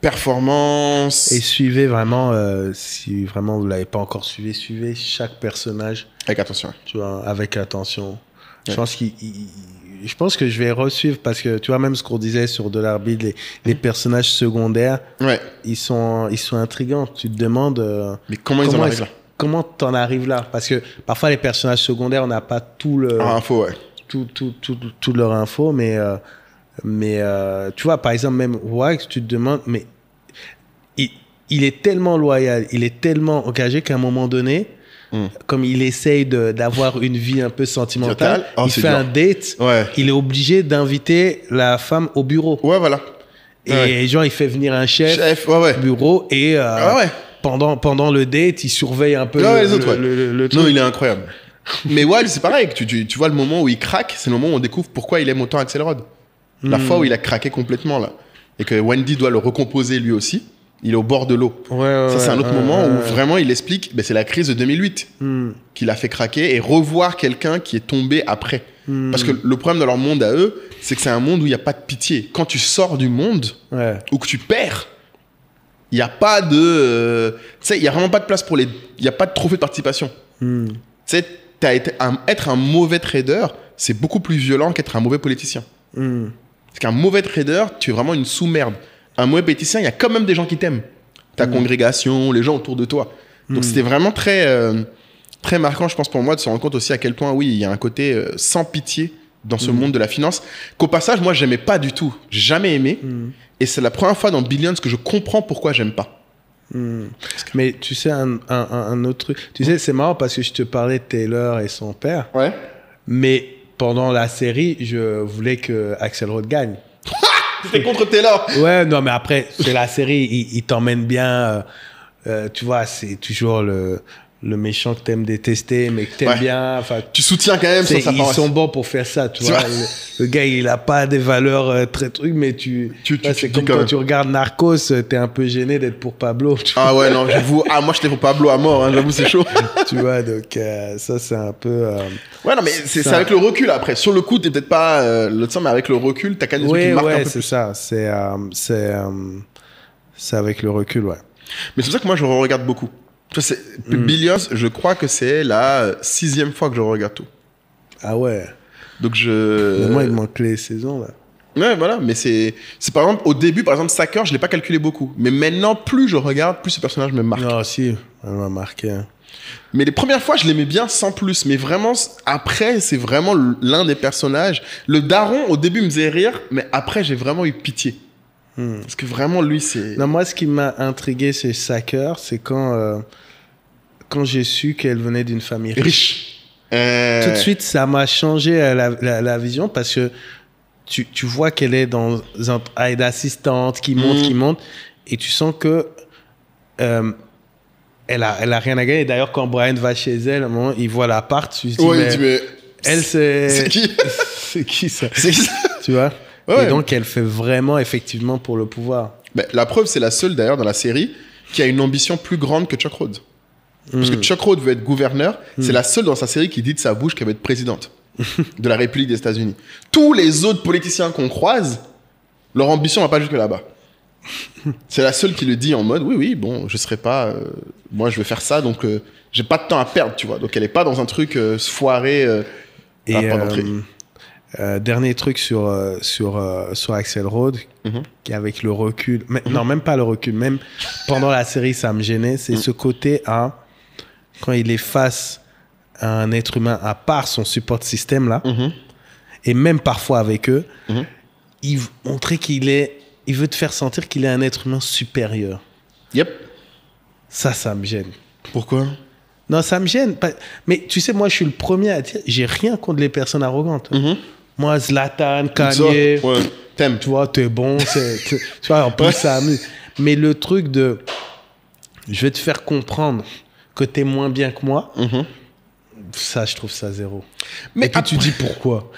performance...
Et suivez vraiment, si vraiment vous l'avez pas encore suivez chaque personnage.
Avec attention.
Tu vois, avec attention. Ouais. Je pense que je vais re-suivre parce que tu vois, même ce qu'on disait sur De l'arbitre, les personnages secondaires, ils sont intrigants. Tu te demandes
mais comment ils en arrivent là?
Comment t'en arrives là? Parce que parfois les personnages secondaires, on n'a pas tout le
info,
tout leur info, mais tu vois, par exemple même Wax, tu te demandes, mais il est tellement loyal, il est tellement engagé qu'à un moment donné, comme il essaye d'avoir une vie un peu sentimentale, il fait un date, il est obligé d'inviter la femme au bureau.
Ouais, voilà.
Et genre, il fait venir un chef au bureau et pendant le date, il surveille un peu
les autres. Le truc. Non, il est incroyable. Mais ouais, c'est pareil. Tu vois le moment où il craque, c'est le moment où on découvre pourquoi il aime autant Axelrod. La fois où il a craqué complètement, là. Et que Wendy doit le recomposer lui aussi. Il est au bord de l'eau. Ça, c'est un autre moment où vraiment il explique, c'est la crise de 2008 qui l'a fait craquer et revoir quelqu'un qui est tombé après. Parce que le problème de leur monde à eux, c'est que c'est un monde où il n'y a pas de pitié. Quand tu sors du monde ou que tu perds, Il n'y a pas de... tu sais, il n'y a vraiment pas de place pour les... Il n'y a pas de trophée de participation. Tu sais, être un mauvais trader, c'est beaucoup plus violent qu'être un mauvais politicien. Parce qu'un mauvais trader, tu es vraiment une sous-merde. Un mauvais politicien, il y a quand même des gens qui t'aiment. Ta congrégation, les gens autour de toi. Donc c'était vraiment très, très marquant, je pense, pour moi, de se rendre compte aussi à quel point, oui, il y a un côté sans pitié dans ce monde de la finance, qu'au passage, moi, j'aimais pas du tout. J'ai jamais aimé. Et c'est la première fois dans Billions que je comprends pourquoi j'aime pas.
Mais tu sais, un autre truc. Tu sais, c'est marrant parce que je te parlais de Taylor et son père.
Ouais.
Mais pendant la série, je voulais que Axel Rode gagne.
C'était contre Taylor.
Ouais, non, mais après, c'est la série, il t'emmène bien. Tu vois, c'est toujours le méchant que t'aimes détester, mais que t'aimes bien.
Tu soutiens quand même sur sa paroisse.
Ils sont bons pour faire ça, tu vois. Le gars, il a pas des valeurs très trucs, mais c'est comme quand tu regardes Narcos, t'es un peu gêné d'être pour Pablo.
Ah ouais, non, j'avoue. Ah, moi, j'étais pour Pablo à mort, hein, j'avoue, c'est chaud.
Tu vois, donc ça, c'est un peu...
Ouais, non, mais c'est avec le recul, après. Sur le coup, t'es peut-être pas l'autre sens, mais avec le recul, t'as quand même des trucs qui marquent un peu plus.
Ouais, c'est ça. C'est avec le recul, ouais.
Mais c'est pour ça que moi, je regarde beaucoup. Billions, je crois que c'est la 6e fois que je regarde tout.
Ah ouais.
Donc
Mais moi, il manque les saisons, là.
Ouais, voilà. Mais c'est par exemple, au début, par exemple, Sacker, je l'ai pas calculé beaucoup. Mais maintenant, plus je regarde, plus ce personnage me marque.
Non, si, elle m'a marqué.
Mais les premières fois, je l'aimais bien sans plus. Mais vraiment, après, c'est vraiment l'un des personnages. Le daron, au début, me faisait rire. Mais après, j'ai vraiment eu pitié. Parce que vraiment, lui, c'est...
Non, moi, ce qui m'a intrigué chez Sacker, c'est quand j'ai su qu'elle venait d'une famille riche. Tout de suite, ça m'a changé la vision parce que tu vois qu'elle est dans un travail d'assistante qui monte, et tu sens que elle a rien à gagner. D'ailleurs, quand Brian va chez elle, à un moment, il voit l'appart, tu te dis, mais elle, c'est qui? C'est qui ça? C'est qui ça? Tu vois? Ouais. Et donc, elle fait vraiment, effectivement, pour le pouvoir.
Mais la preuve, c'est la seule, d'ailleurs, dans la série, qui a une ambition plus grande que Chuck Rhodes. Parce que Chuck Rhodes veut être gouverneur. C'est la seule dans sa série qui dit de sa bouche qu'elle veut être présidente de la République des États-Unis. Tous les autres politiciens qu'on croise, leur ambition va pas jusque là-bas. C'est la seule qui le dit en mode, oui, bon, je serai pas... moi, je vais faire ça, donc j'ai pas de temps à perdre, tu vois. Donc, elle est pas dans un truc foiré
dernier truc sur Axel Rode, qui avec le recul, non, même pas le recul, même pendant la série, ça me gênait, c'est ce côté quand il est face à un être humain à part son support système là, et même parfois avec eux, il montrait il veut te faire sentir qu'il est un être humain supérieur.
Yep.
Ça me gêne.
Pourquoi?
Non, ça me gêne. Mais tu sais, moi, je suis le premier à dire, j'ai rien contre les personnes arrogantes. Moi, Zlatan, Kanye,
t'aimes.
Tu vois, t'es bon, tu vois, en plus, ça amuse. Mais le truc de, je vais te faire comprendre que t'es moins bien que moi, ça, je trouve ça zéro. Mais et puis tu dis pourquoi.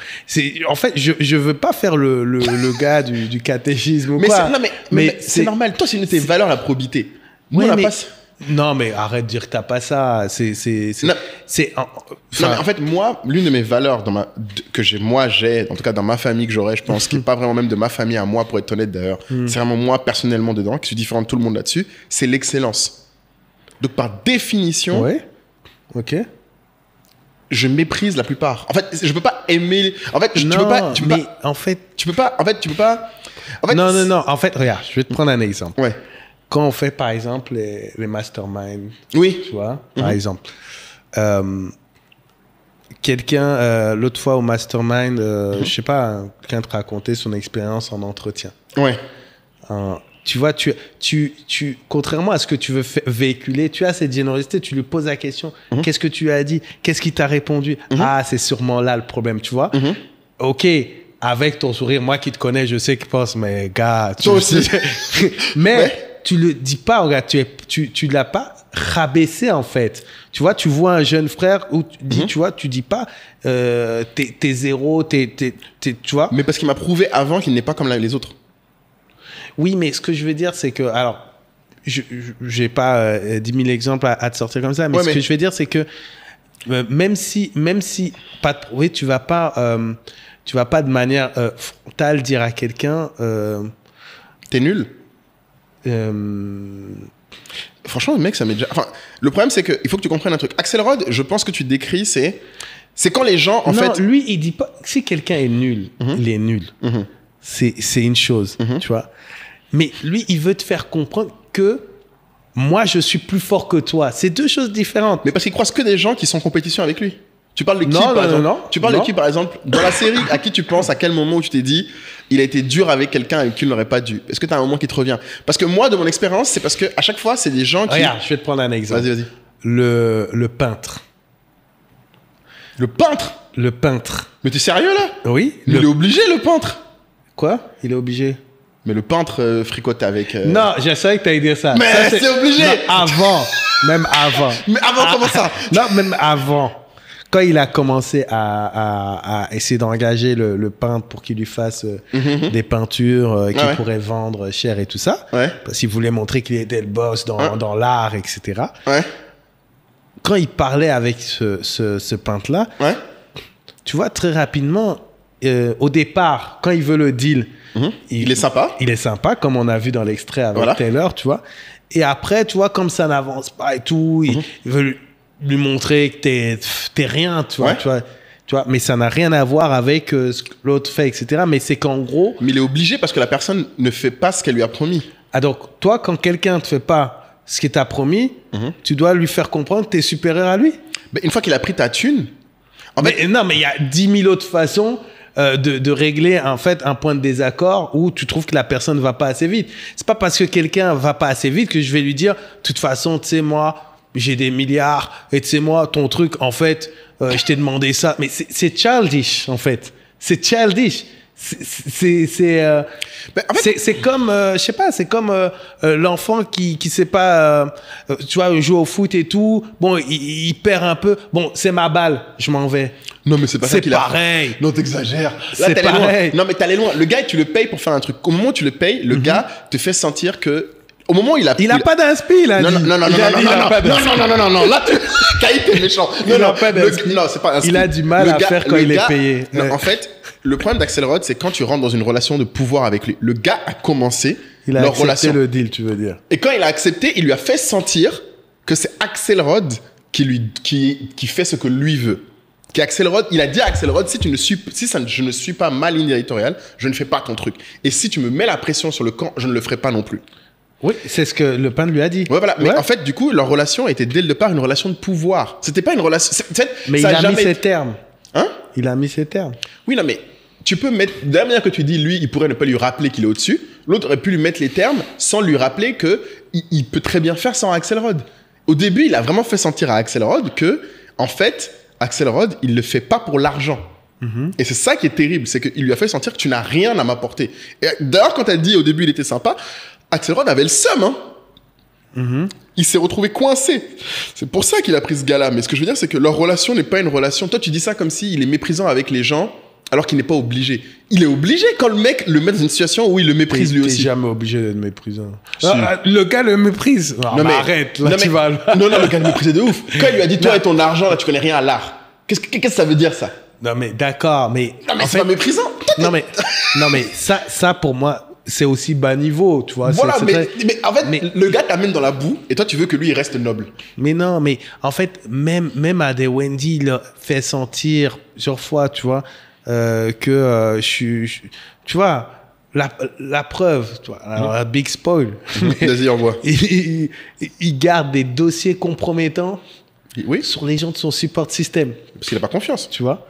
En fait, je veux pas faire le gars du catéchisme ou quoi.
Mais c'est normal. Toi, c'est une de tes valeurs, la probité. Nous, on a pas...
Non, mais arrête de dire que t'as pas ça.
Non, mais en fait, moi, l'une de mes valeurs que j'ai, en tout cas dans ma famille que j'aurais, je pense, qui n'est pas vraiment même de ma famille à moi, pour être honnête d'ailleurs, c'est vraiment moi personnellement dedans, qui suis différent de tout le monde là-dessus, c'est l'excellence. Donc par définition,
ok,
je méprise la plupart. En fait, je peux pas aimer. En fait,
non, tu peux pas. En fait,
tu peux pas. En fait,
non. En fait, regarde, je vais te prendre un exemple.
Ouais.
Quand on fait, par exemple, les masterminds,
oui,
tu vois, par exemple, quelqu'un, l'autre fois au mastermind, je sais pas, quelqu'un te racontait son expérience en entretien.
Ouais.
Tu vois, contrairement à ce que tu veux véhiculer, tu as cette générosité, tu lui poses la question, qu'est-ce que tu as dit, qu'est-ce qu'il t'a répondu, ah, c'est sûrement là le problème, tu vois. Ok, avec ton sourire, moi qui te connais, je sais qu'il pense, mais gars,
toi aussi.
Mais tu le dis pas, regarde, tu l'as pas rabaissé en fait. Tu vois, tu vois un jeune frère où tu dis, tu vois, tu dis pas, t'es zéro, tu vois.
Mais parce qu'il m'a prouvé avant qu'il n'est pas comme les autres.
Oui, mais ce que je veux dire, c'est que, alors, j'ai pas 10 000 exemples à te sortir comme ça, mais ce que je veux dire, c'est que même si pas de prouver, tu vas pas de manière frontale dire à quelqu'un,
t'es nul. Franchement, le mec, ça m'est déjà... Enfin, le problème, c'est qu'il faut que tu comprennes un truc. Axelrod, je pense que tu décris, c'est quand les gens, en fait...
lui, il dit pas... Si quelqu'un est nul, il est nul. C'est une chose, tu vois. Mais lui, il veut te faire comprendre que moi, je suis plus fort que toi. C'est deux choses différentes.
Mais parce qu'il croise que des gens qui sont en compétition avec lui. Tu parles de qui,
par
exemple Tu parles de qui, par exemple, dans la série, à qui tu penses, à quel moment où tu t'es dit, il a été dur avec quelqu'un avec qui il n'aurait pas dû. Est-ce que tu as un moment qui te revient? Parce que moi, de mon expérience, c'est parce que à chaque fois, c'est des gens qui...
Regarde, je vais te prendre un exemple.
Vas-y.
Le peintre.
Le peintre?
Le peintre.
Mais t'es sérieux, là?
Oui.
Il est obligé, le peintre.
Quoi? Il est obligé.
Mais le peintre fricote avec...
Non, je savais que tu allais dire ça.
Mais
ça,
c'est obligé.
Non, avant. Même avant.
Mais avant, comment ça?
Non, même avant. Quand il a commencé à essayer d'engager le peintre pour qu'il lui fasse des peintures qu'il pourrait vendre cher et tout ça, parce qu'il voulait montrer qu'il était le boss dans l'art, etc. Quand il parlait avec ce peintre-là, tu vois, très rapidement, au départ, quand il veut le deal,
il est sympa.
Il est sympa, comme on a vu dans l'extrait avec Taylor, tu vois. Et après, tu vois, comme ça n'avance pas et tout, il veut lui montrer que t'es rien, tu vois, mais ça n'a rien à voir avec ce que l'autre fait, etc. Mais c'est qu'en gros...
Mais il est obligé parce que la personne ne fait pas ce qu'elle lui a promis.
Ah, donc, toi, quand quelqu'un ne te fait pas ce qu'il t'a promis, tu dois lui faire comprendre que t'es supérieur à lui.
Mais une fois qu'il a pris ta thune...
Non, mais il y a 10 000 autres façons de régler, en fait, un point de désaccord où tu trouves que la personne ne va pas assez vite. C'est pas parce que quelqu'un va pas assez vite que je vais lui dire, de toute façon, tu sais, moi... j'ai des milliards, et tu sais, moi, ton truc, en fait, je t'ai demandé ça. Mais c'est childish, en fait. C'est childish. C'est comme, je sais pas, c'est comme l'enfant qui sait pas, tu vois, joue au foot et tout. Bon, il perd un peu. Bon, c'est ma balle, je m'en vais.
Non, mais c'est pas ça qu'il a.
C'est pareil.
Non, t'exagères.
C'est pareil.
Non, mais t'allais loin. Le gars, tu le payes pour faire un truc. Au moment où tu le payes, le gars te fait sentir que... Au moment où il a
pas d'inspi, là.
Non, là, Caïd, t'es méchant. Non, c'est pas inspiré.
Il a du mal à faire quand il est payé.
Non, en fait, le problème d'Axelrod, c'est quand tu rentres dans une relation de pouvoir avec lui. Le gars a commencé leur relation.
Il a accepté le deal, tu veux dire.
Et quand il a accepté, il lui a fait sentir que c'est Axelrod qui fait ce que lui veut. Il a dit à Axelrod, je ne suis pas ma ligne éditoriale, je ne fais pas ton truc. Et si tu me mets la pression sur le camp, je ne le ferai pas non plus.
Oui, c'est ce que le peintre lui a dit.
Ouais, voilà. Mais en fait, du coup, leur relation était dès le départ une relation de pouvoir. C'était pas une relation...
Mais il a mis ses termes.
Hein?
Il a mis ses termes.
Oui, non, mais tu peux mettre... De la manière que tu dis, lui, il pourrait ne pas lui rappeler qu'il est au-dessus. L'autre aurait pu lui mettre les termes sans lui rappeler qu'il peut très bien faire sans Axelrod. Au début, il a vraiment fait sentir à Axelrod que, en fait, Axelrod, il le fait pas pour l'argent. Et c'est ça qui est terrible, c'est qu'il lui a fait sentir que tu n'as rien à m'apporter. Et d'ailleurs, quand elle dit au début, il était sympa... Axelrod avait le seum, hein. Il s'est retrouvé coincé. C'est pour ça qu'il a pris ce gars-là. Mais ce que je veux dire, c'est que leur relation n'est pas une relation... Toi, tu dis ça comme s'il est méprisant avec les gens, alors qu'il n'est pas obligé. Il est obligé quand le mec le met dans une situation où il le méprise lui aussi.
Il n'est jamais obligé d'être méprisant. Le gars le méprise. Non, mais arrête, là, tu vas...
Non, le gars le méprisait de ouf. Quand il lui a dit, toi et ton argent, là, tu connais rien à l'art. Qu'est-ce que ça veut dire, ça?
Non, mais d'accord, mais...
Non, mais c'est pas méprisant.
Non, mais ça, pour moi... c'est aussi bas niveau, tu vois.
Voilà, mais en fait, le gars t'amène dans la boue et toi, tu veux que lui, il reste noble.
Mais non, mais en fait, même à des Wendy, il a fait sentir plusieurs fois, tu vois, que tu vois, la preuve, tu vois, alors, un big spoil.
Vas-y, envoie.
Il garde des dossiers compromettants sur les gens de son support system.
Parce qu'il n'a pas confiance.
Tu vois.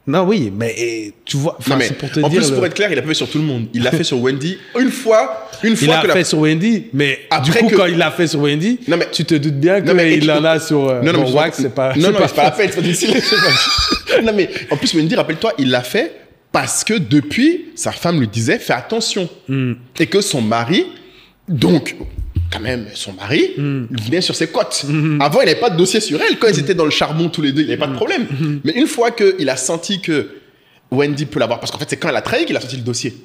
Non, oui, mais tu vois, c'est pour te dire...
En plus, pour être clair, il a pas fait sur tout le monde. Il l'a fait sur Wendy une fois.
Il l'a fait sur Wendy, mais après du coup, quand il l'a fait sur Wendy, tu te doutes bien qu'il en a sur Wax, c'est pas...
Non, c'est pas la peine, c'est pas difficile. Non, mais en plus, Wendy, rappelle-toi, il l'a fait parce que depuis, sa femme lui disait, fais attention. Et que son mari, donc... quand même, son mari, il venait sur ses côtes. Avant, il n'avait pas de dossier sur elle. Quand ils étaient dans le charbon tous les deux, il n'y avait pas de problème. Mais une fois qu'il a senti que Wendy peut l'avoir, parce qu'en fait, c'est quand elle a trahi qu'il a sorti le dossier.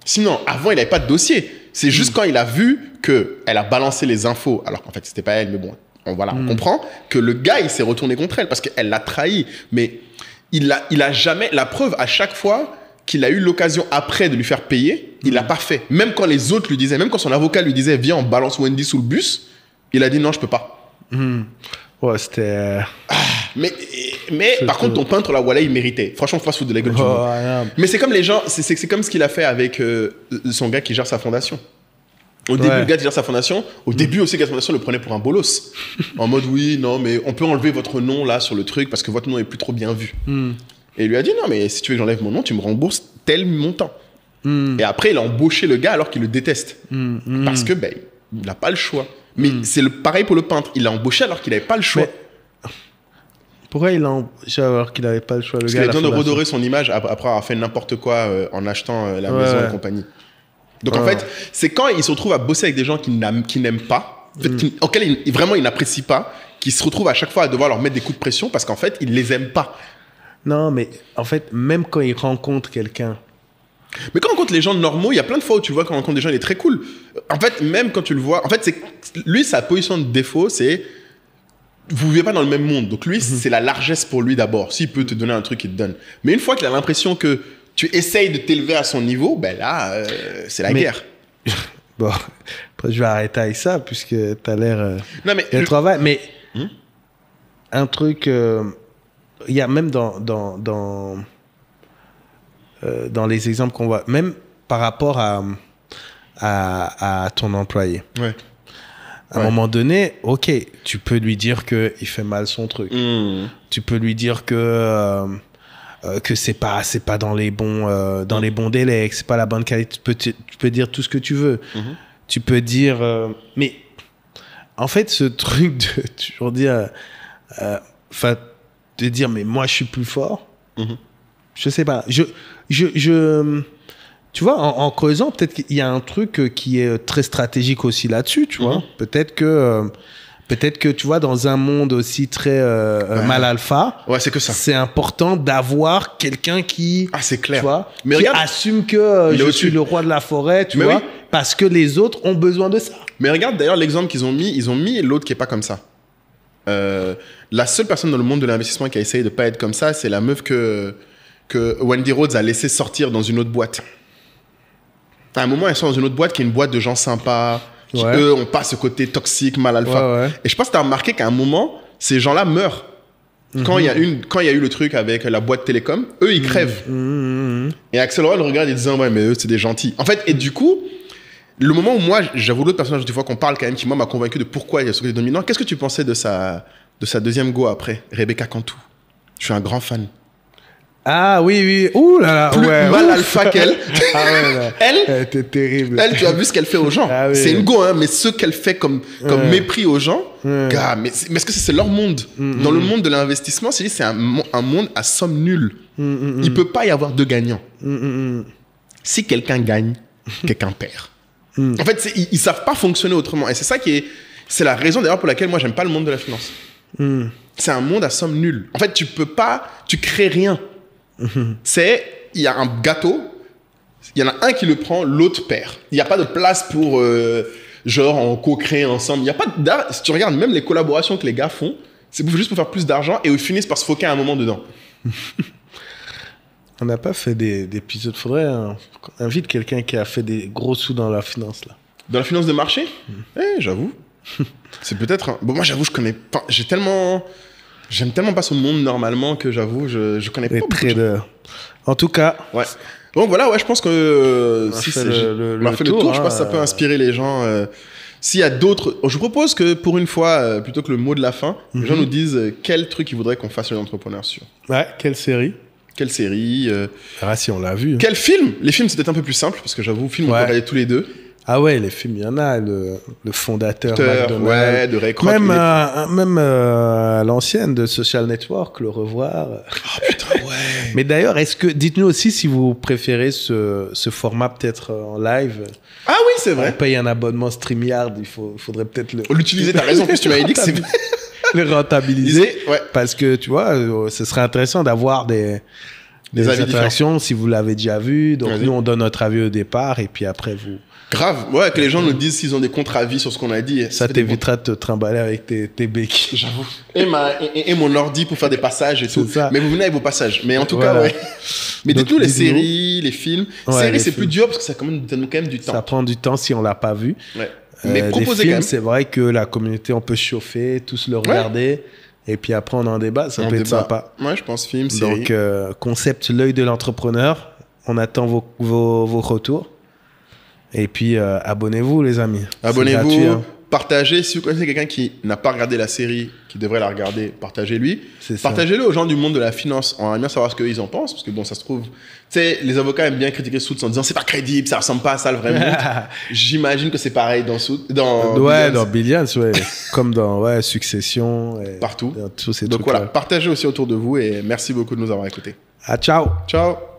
Sinon, avant, il n'avait pas de dossier. C'est juste quand il a vu qu'elle a balancé les infos, alors qu'en fait, c'était pas elle, mais bon, on comprend, que le gars, il s'est retourné contre elle, parce qu'elle l'a trahi. Mais il a jamais... La preuve, à chaque fois qu'il a eu l'occasion après de lui faire payer, il l'a pas fait. Même quand les autres lui disaient, même quand son avocat lui disait, viens, on balance Wendy sous le bus, il a dit non, je peux pas.
Ouais, c'était...
Mais par contre, ton peintre, la Walla, il méritait. Franchement, faut pas se foutre de la gueule du monde. Mais c'est comme les gens, c'est comme ce qu'il a fait avec son gars qui gère sa fondation. Au début, le gars qui gère sa fondation, au début aussi, le gars de sa fondation le prenait pour un bolos. En mode, oui, non, mais on peut enlever votre nom là sur le truc parce que votre nom est plus trop bien vu. Et il lui a dit, non, mais si tu veux que j'enlève mon nom, tu me rembourses tel montant. Et après, il a embauché le gars alors qu'il le déteste. Parce que, ben, il n'a pas le choix. Mais c'est pareil pour le peintre. Il l'a embauché alors qu'il n'avait pas le choix.
Mais... Pourquoi il l'a embauché alors qu'il n'avait pas le choix, le
Parce
gars?
qu'il a besoin de redorer son image après avoir fait n'importe quoi en achetant la maison et compagnie. Donc en fait, c'est quand il se retrouve à bosser avec des gens qu'il n'aime pas, en fait, auxquels vraiment il n'apprécie pas, qu'il se retrouve à chaque fois à devoir leur mettre des coups de pression parce qu'en fait, il les aime pas.
Non, mais en fait, même quand il rencontre quelqu'un...
Mais quand on rencontre les gens normaux, il y a plein de fois où tu vois quand on rencontre des gens, il est très cool. En fait, même quand tu le vois... En fait, lui, sa position de défaut, c'est... Vous ne vivez pas dans le même monde. Donc lui, c'est la largesse pour lui d'abord. S'il peut te donner un truc, il te donne. Mais une fois qu'il a l'impression que tu essayes de t'élever à son niveau, ben là, c'est la guerre.
Bon, après, je vais arrêter avec ça, puisque tu as l'air...
Non, mais...
Le travail, mais... Un truc... Il y a même dans les exemples qu'on voit, même par rapport à ton employé. Ouais. À un moment donné, ok, tu peux lui dire qu'il fait mal son truc. Tu peux lui dire que c'est pas dans les bons délais, que c'est pas la bonne qualité. Tu peux dire tout ce que tu veux. Tu peux dire... mais en fait, ce truc de toujours dire... de dire, mais moi, je suis plus fort. Je sais pas. Tu vois, en creusant, peut-être qu'il y a un truc qui est très stratégique aussi là-dessus, tu vois. Peut-être que, tu vois, dans un monde aussi très mal alpha,
c'est que ça.
C'est important d'avoir quelqu'un qui...
Ah, c'est clair.
Tu vois,
mais
qui
regarde,
assume que je suis le roi de la forêt, tu vois, parce que les autres ont besoin de ça.
Mais regarde d'ailleurs l'exemple qu'ils ont mis. Ils ont mis l'autre qui est pas comme ça. La seule personne dans le monde de l'investissement qui a essayé de pas être comme ça, c'est la meuf que Wendy Rhodes a laissé sortir dans une autre boîte. À un moment, elle sort dans une autre boîte qui est une boîte de gens sympas, qui eux ont pas ce côté toxique, mal alpha. Et je pense que tu as remarqué qu'à un moment, ces gens-là meurent. Quand il y a eu le truc avec la boîte télécom, eux ils crèvent. Et Axel Roll regarde et disant ouais mais eux c'est des gentils. En fait, et du coup, le moment où moi j'avoue l'autre personnage des fois qu'on parle quand même qui moi m'a convaincu de pourquoi il y a ce côté dominant. Qu'est-ce que tu pensais de sa deuxième go après, Rebecca Cantu? Je suis un grand fan.
Ah oui. Ouh là là.
Plus mal alpha qu'elle.
Ah ouais, là.
Elle
était terrible.
Elle, tu as vu ce qu'elle fait aux gens.
Ah oui.
C'est une go, hein, mais ce qu'elle fait comme mépris aux gens, gars, mais est-ce que c'est leur monde? Dans le monde de l'investissement, c'est un monde à somme nulle. Il peut pas y avoir deux gagnants. Si quelqu'un gagne, quelqu'un perd. En fait, ils savent pas fonctionner autrement. Et c'est ça c'est la raison d'ailleurs pour laquelle moi j'aime pas le monde de la finance. C'est un monde à somme nulle. En fait, tu crées rien. Il y a un gâteau, il y en a un qui le prend, l'autre perd. Il n'y a pas de place pour genre on co-créer ensemble. Il y a pas si tu regardes même les collaborations que les gars font, c'est juste pour faire plus d'argent et ils finissent par se foquer à un moment dedans.
On n'a pas fait d'épisodes. Faudrait invite quelqu'un qui a fait des gros sous dans la finance là.
Dans la finance de marché, j'avoue. C'est peut-être. Bon, moi j'avoue, je connais pas. J'aime tellement pas ce monde normalement que j'avoue, je connais pas. Les
traders. En tout cas.
Ouais. Donc voilà, je pense que si on a fait le tour, je pense que ça peut inspirer les gens. S'il y a d'autres, je vous propose que pour une fois, plutôt que le mot de la fin, les gens nous disent quel truc ils voudraient qu'on fasse les entrepreneurs sur.
Ouais, quelle série?
Si
on l'a vu.
Quel film? Les films, c'est peut-être un peu plus simple parce que j'avoue, film, on peut regarder tous les deux.
Ah ouais, les films, il y en a. Le fondateur McDonald's.
De Ray Kroc.
Même à l'ancienne de Social Network, le revoir.
Oh putain, ouais.
Mais d'ailleurs, dites-nous aussi si vous préférez ce format peut-être en live.
Ah oui, c'est vrai.
On paye un abonnement StreamYard, faudrait peut-être
l'utiliser. T'as raison, en plus tu m'avais dit que c'est
le rentabiliser. Parce que tu vois, ce serait intéressant d'avoir des interactions si vous l'avez déjà vu. Donc nous, on donne notre avis au départ et puis après vous
Grave, ouais, que les gens nous disent s'ils ont des contre-avis sur ce qu'on a dit.
Ça t'évitera de te trimballer avec tes béquilles.
J'avoue. Et mon ordi pour faire des passages et tout.
Ça.
Mais vous venez avec vos passages. Mais en tout cas, ouais. Mais dites-nous les séries, les films. Séries, c'est plus dur parce que ça demande quand même du temps.
Ça prend du temps si on l'a pas vu.
Ouais. Mais proposez
films,
quand même.
c'est vrai que la communauté, on peut se chauffer, tous le regarder. Et puis après, on en débat. Ça peut être sympa.
Ouais, je pense film, série.
Donc, concept l'œil de l'entrepreneur. On attend vos retours. Et puis, abonnez-vous, les amis.
Abonnez-vous,
gratuit, hein.
Partagez. Si vous connaissez quelqu'un qui n'a pas regardé la série, qui devrait la regarder, partagez-lui. Partagez-le aux gens du monde de la finance. On aimerait bien savoir ce qu'ils en pensent. Parce que bon, ça se trouve... Tu sais, les avocats aiment bien critiquer Suits en disant c'est pas crédible, ça ressemble pas à ça le vrai monde. J'imagine que c'est pareil dans Suits. Dans
Billions, ouais. Comme dans Succession.
Partout.
Dans tous ces
Donc
trucs
voilà, partagez aussi autour de vous et merci beaucoup de nous avoir écoutés.
Ciao.
Ciao.